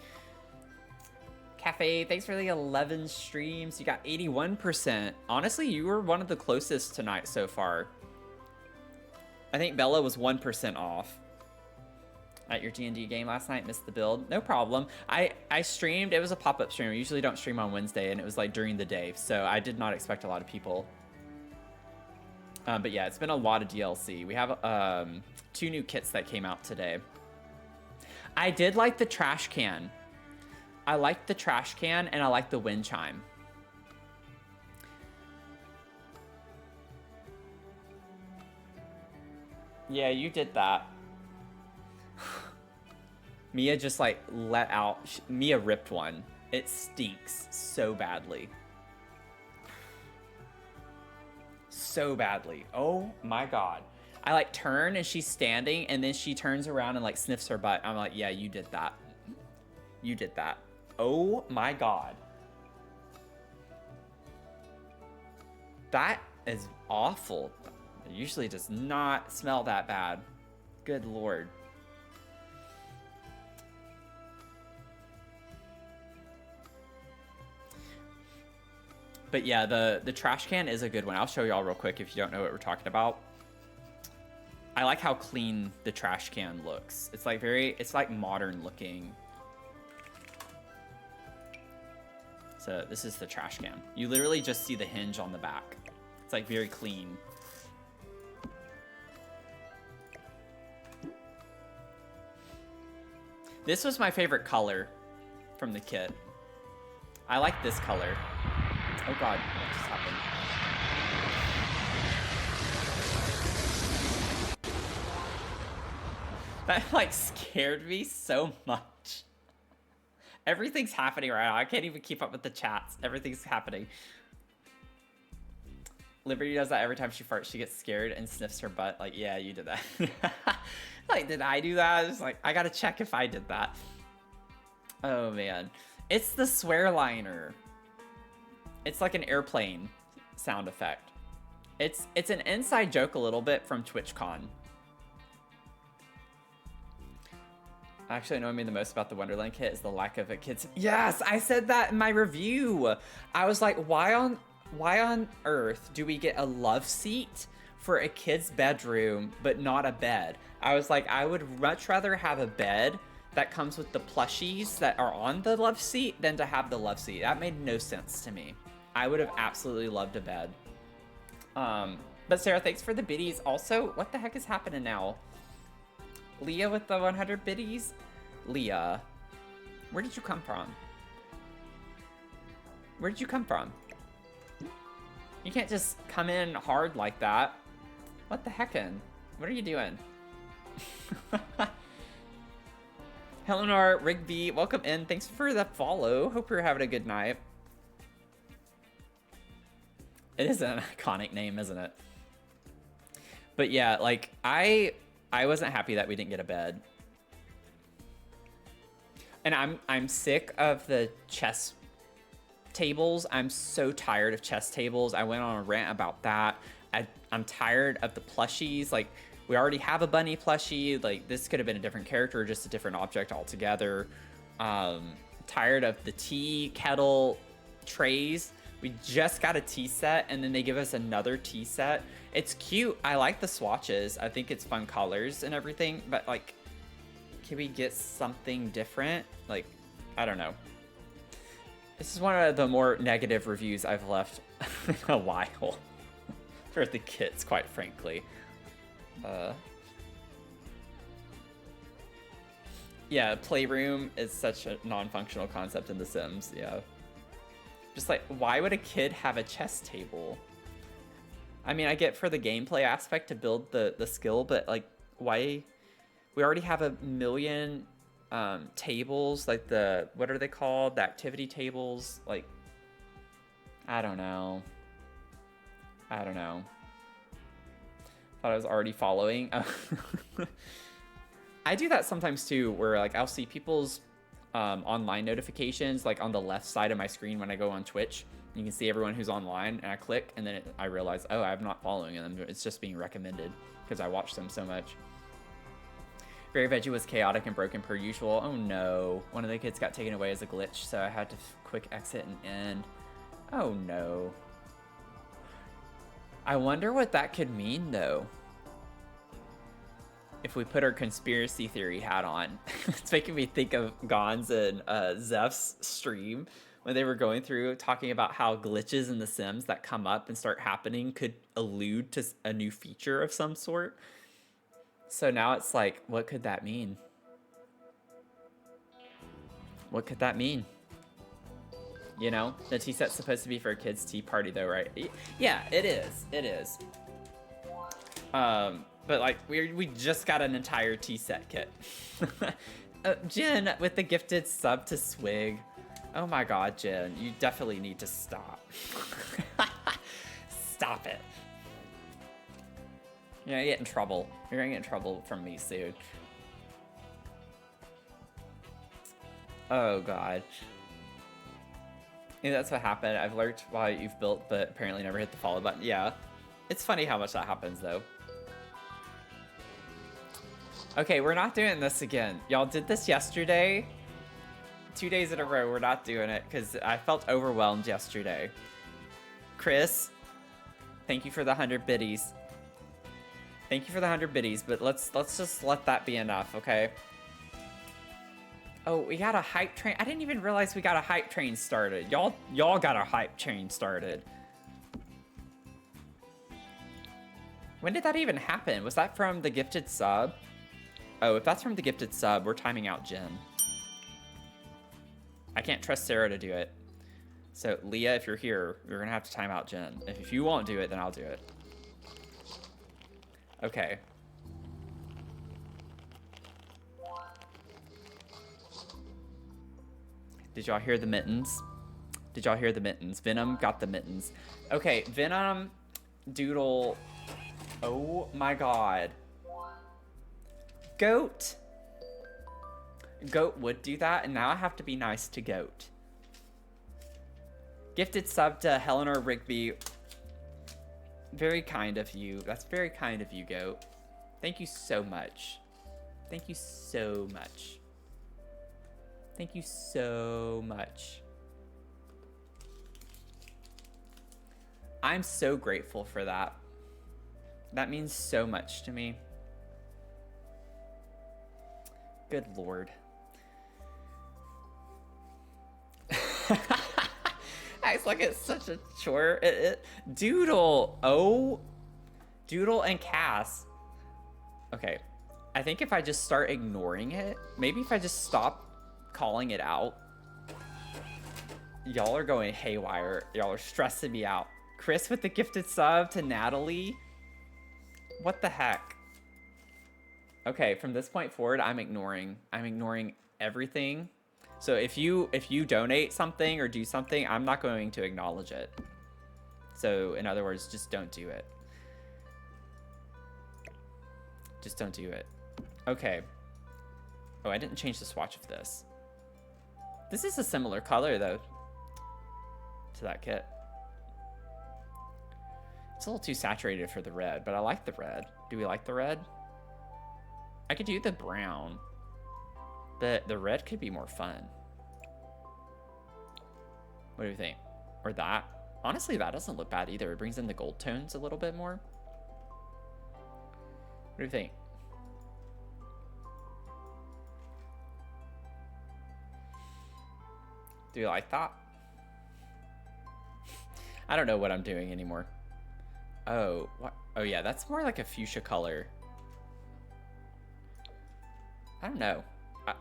Cafe, thanks for the 11 streams. You got 81%. Honestly, you were one of the closest tonight so far. I think Bella was 1% off at your D&D game last night. Missed the build. No problem. I streamed. It was a pop-up stream. I usually don't stream on Wednesday, and it was like during the day, so I did not expect a lot of people. But yeah, it's been a lot of DLC. We have 2 new kits that came out today. I did like the trash can. I liked the trash can, and I liked the wind chime. Yeah, you did that. Mia just like let out. Mia ripped one. It stinks so badly. So badly. Oh my god. I like turn and she's standing and then she turns around and like sniffs her butt. I'm like, yeah, you did that. You did that. Oh my god. That is awful. It usually does not smell that bad. Good lord. But yeah, the trash can is a good one. I'll show y'all real quick if you don't know what we're talking about. I like how clean the trash can looks. It's like it's like modern looking. So this is the trash can. You literally just see the hinge on the back. It's like very clean. This was my favorite color from the kit. I like this color. Oh god, what just happened? That like scared me so much. Everything's happening right now. I can't even keep up with the chats. Everything's happening. Liberty does that every time she farts. She gets scared and sniffs her butt. Like, yeah, you did that. Like, did I do that? It's like, I gotta check if I did that. Oh man. It's the swear liner. It's like an airplane sound effect. It's an inside joke a little bit from TwitchCon. Actually, what annoyed me the most about the Wonderland kit is the lack of a kid's... Yes, I said that in my review. I was like, why on earth do we get a love seat for a kid's bedroom, but not a bed? I was like, I would much rather have a bed that comes with the plushies that are on the love seat than to have the love seat. That made no sense to me. I would have absolutely loved a bed. But Sarah, thanks for the biddies. Also, what the heck is happening now? Leah with the 100 biddies? Leah, Where did you come from? Where did you come from? You can't just come in hard like that. What the heckin'? What are you doing? Eleanor Rigby, welcome in. Thanks for the follow. Hope you're having a good night. It is an iconic name, isn't it? But yeah, like I wasn't happy that we didn't get a bed. And I'm sick of the chess tables. I'm so tired of chess tables. I went on a rant about that. I'm tired of the plushies. Like, we already have a bunny plushie. Like, this could have been a different character or just a different object altogether. Tired of the tea kettle trays. We just got a tea set, and then they give us another tea set. It's cute. I like the swatches. I think it's fun colors and everything. But, like, can we get something different? Like, I don't know. This is one of the more negative reviews I've left in a while. For the kits, quite frankly. Yeah, playroom is such a non-functional concept in The Sims, yeah. Just like, why would a kid have a chess table? I mean, I get for the gameplay aspect to build the skill, but like, why? We already have a million tables, like what are they called? The activity tables, like, I don't know. Thought I was already following. I do that sometimes too, where like I'll see people's online notifications like on the left side of my screen when I go on Twitch. You can see everyone who's online, and I click, and then I realize, oh, I'm not following them. It's just being recommended because I watch them so much. Very Veggie was chaotic and broken per usual. Oh no, one of the kids got taken away as a glitch, so I had to quick exit and end. Oh no. I wonder what that could mean, though. If we put our conspiracy theory hat on. It's making me think of Gon's and Zeph's stream when they were going through talking about how glitches in The Sims that come up and start happening could allude to a new feature of some sort. So now it's like, what could that mean? What could that mean? You know, the tea set's supposed to be for a kid's tea party though, right? Yeah, it is. It is. But like, we just got an entire tea set kit. Jen with the gifted sub to Swig. Oh my god, Jen, you definitely need to stop. Stop it. You're gonna get in trouble. You're gonna get in trouble from me soon. Oh god. Maybe that's what happened. I've lurked while you've built, but apparently never hit the follow button. Yeah. It's funny how much that happens, though. Okay, we're not doing this again. Y'all did this yesterday. 2 days in a row, we're not doing it, because I felt overwhelmed yesterday. Chris, thank you for the 100 biddies. Thank you for the 100 biddies, but let's just let that be enough, okay? Oh, we got a hype train. I didn't even realize we got a hype train started. Y'all got a hype train started. When did that even happen? Was that from the gifted sub? Oh, if that's from the gifted sub, we're timing out Jen. I can't trust Sarah to do it. So, Leah, if you're here, you're gonna have to time out Jen. If you won't do it, then I'll do it. Okay. Did y'all hear the mittens? Did y'all hear the mittens? Venom got the mittens. Okay, Venom, Doodle. Oh my god. Goat. Goat would do that, and now I have to be nice to Goat. Gifted sub to Eleanor Rigby. Very kind of you. That's very kind of you, Goat. Thank you so much. Thank you so much. Thank you so much. I'm so grateful for that. That means so much to me. Good Lord. Acts like it's such a chore. Doodle. Oh. Doodle and Cass. Okay. I think if I just start ignoring it, maybe if I just stop calling it out. Y'all are going haywire. Y'all are stressing me out. Chris with the gifted sub to Natalie. What the heck? Okay, from this point forward, I'm ignoring everything. So if you donate something or do something, I'm not going to acknowledge it. So in other words, just don't do it. Just don't do it. Okay. Oh, I didn't change the swatch of this. This is a similar color though to that kit. It's a little too saturated for the red, but I like the red. Do we like the red? I could do the brown, but the red could be more fun. What do you think? Or that? Honestly, that doesn't look bad either. It brings in the gold tones a little bit more. What do you think? Do you like that? I don't know what I'm doing anymore. Oh, what? Oh yeah, that's more like a fuchsia color. I don't know.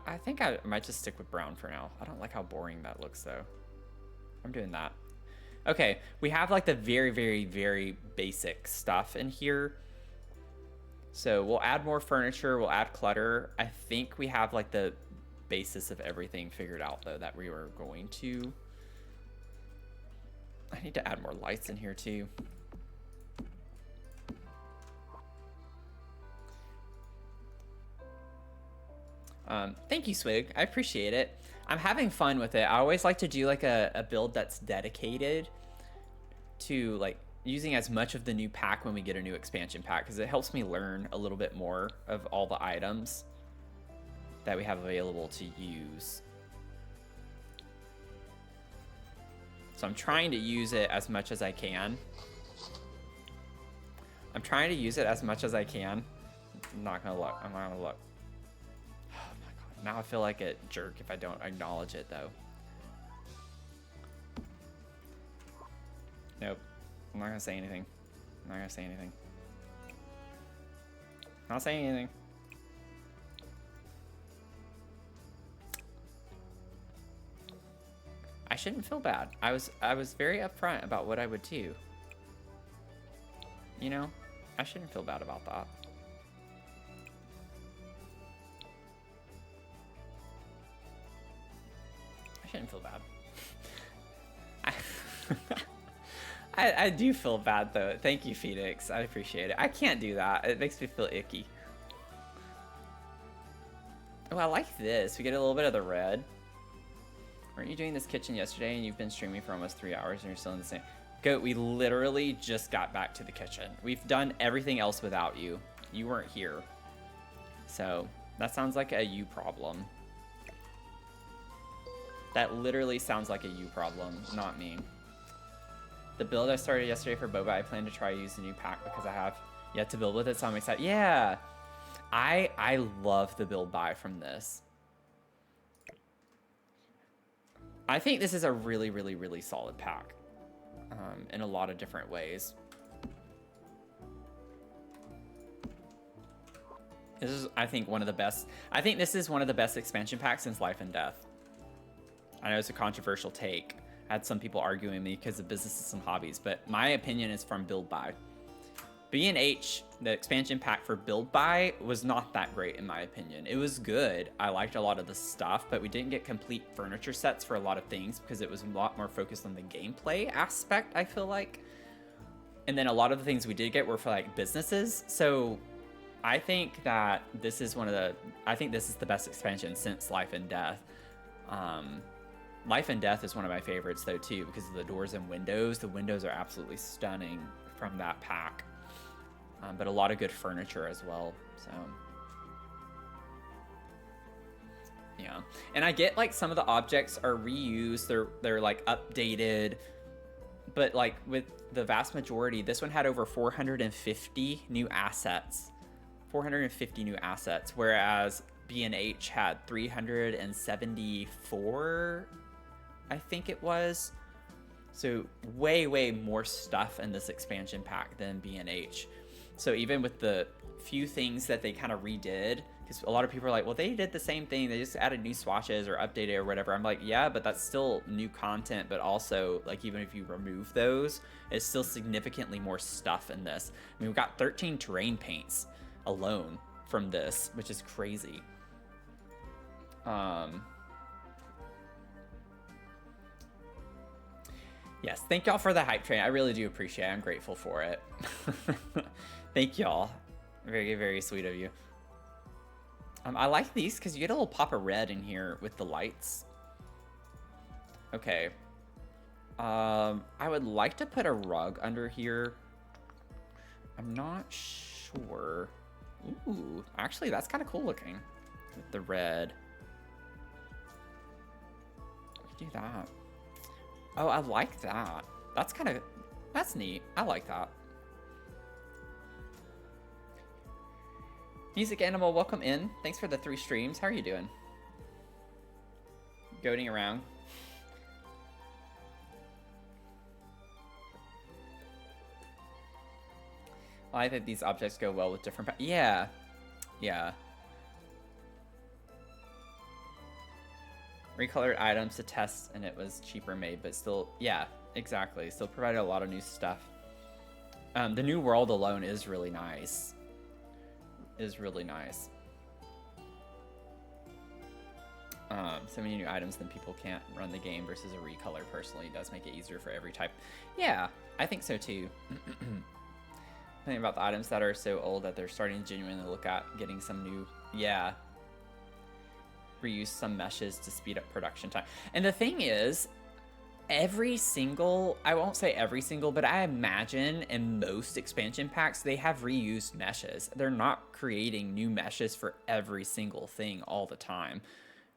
I think I might just stick with brown for now. I don't like how boring that looks though. I'm doing that. Okay, we have like the very, very, very basic stuff in here. So we'll add more furniture, we'll add clutter. I think we have like the basis of everything figured out though that we were going to. I need to add more lights in here too. Thank you, Swig. I appreciate it. I'm having fun with it. I always like to do like a build that's dedicated to like using as much of the new pack when we get a new expansion pack, because it helps me learn a little bit more of all the items that we have available to use. So I'm trying to use it as much as I can. I'm trying to use it as much as I can. I'm not gonna look. I'm not gonna look. Oh my god. Now I feel like a jerk if I don't acknowledge it though. Nope. I'm not gonna say anything. I'm not gonna say anything. Not saying anything. I shouldn't feel bad. I was very upfront about what I would do. You know, I shouldn't feel bad about that. I shouldn't feel bad. I do feel bad though. Thank you, Phoenix. I appreciate it. I can't do that. It makes me feel icky. Oh, I like this. We get a little bit of the red. Weren't you doing this kitchen yesterday and you've been streaming for almost 3 hours and you're still in the same? Goat, we literally just got back to the kitchen. We've done everything else without you. You weren't here. So that sounds like a you problem. That literally sounds like a you problem, not me. The build I started yesterday for boba, I plan to try to use the new pack because I have yet to build with it, so I'm excited. Yeah, I love the build buy from this. I think this is a really, really, really solid pack in a lot of different ways. This is, I think, one of the best. I think this is one of the best expansion packs since Life and Death. I know it's a controversial take. I had some people arguing me because of businesses and hobbies, but my opinion is from build buy. B&H, the expansion pack for build buy, was not that great in my opinion. It was good. I liked a lot of the stuff, but we didn't get complete furniture sets for a lot of things because it was a lot more focused on the gameplay aspect, I feel like. And then a lot of the things we did get were for like businesses. So I think that this is this is the best expansion since Life and Death. Life and Death is one of my favorites though too because of the doors and windows. The windows are absolutely stunning from that pack. But a lot of good furniture as well, so yeah. And I get like some of the objects are reused, they're like updated, but like with the vast majority, this one had over 450 new assets. 450 new assets, whereas B&H had 374, I think it was. So way more stuff in this expansion pack than B&H. So even with the few things that they kind of redid, Because a lot of people are like, well, they did the same thing. They just added new swatches or updated or whatever. I'm like, yeah, but that's still new content. But also, like, even if you remove those, it's still significantly more stuff in this. I mean, we've got 13 terrain paints alone from this, which is crazy. Yes, thank y'all for the hype train. I really do appreciate it. I'm grateful for it. Thank y'all. Very, very sweet of you. I like these because you get a little pop of red in here with the lights. Okay. I would like to put a rug under here. I'm not sure. Ooh, actually, that's kind of cool looking with the red. We could do that. Oh, I like that. That's neat. I like that. Music Animal, welcome in. Thanks for the 3 streams. How are you doing? Goating around. Well, I think these objects go well with different... Yeah. Yeah. Recolored items to test, and it was cheaper made, but still... Yeah, exactly. Still provided a lot of new stuff. The new world alone is really nice. Is really nice. So many new items, then people can't run the game versus a recolor personally does make it easier for every type. Yeah, I think so too. Thinking about the items that are so old that they're starting to genuinely look at getting some new, yeah. Reuse some meshes to speed up production time. And the thing is, every single, I won't say every single, but I imagine in most expansion packs, they have reused meshes. They're not creating new meshes for every single thing all the time.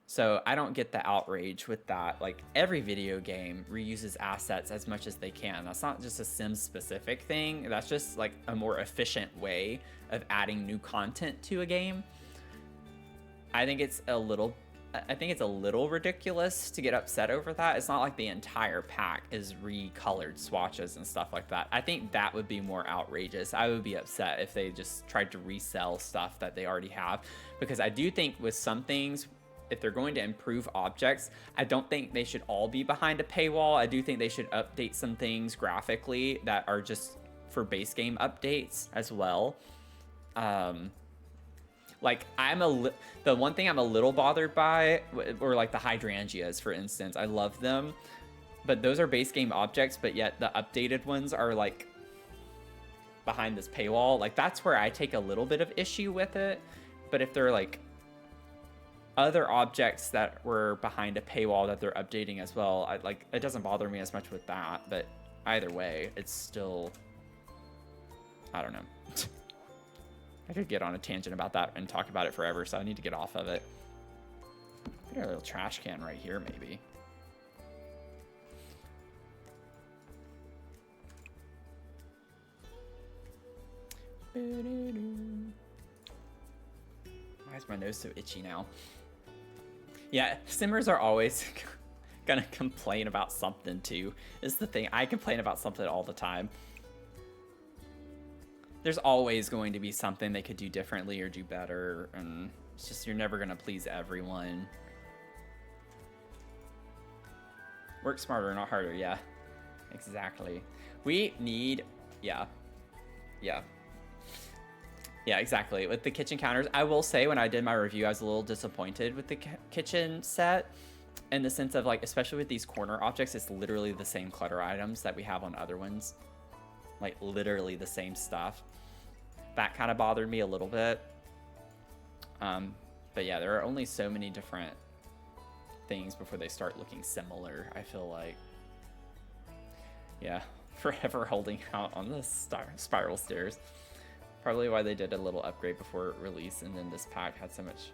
So I don't get the outrage with that. Like, every video game reuses assets as much as they can. That's not just a Sims specific thing. That's just like a more efficient way of adding new content to a game. I think it's a little ridiculous to get upset over that. It's not like the entire pack is recolored swatches and stuff like that. I think that would be more outrageous. I would be upset if they just tried to resell stuff that they already have, because I do think with some things, if they're going to improve objects, I don't think they should all be behind a paywall. I do think they should update some things graphically that are just for base game updates as well. Like, the one thing I'm a little bothered by, or like the hydrangeas, for instance. I love them, but those are base game objects, but yet the updated ones are like behind this paywall. Like, that's where I take a little bit of issue with it. But if they're like other objects that were behind a paywall that they're updating as well, it doesn't bother me as much with that. But either way, it's still, I don't know. I could get on a tangent about that and talk about it forever, so I need to get off of it. Put a little trash can right here, maybe. Why is my nose so itchy now? Yeah, Simmers are always gonna complain about something too. Is the thing. I complain about something all the time. There's always going to be something they could do differently or do better, and it's just, you're never gonna please everyone. Work smarter, not harder. Yeah, exactly. We need, yeah, exactly. With the kitchen counters, I will say, when I did my review, I was a little disappointed with the kitchen set, in the sense of, like, especially with these corner objects, it's literally the same clutter items that we have on other ones. Like, literally the same stuff. That kind of bothered me a little bit. But yeah, there are only so many different things before they start looking similar, I feel like. Yeah, forever holding out on the spiral stairs. Probably why they did a little upgrade before release, and then this pack had so much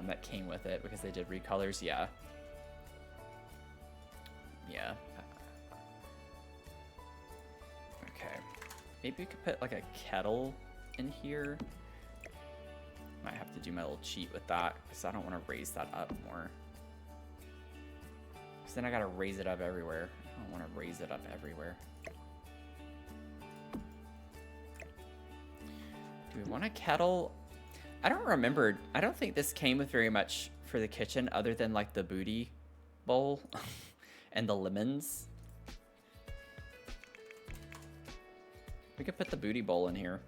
that came with it, because they did recolors. Yeah. Yeah. Okay. Maybe we could put like a kettle in here. Might have to do my little cheat with that, because I don't want to raise that up more. Because then I gotta raise it up everywhere. I don't want to raise it up everywhere. Do we want a kettle? I don't remember. I don't think this came with very much for the kitchen other than like the booty bowl and the lemons. We could put the booty bowl in here.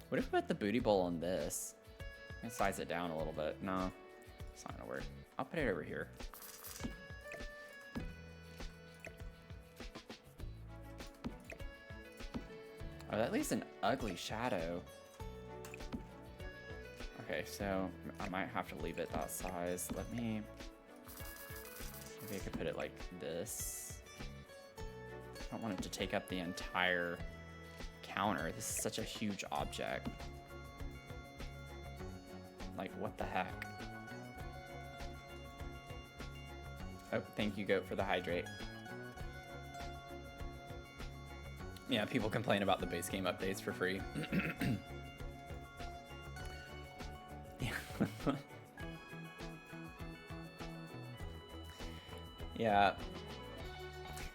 What if we put the booty bowl on this? I can size it down a little bit. No, it's not gonna work. I'll put it over here. Oh, that leaves an ugly shadow. Okay, so I might have to leave it that size. Maybe I could put it like this. I don't want it to take up the entire counter. This is such a huge object. Like, what the heck? Oh, thank you, Goat, for the hydrate. Yeah, people complain about the base game updates for free. Yeah.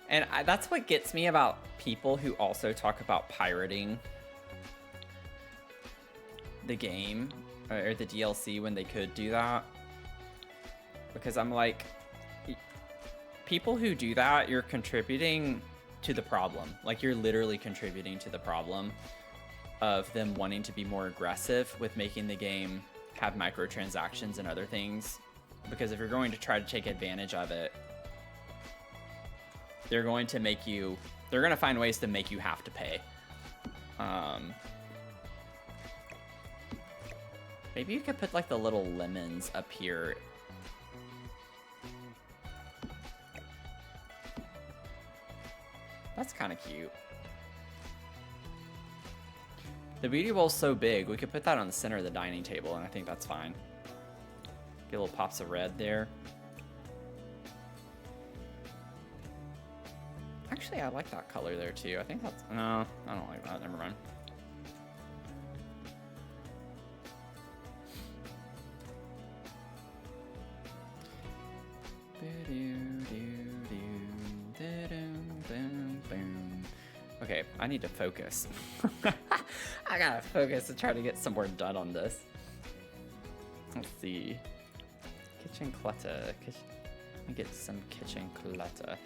And that's what gets me about people who also talk about pirating the game or the DLC when they could do that. Because I'm like, people who do that, you're contributing to the problem. Like, you're literally contributing to the problem of them wanting to be more aggressive with making the game have microtransactions and other things. Because if you're going to try to take advantage of it, they're going to make you, they're going to find ways to make you have to pay. Maybe you could put like the little lemons up here. That's kind of cute. The beauty bowl's so big, we could put that on the center of the dining table, and I think that's fine. Get little pops of red there. Actually, I like that color there too. I think that's, no, I don't like that, never mind. Okay, I need to focus. I gotta focus to try to get some more done on this. Let's see. Kitchen clutter. Let me get some kitchen clutter.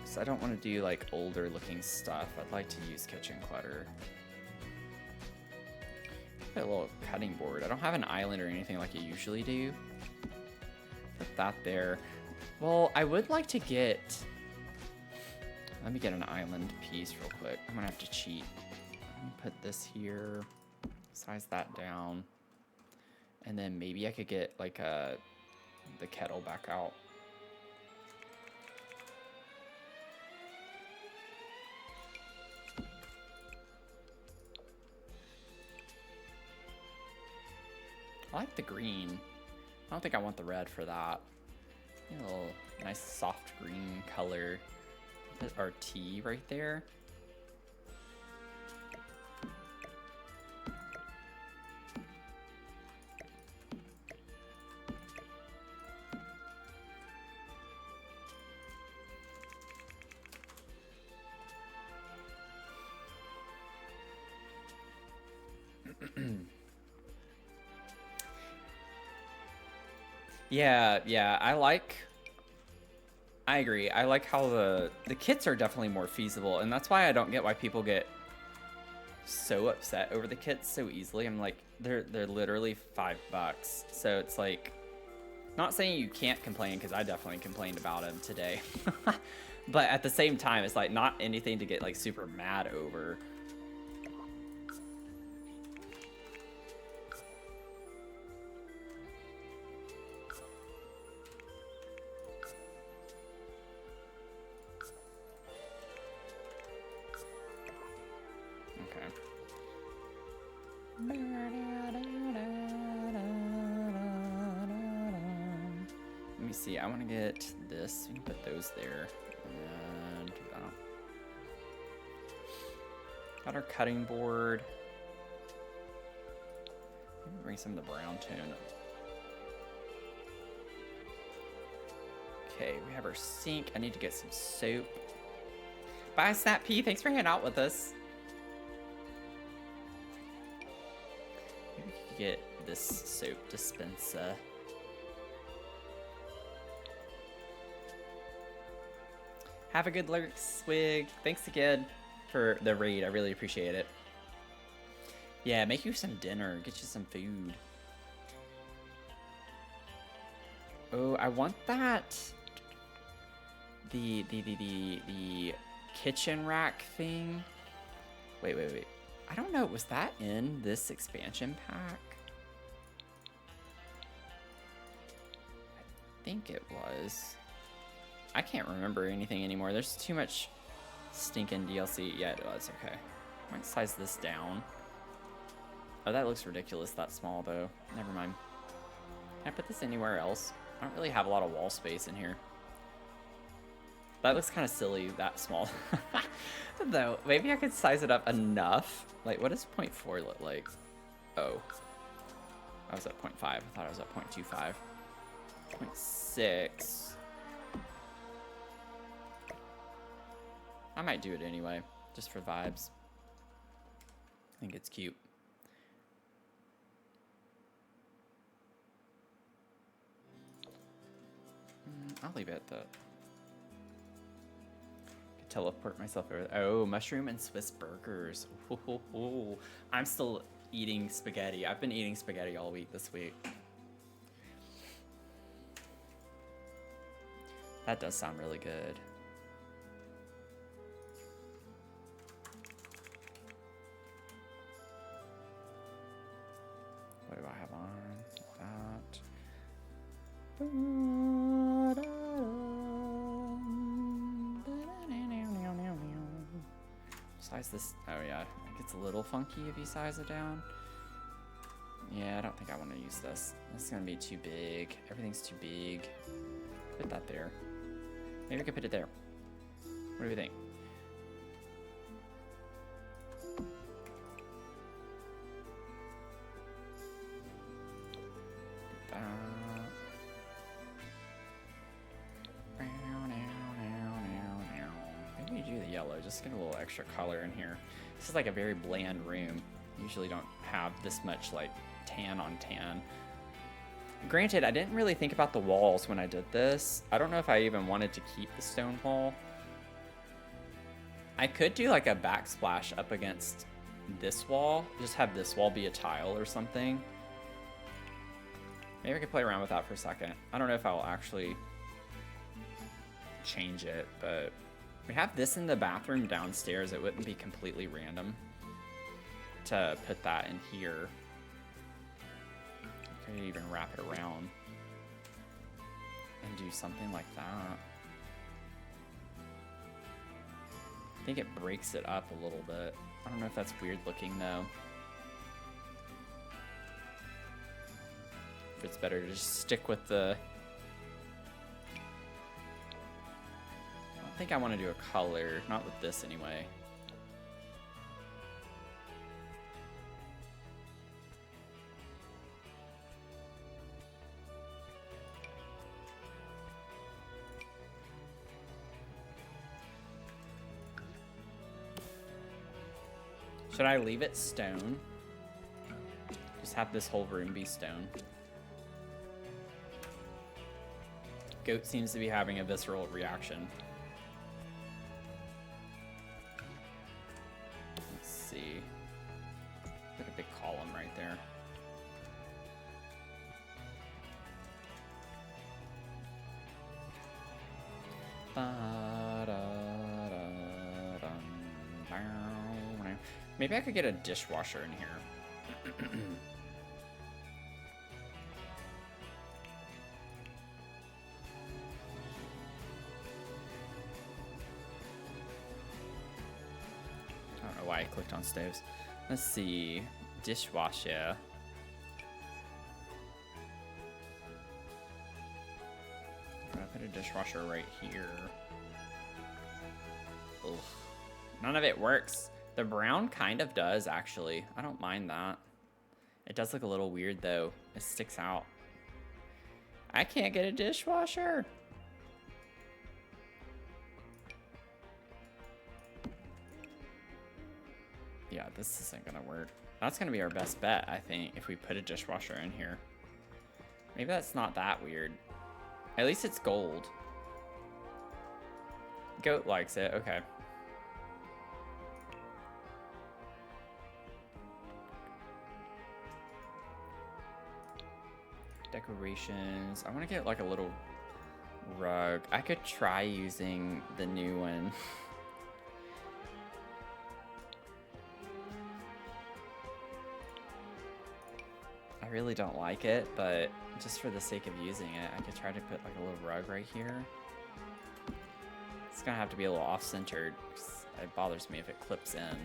So I don't want to do like older looking stuff. I'd like to use kitchen clutter. Put a little cutting board. I don't have an island or anything like you usually do. Put that there. Well, I would like to get... Let me get an island piece real quick. I'm gonna have to cheat. Let me put this here. Size that down. And then maybe I could get like the kettle back out. I like the green. I don't think I want the red for that. A little nice soft green color. Put our tea right there. Yeah, I agree. I like how the kits are definitely more feasible, and that's why I don't get why people get so upset over the kits so easily. I'm like, they're literally $5, so it's like, not saying you can't complain, because I definitely complained about them today, but at the same time, it's like not anything to get like super mad over. Let me see, I want to get this. We can put those there. And got our cutting board. Bring some of the brown tone. Okay, we have our sink. I need to get some soap. Bye, Snap P. Thanks for hanging out with us. get this soap dispenser. Have a good lurk, Swig. Thanks again for the raid. I really appreciate it. Yeah, make you some dinner. Get you some food. Oh, I want that. The kitchen rack thing. Wait. I don't know. Was that in this expansion pack? I think it was. I can't remember anything anymore. There's too much stinking DLC. Yeah, it was. Okay. I might size this down. Oh, that looks ridiculous. That small, though. Never mind. Can I put this anywhere else? I don't really have a lot of wall space in here. That looks kind of silly, that small. Though, maybe I could size it up enough. Like, what does 0.4 look like? Oh. I was at 0.5. I thought I was at 0.25. 0.6. I might do it anyway, just for vibes. I think it's cute. I'll leave it at that. Teleport myself over. Oh, mushroom and Swiss burgers. Ooh. I'm still eating spaghetti. I've been eating spaghetti all week this week. That does sound really good. What do I have on? That. Size this. Oh yeah, it gets a little funky if you size it down. Yeah, I don't think I want to use this. This is gonna be too big. Everything's too big. Put that there. Maybe I could put it there. What do you think? Maybe do the yellow, just get a little extra color in here. This is like a very bland room. Usually don't have this much like tan on tan. Granted, I didn't really think about the walls when I did this. I don't know if I even wanted to keep the stone wall. I could do like a backsplash up against this wall. Just have this wall be a tile or something. Maybe I could play around with that for a second. I don't know if I'll actually change it, but we have this in the bathroom downstairs. It wouldn't be completely random to put that in here. I could even wrap it around and do something like that. I think it breaks it up a little bit. I don't know if that's weird looking though. If it's better to just stick with the... I don't think I want to do a color, not with this anyway. Should I leave it stone? Just have this whole room be stone. Goat seems to be having a visceral reaction. Let's see. Put a big column right there. Maybe I could get a dishwasher in here. I don't know why I clicked on stoves. Let's see. Dishwasher. I'm gonna put a dishwasher right here. Ugh. None of it works. The brown kind of does, actually. I don't mind that. It does look a little weird, though. It sticks out. I can't get a dishwasher. Yeah, this isn't gonna work. That's gonna be our best bet, I think, if we put a dishwasher in here. Maybe that's not that weird. At least it's gold. Goat likes it, okay. Decorations. I want to get like a little rug. I could try using the new one. I really don't like it, but just for the sake of using it, I could try to put like a little rug right here. It's gonna have to be a little off-centered because it bothers me if it clips in.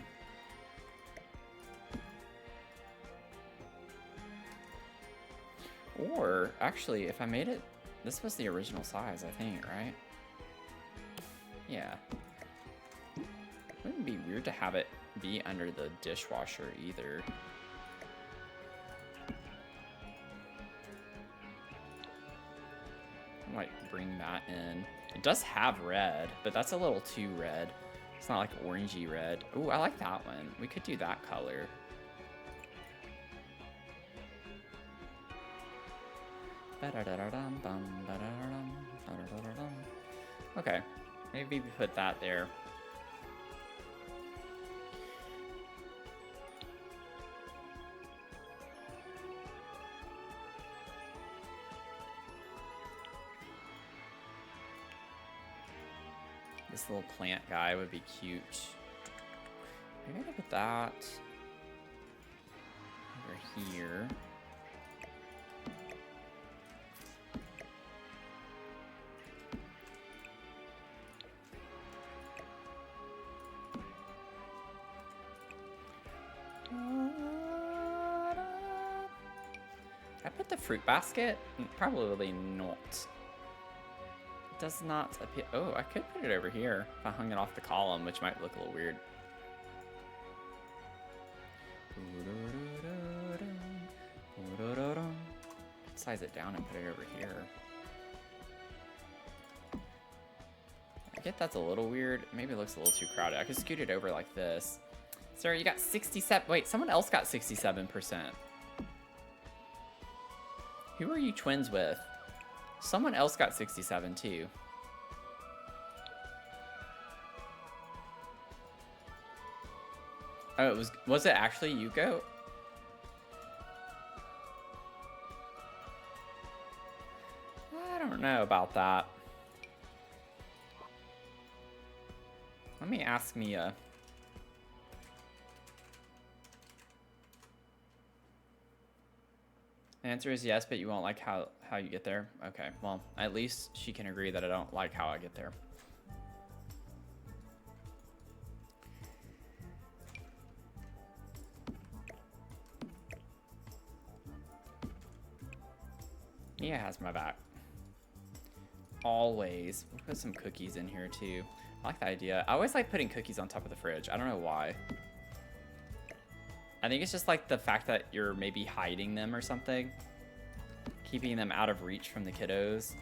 Or, actually, if I made it, this was the original size, I think, right? Yeah. Wouldn't be weird to have it be under the dishwasher either. I might bring that in. It does have red, but that's a little too red. It's not like orangey red. Ooh, I like that one. We could do that color. Okay, maybe we put that there. This little plant guy would be cute. Maybe I could put that over here. I put the fruit basket? Probably not. It does not appear. Oh, I could put it over here if I hung it off the column, which might look a little weird. Size it down and put it over here. I get that's a little weird. Maybe it looks a little too crowded. I could scoot it over like this. Sir, you got 67. Wait, someone else got 67%. Who are you twins with? Someone else got 67 too. Oh, was it actually you, Goat? I don't know about that. Let me ask Mia. The answer is yes, but you won't like how you get there. Okay, well, at least she can agree that I don't like how I get there. Mia has my back. Always. We'll put some cookies in here too. I like the idea. I always like putting cookies on top of the fridge. I don't know why. I think it's just like the fact that you're maybe hiding them or something. Keeping them out of reach from the kiddos.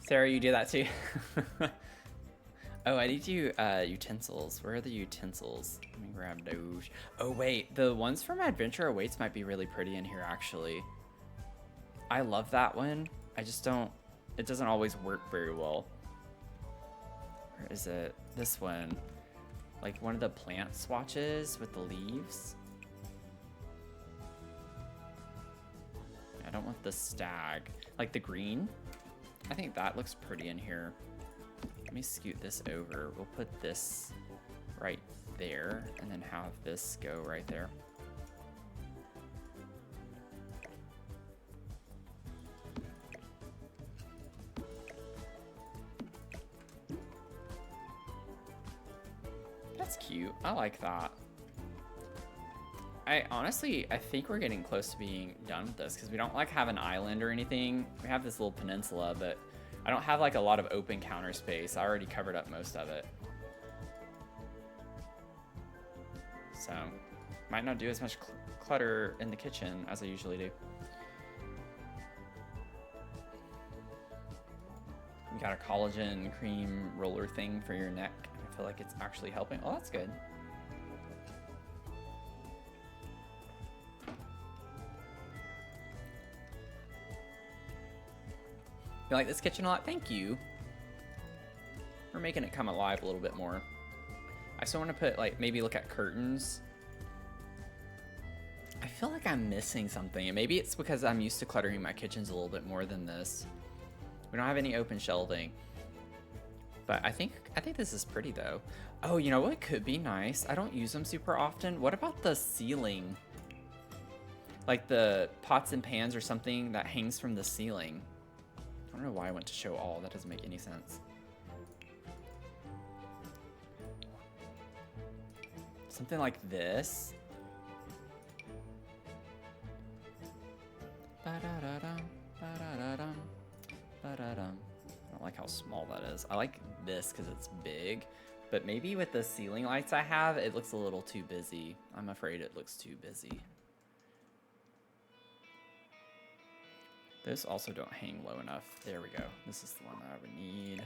Sarah, you do that too? Oh, I need you utensils. Where are the utensils? Let me grab those. Oh wait, the ones from Adventure Awaits might be really pretty in here actually. I love that one. I just don't, it doesn't always work very well. Where is it? This one. Like one of the plant swatches with the leaves. I don't want the stag. Like the green. I think that looks pretty in here. Let me scoot this over. We'll put this right there and then have this go right there. That's cute. I like that. I think we're getting close to being done with this because we don't like have an island or anything. We have this little peninsula, but I don't have like a lot of open counter space. I already covered up most of it. So, might not do as much clutter in the kitchen as I usually do. You got a collagen cream roller thing for your neck. I feel like it's actually helping. Oh, that's good. You like this kitchen a lot? Thank you. We're making it come alive a little bit more. I still want to put, like, maybe look at curtains. I feel like I'm missing something, and maybe it's because I'm used to cluttering my kitchens a little bit more than this. We don't have any open shelving. But I think this is pretty, though. Oh, you know what could be nice? I don't use them super often. What about the ceiling? Like the pots and pans or something that hangs from the ceiling. I don't know why I went to show all. That doesn't make any sense. Something like this. Ba-da-da-dum, ba-da-da-dum, ba-da-dum. I don't like how small that is. I like this because it's big, but maybe with the ceiling lights I have, it looks a little too busy. I'm afraid it looks too busy. Those also don't hang low enough. There we go. This is the one that I would need.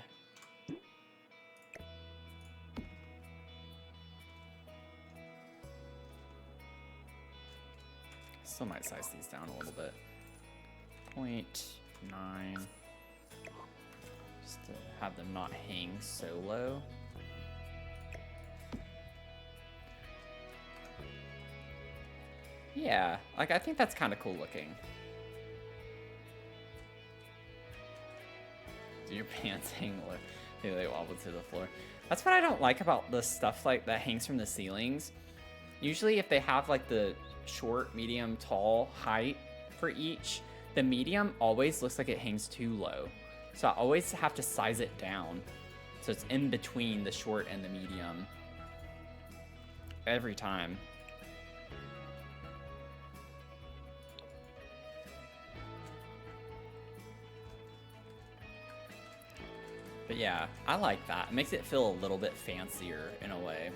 Still might size these down a little bit. 0.9. Just to have them not hang so low. Yeah, like I think that's kind of cool looking. Do your pants hang low? They wobble to the floor. That's what I don't like about the stuff like that hangs from the ceilings. Usually if they have like the short, medium, tall height for each, the medium always looks like it hangs too low. So I always have to size it down. So it's in between the short and the medium. Every time. But yeah, I like that. It makes it feel a little bit fancier in a way.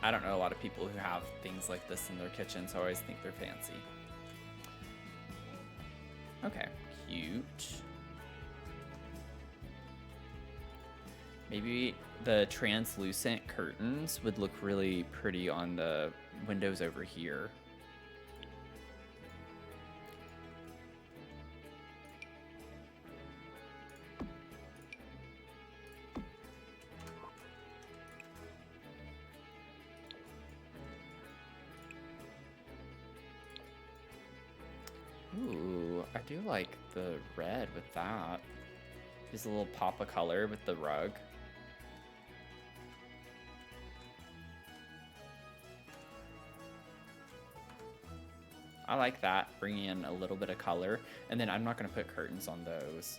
I don't know a lot of people who have things like this in their kitchen, so I always think they're fancy. Okay, cute. Maybe the translucent curtains would look really pretty on the windows over here. Ooh, I do like the red with that. Just a little pop of color with the rug. I like that, bringing in a little bit of color. And then I'm not going to put curtains on those.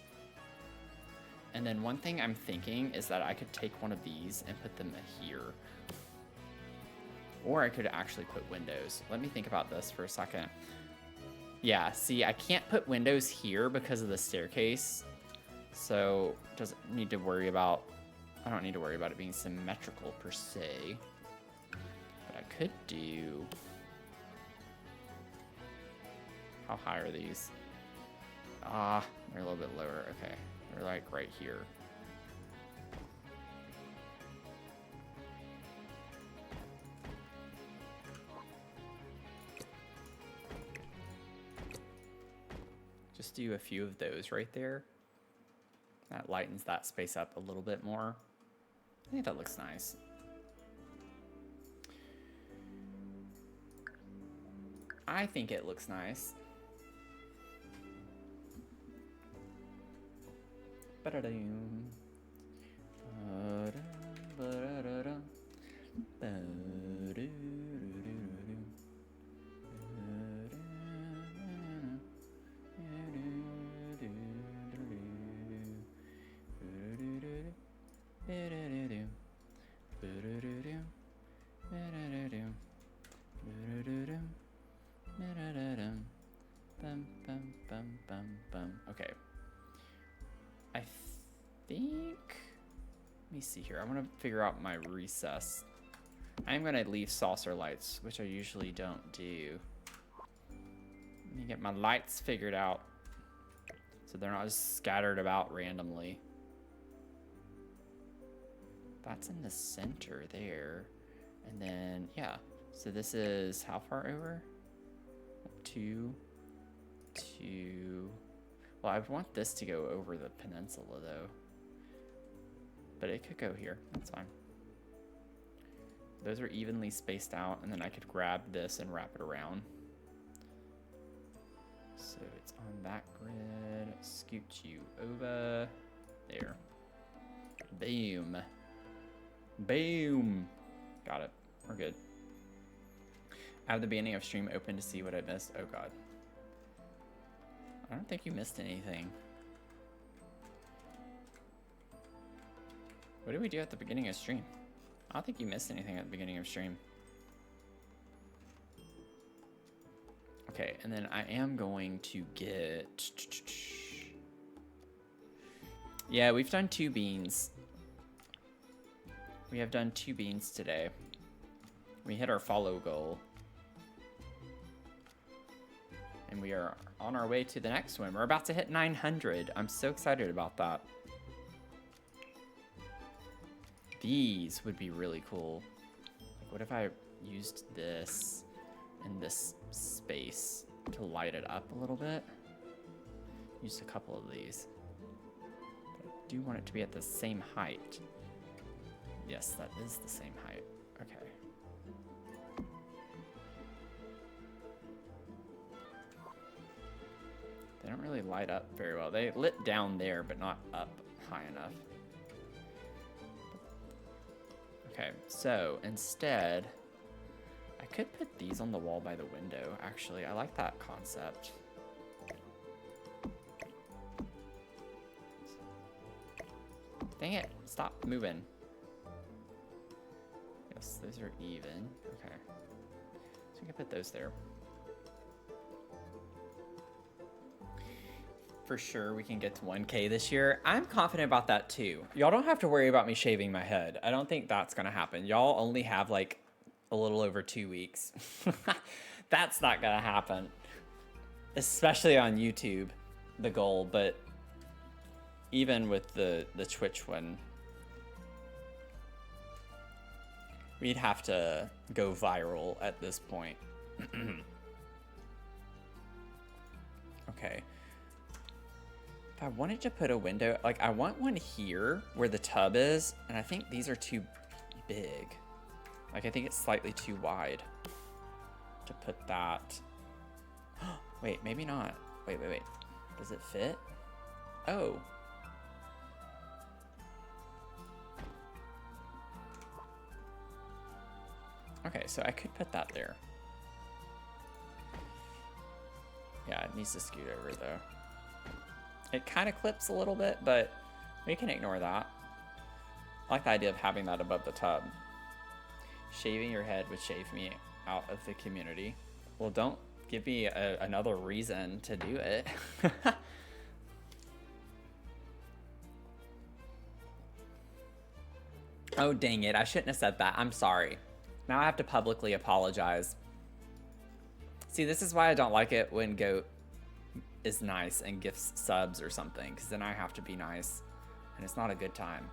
And then one thing I'm thinking is that I could take one of these and put them here. Or I could actually put windows. Let me think about this for a second. Yeah, see, I can't put windows here because of the staircase. So, doesn't need to worry about, I don't need to worry about it being symmetrical per se. But I could do, how high are these? Ah, they're a little bit lower. Okay, they're like right here. Just do a few of those right there. That lightens that space up a little bit more. I think that looks nice. I think it looks nice. Ba-da-dum. Ba-da-ba-da-da-dum. Ba-do-do-do-do-do. Okay. I think, let me see here. I want to figure out my recess I'm gonna leave saucer lights, which I usually don't do. Let me get my lights figured out so they're not just scattered about randomly. That's in the center there. And then, yeah. So this is how far over? 2, 2. Well, I want this to go over the peninsula though. But it could go here. That's fine. Those are evenly spaced out, and then I could grab this and wrap it around. So it's on that grid. Scoot you over. There. Boom. Boom. Got it. We're good. I have the beginning of stream open to see what I missed. Oh god. I don't think you missed anything. What did we do at the beginning of stream? I don't think you missed anything at the beginning of stream. Okay, and then I am going to get... Yeah, we've done 2 beans. We have done 2 beans today. We hit our follow goal. And we are on our way to the next one. We're about to hit 900. I'm so excited about that. These would be really cool. Like, what if I used this in this space to light it up a little bit? Used a couple of these. But I do want it to be at the same height. Yes, that is the same height. Okay. They don't really light up very well. They lit down there, but not up high enough. Okay, so instead, I could put these on the wall by the window, actually. I like that concept. Dang it, stop moving. Yes, those are even. Okay. So we can put those there. For sure we can get to 1K this year. I'm confident about that too. Y'all don't have to worry about me shaving my head. I don't think that's gonna happen. Y'all only have like a little over 2 weeks. That's not gonna happen. Especially on YouTube, the goal, but even with the Twitch one, we'd have to go viral at this point. Okay. If I wanted to put a window, like I want one here where the tub is, and I think these are too big. Like I think it's slightly too wide to put that. Wait, maybe not. Wait. Does it fit? Oh. Okay, so I could put that there. Yeah, it needs to scoot over though. It kind of clips a little bit, but we can ignore that. I like the idea of having that above the tub. Shaving your head would shave me out of the community. Well, don't give me another reason to do it. Oh, dang it. I shouldn't have said that. I'm sorry. Now I have to publicly apologize. See, this is why I don't like it when Goat is nice and gifts subs or something, because then I have to be nice, and it's not a good time.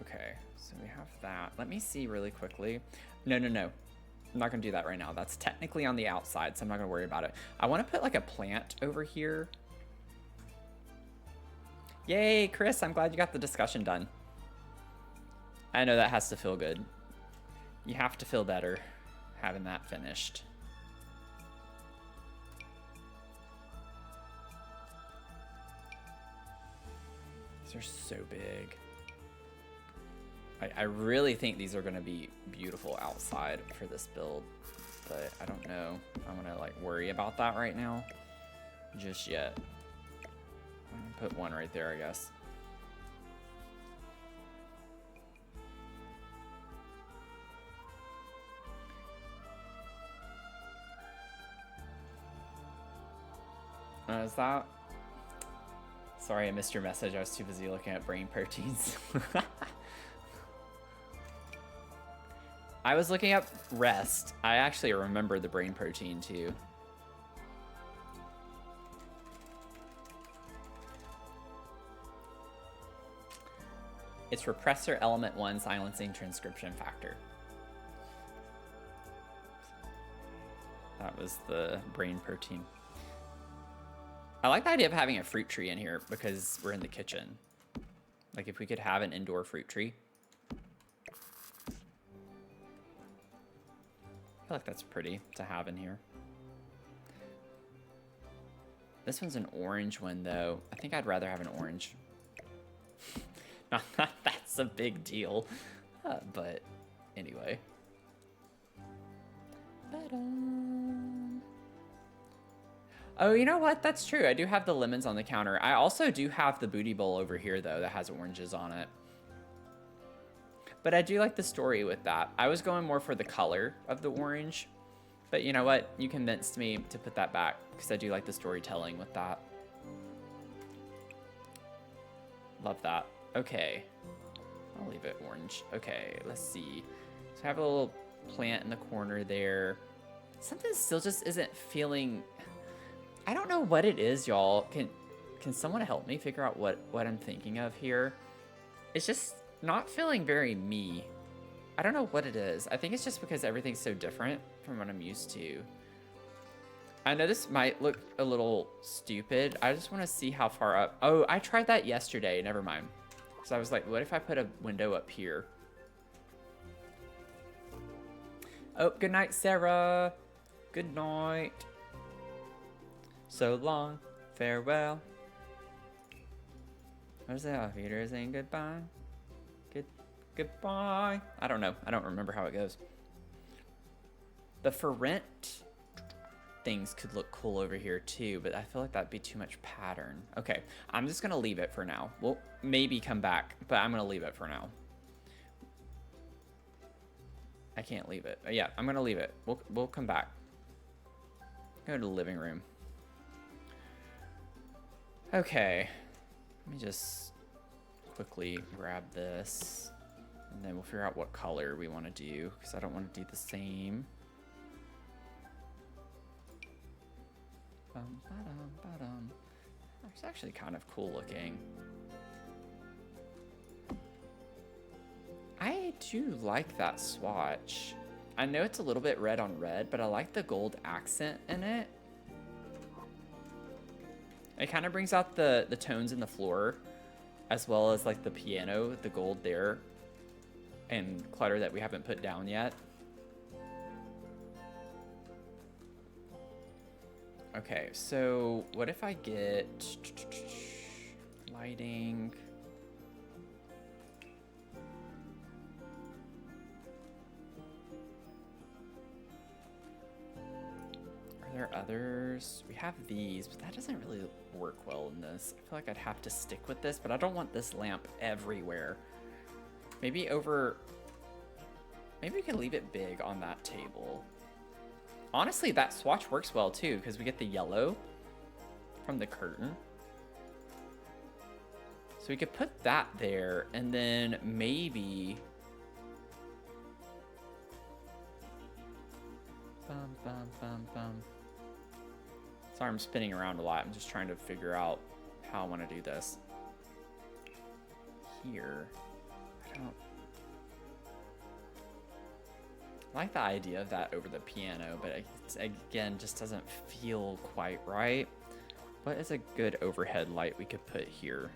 Okay, so we have that. Let me see really quickly. No. I'm not gonna do that right now. That's technically on the outside, so I'm not gonna worry about it. I want to put like a plant over here. Yay, Chris, I'm glad you got the discussion done. I know that has to feel good. You have to feel better having that finished. These are so big. I really think these are gonna be beautiful outside for this build, but I don't know if I'm gonna like worry about that right now just yet. I'm gonna put one right there, I guess. Is that Sorry, I missed your message. I was too busy looking at brain proteins. I was looking up rest. I actually remember the brain protein too. It's repressor element 1 silencing transcription factor. That was the brain protein. I like the idea of having a fruit tree in here because we're in the kitchen. Like if we could have an indoor fruit tree. I feel like that's pretty to have in here. This one's an orange one though. I think I'd rather have an orange. Not that that's a big deal, but anyway. Oh, you know what? That's true. I do have the lemons on the counter. I also do have the booty bowl over here, though, that has oranges on it. But I do like the story with that. I was going more for the color of the orange. But you know what? You convinced me to put that back because I do like the storytelling with that. Love that. Okay. I'll leave it orange. Okay, let's see. So I have a little plant in the corner there. Something still just isn't feeling... I don't know what it is, y'all. Can someone help me figure out what I'm thinking of here? It's just not feeling very me. I don't know what it is. I think it's just because everything's so different from what I'm used to. I know this might look a little stupid. I just want to see how far up. Oh, I tried that yesterday. Never mind. So I was like, what if I put a window up here? Oh, good night, Sarah. Good night. So long. Farewell. What is that? Auf Wiedersehen, goodbye. Goodbye. I don't know. I don't remember how it goes. The for rent things could look cool over here too, but I feel like that'd be too much pattern. Okay, I'm just gonna leave it for now. We'll maybe come back, but I'm gonna leave it for now. I can't leave it. Yeah, I'm gonna leave it. We'll come back. Go to the living room. Okay, let me just quickly grab this, and then we'll figure out what color we want to do, because I don't want to do the same. It's actually kind of cool looking. I do like that swatch. I know it's a little bit red on red, but I like the gold accent in it. It kind of brings out the tones in the floor, as well as like the piano, the gold there, and clutter that we haven't put down yet. Okay, so what if I get lighting? Are there others? We have these, but that doesn't really work well in this. I feel like I'd have to stick with this, but I don't want this lamp everywhere. Maybe we could leave it big on that table. Honestly, that swatch works well too, because we get the yellow from the curtain. So we could put that there, and then maybe... Sorry, I'm spinning around a lot. I'm just trying to figure out how I want to do this. Here. I like the idea of that over the piano, but it, again, just doesn't feel quite right. What is a good overhead light we could put here?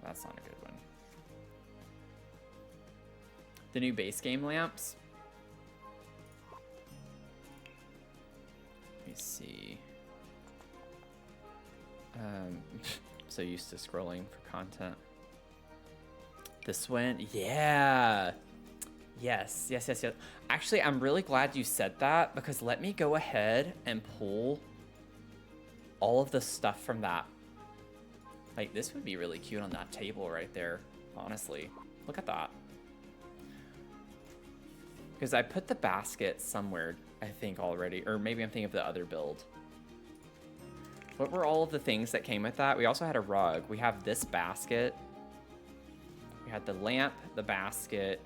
That's not a good one. The new base game lamps. Let me see. So used to scrolling for content. This one, yeah. Yes. Actually, I'm really glad you said that, because let me go ahead and pull all of the stuff from that. Like, this would be really cute on that table right there, honestly. Look at that. Because I put the basket somewhere, I think, already. Or maybe I'm thinking of the other build. What were all of the things that came with that? We also had a rug. We have this basket. We had the lamp, the basket,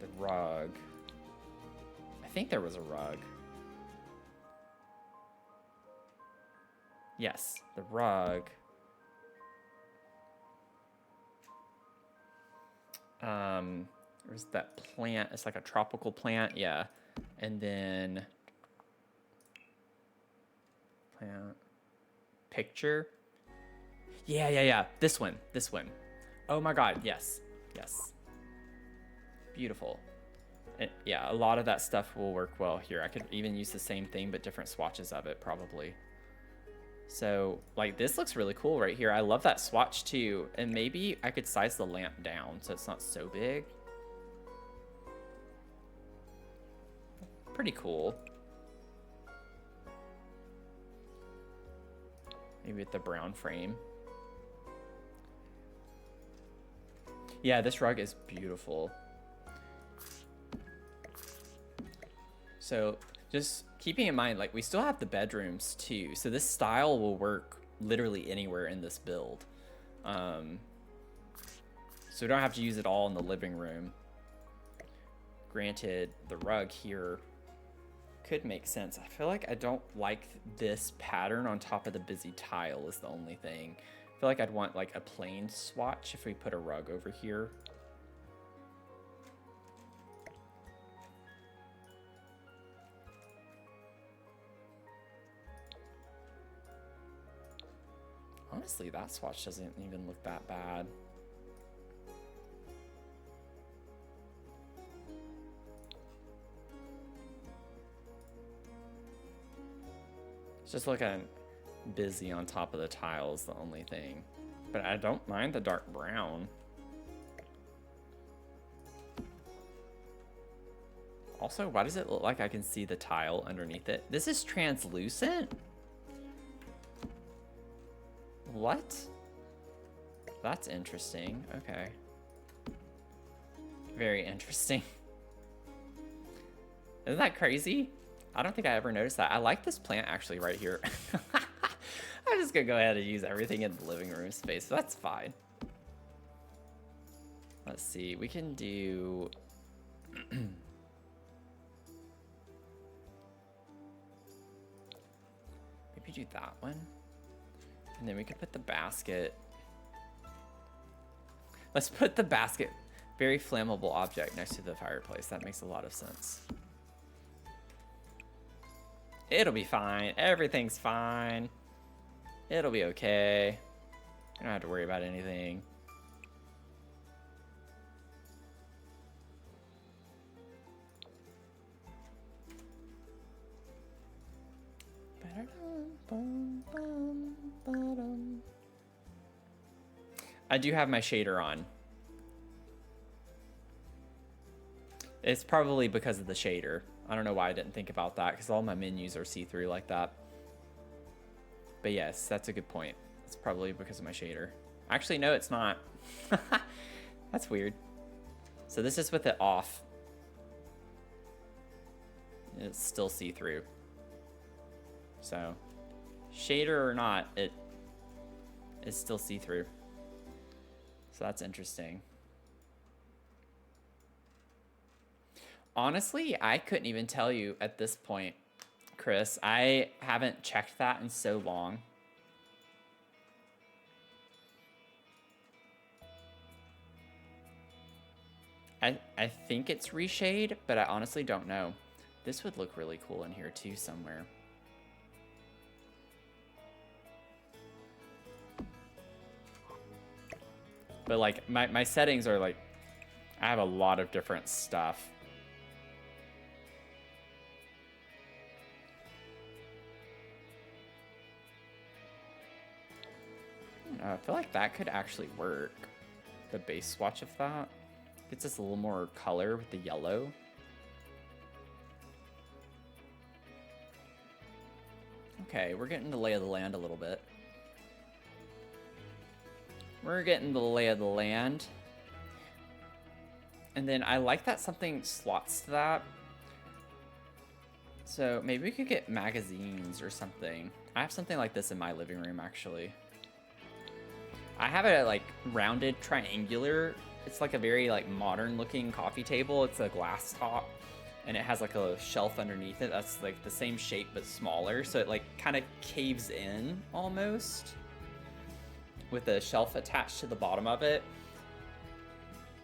the rug. I think there was a rug. Yes, the rug. There's that plant. It's like a tropical plant. Yeah. And then plant picture. Yeah. This one. Oh my God. Yes. Beautiful. Yeah, a lot of that stuff will work well here. I could even use the same thing, but different swatches of it probably. So like this looks really cool right here. I love that swatch too. And maybe I could size the lamp down so it's not so big. Pretty cool. Maybe with the brown frame. Yeah, this rug is beautiful. So just keeping in mind, like we still have the bedrooms too. So this style will work literally anywhere in this build. So we don't have to use it all in the living room. Granted, the rug here could make sense. I feel like I don't like this pattern on top of the busy tile is the only thing. I feel like I'd want like a plain swatch if we put a rug over here. Honestly, that swatch doesn't even look that bad. It's just looking busy on top of the tiles, the only thing. But I don't mind the dark brown. Also, why does it look like I can see the tile underneath it? This is translucent? What? That's interesting. Okay. Very interesting. Isn't that crazy? I don't think I ever noticed that. I like this plant actually right here. I'm just gonna go ahead and use everything in the living room space. That's fine. Let's see. We can do... maybe do that one. And then we could put the basket. Let's put the basket, very flammable object, next to the fireplace. That makes a lot of sense. It'll be fine. Everything's fine. It'll be okay. You don't have to worry about anything. I do have my shader on. It's probably because of the shader. I don't know why I didn't think about that, because all my menus are see-through like that. But yes, that's a good point. It's probably because of my shader. Actually, no, it's not. That's weird. So this is with it off. It's still see-through. So, shader or not, it is still see-through. So that's interesting. Honestly, I couldn't even tell you at this point, Chris. I haven't checked that in so long. I think it's reshade, but I honestly don't know. This would look really cool in here too somewhere. But like my settings are like, I have a lot of different stuff. I feel like that could actually work. The base swatch of that gets us a little more color with the yellow. Okay, we're getting the lay of the land a little bit. We're getting the lay of the land. And then I like that something slots to that. So maybe we could get magazines or something. I have something like this in my living room, actually. I have a, like, rounded triangular. It's like a very, like, modern-looking coffee table. It's a glass top, and it has, like, a shelf underneath it that's, like, the same shape but smaller. So it, like, kind of caves in, almost, with a shelf attached to the bottom of it.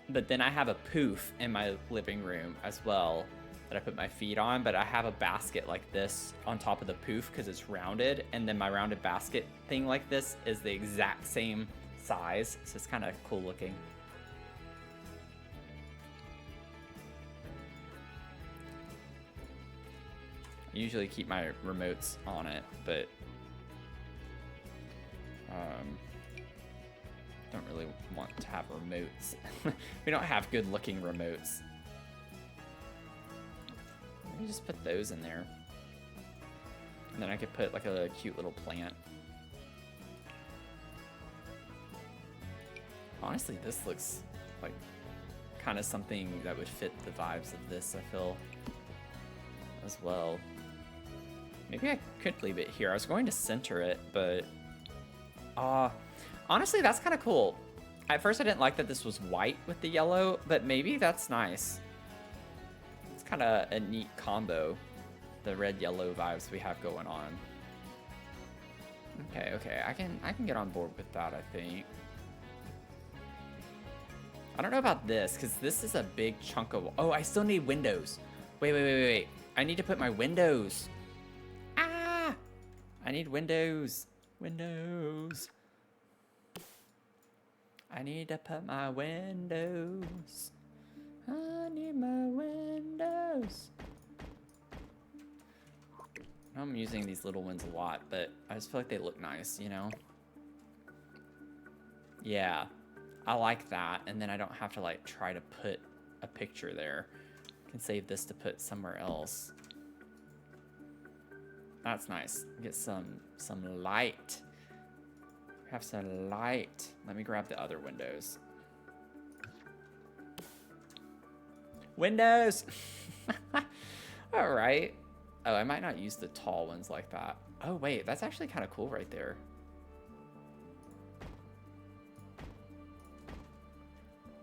But then I have a poof in my living room as well that I put my feet on, but I have a basket like this on top of the poof because it's rounded, and then my rounded basket thing like this is the exact same size, so it's kind of cool looking. I usually keep my remotes on it, but don't really want to have remotes. We don't have good looking remotes. Let me just put those in there. And then I could put like a cute little plant. Honestly, this looks like kind of something that would fit the vibes of this, I feel, as well. Maybe I could leave it here. I was going to center it, but honestly, that's kind of cool. At first, I didn't like that this was white with the yellow, but maybe that's nice. It's kind of a neat combo, the red-yellow vibes we have going on. Okay, I can get on board with that, I think. I don't know about this, because this is a big chunk of... Oh, I still need windows. Wait. I need to put my windows. Ah! I need windows. Windows. I need to put my windows. I need my windows. I'm using these little ones a lot, but I just feel like they look nice, you know? Yeah, I like that. And then I don't have to like try to put a picture there. I can save this to put somewhere else. That's nice. Get some light. Have some light. Let me grab the other windows. Windows! All right. Oh, I might not use the tall ones like that. Oh, wait. That's actually kind of cool right there.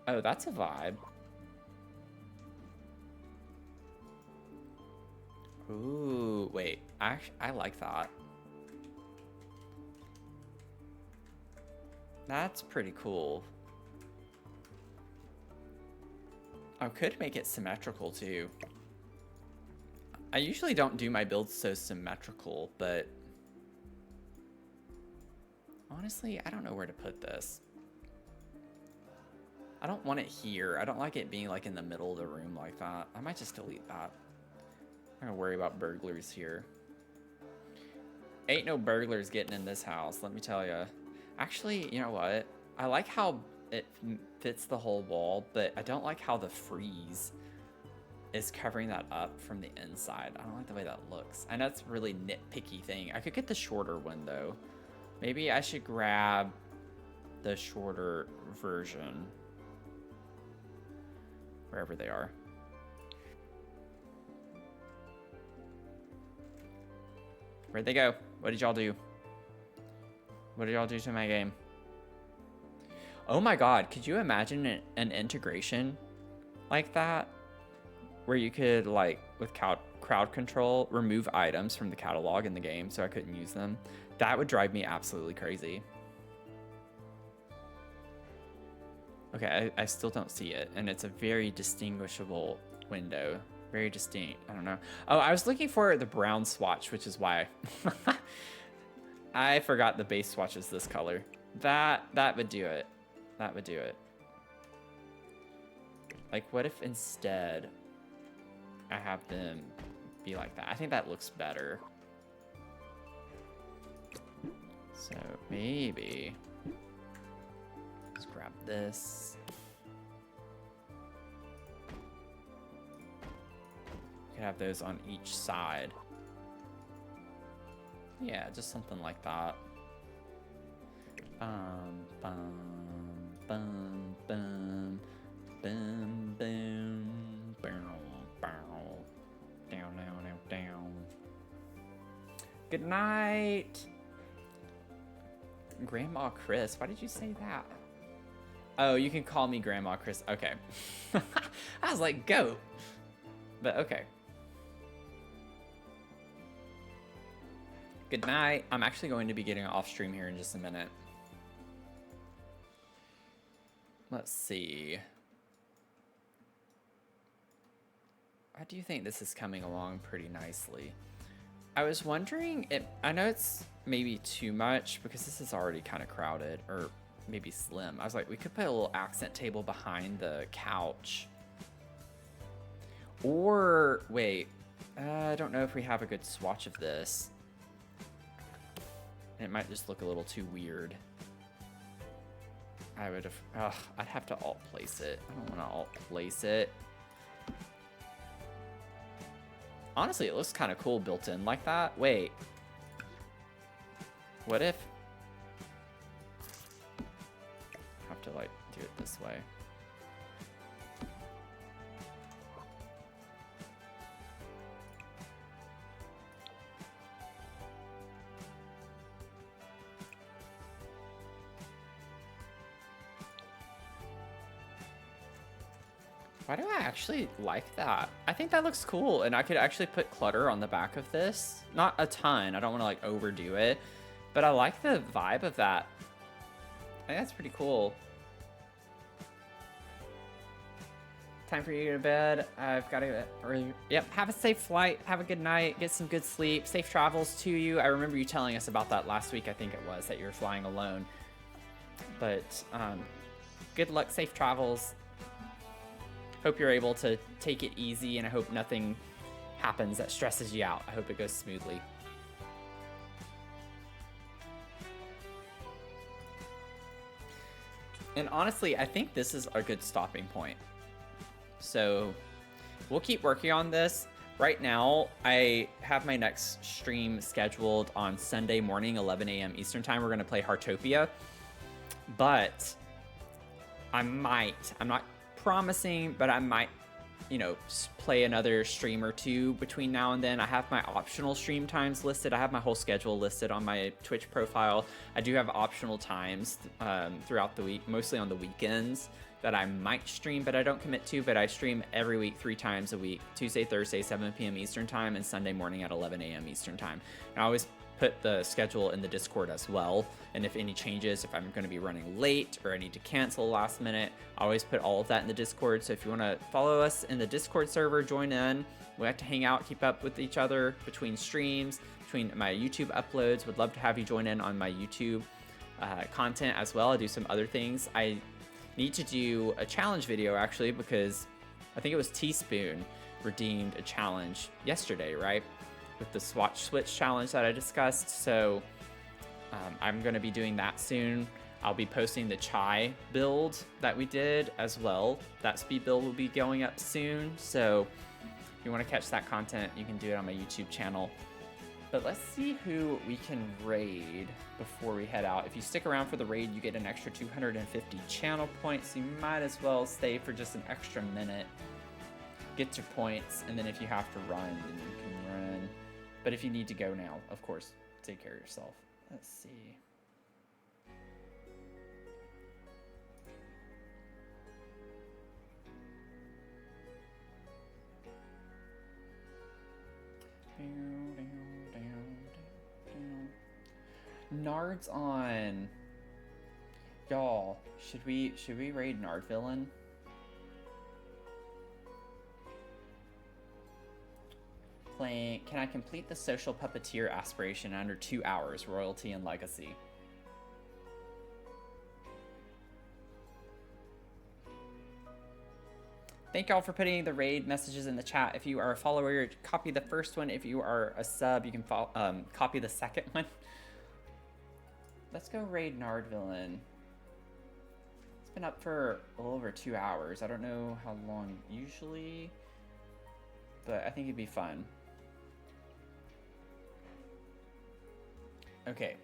Oh, that's a vibe. Ooh, wait. Actually, I like that. That's pretty cool. I could make it symmetrical too. I usually don't do my builds so symmetrical, but honestly, I don't know where to put this. I don't want it here. I don't like it being like in the middle of the room like that. I might just delete that. I'm gonna worry about burglars here. Ain't no burglars getting in this house, let me tell you. Actually, you know what? I like how it fits the whole wall, but I don't like how the frieze is covering that up from the inside. I don't like the way that looks. I know it's a really nitpicky thing. I could get the shorter one though. Maybe I should grab the shorter version. Wherever they are. Where'd they go? What did y'all do? What did y'all do to my game? Oh my god, could you imagine an integration like that? Where you could, like, with crowd control, remove items from the catalog in the game so I couldn't use them. That would drive me absolutely crazy. Okay, I still don't see it, and it's a very distinguishable window. Very distinct. I don't know. Oh, I was looking for the brown swatch, which is why. I forgot the base swatch is this color. That would do it. That would do it. Like, what if instead I have them be like that? I think that looks better. So maybe let's grab this. You could have those on each side. Yeah, just something like that. Bum, bum, bum, bum, bum, boom, bow, bow, down, down, down, down. Good night. Grandma Chris, why did you say that? Oh, you can call me Grandma Chris. Okay. I was like, go. But okay. Good night. I'm actually going to be getting off stream here in just a minute. Let's see. I do think this is coming along pretty nicely. I was wondering, I know it's maybe too much because this is already kind of crowded, or maybe slim. I was like, we could put a little accent table behind the couch. Or, wait, I don't know if we have a good swatch of this. It might just look a little too weird. I'd have to alt place it. I don't want to alt place it. Honestly, it looks kind of cool built in like that. Wait. What if... I have to, like, do it this way. Why do I actually like that? I think that looks cool, and I could actually put clutter on the back of this. Not a ton. I don't want to like overdo it, but I like the vibe of that. I think that's pretty cool. Time for you to go to bed. I've got to get early. Yep. Have a safe flight. Have a good night. Get some good sleep. Safe travels to you. I remember you telling us about that last week. I think it was that you were flying alone. But good luck. Safe travels. Hope you're able to take it easy, and I hope nothing happens that stresses you out. I hope it goes smoothly. And honestly, I think this is a good stopping point. So we'll keep working on this. Right now, I have my next stream scheduled on Sunday morning, 11 a.m. Eastern time. We're going to play Heartopia. But I'm not promising, but I might, you know, play another stream or two between now and then. I have my optional stream times listed. I have my whole schedule listed on my Twitch profile. I do have optional times throughout the week, mostly on the weekends, that I might stream, but I don't commit to. But I stream every week 3 times a week: Tuesday, Thursday, 7 p.m. Eastern time, and Sunday morning at 11 a.m. Eastern time. And I always put the schedule in the Discord as well, and if any changes, if I'm going to be running late or I need to cancel last minute, I always put all of that in the Discord. So if you want to follow us in the Discord server, join in. We have to hang out, keep up with each other between streams, between my YouTube uploads. Would love to have you join in on my YouTube content as well. I do some other things. I need to do a challenge video actually, because I think it was Teaspoon redeemed a challenge yesterday, right? With the switch challenge that I discussed. So I'm going to be doing that soon. I'll be posting the chai build that we did as well. That speed build will be going up soon. So if you want to catch that content, you can do it on my YouTube channel. But let's see who we can raid before we head out. If you stick around for the raid, you get an extra 250 channel points. You might as well stay for just an extra minute. Get your points, and then if you have to run, then you can run. But if you need to go now, of course, take care of yourself. Let's see. Nard's on. Y'all, should we raid Nard Villain? Playing, can I complete the social puppeteer aspiration in under 2 hours? Royalty and legacy. Thank y'all for putting the raid messages in the chat. If you are a follower, copy the first one. If you are a sub, you can copy the second one. Let's go raid Nard Villain. It's been up for a little over 2 hours. I don't know how long usually, but I think it'd be fun. Okay,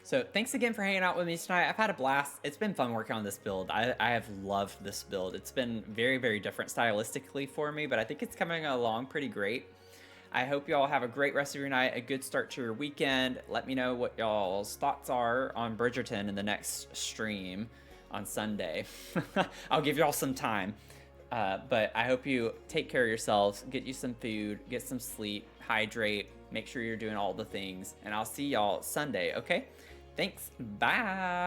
so thanks again for hanging out with me tonight. I've had a blast. It's been fun working on this build. I have loved this build. It's been very, very different stylistically for me, but I think it's coming along pretty great. I hope y'all have a great rest of your night, a good start to your weekend. Let me know what y'all's thoughts are on Bridgerton in the next stream on Sunday. I'll give y'all some time. But I hope you take care of yourselves, get you some food, get some sleep, hydrate, make sure you're doing all the things, and I'll see y'all Sunday, okay? Thanks. Bye.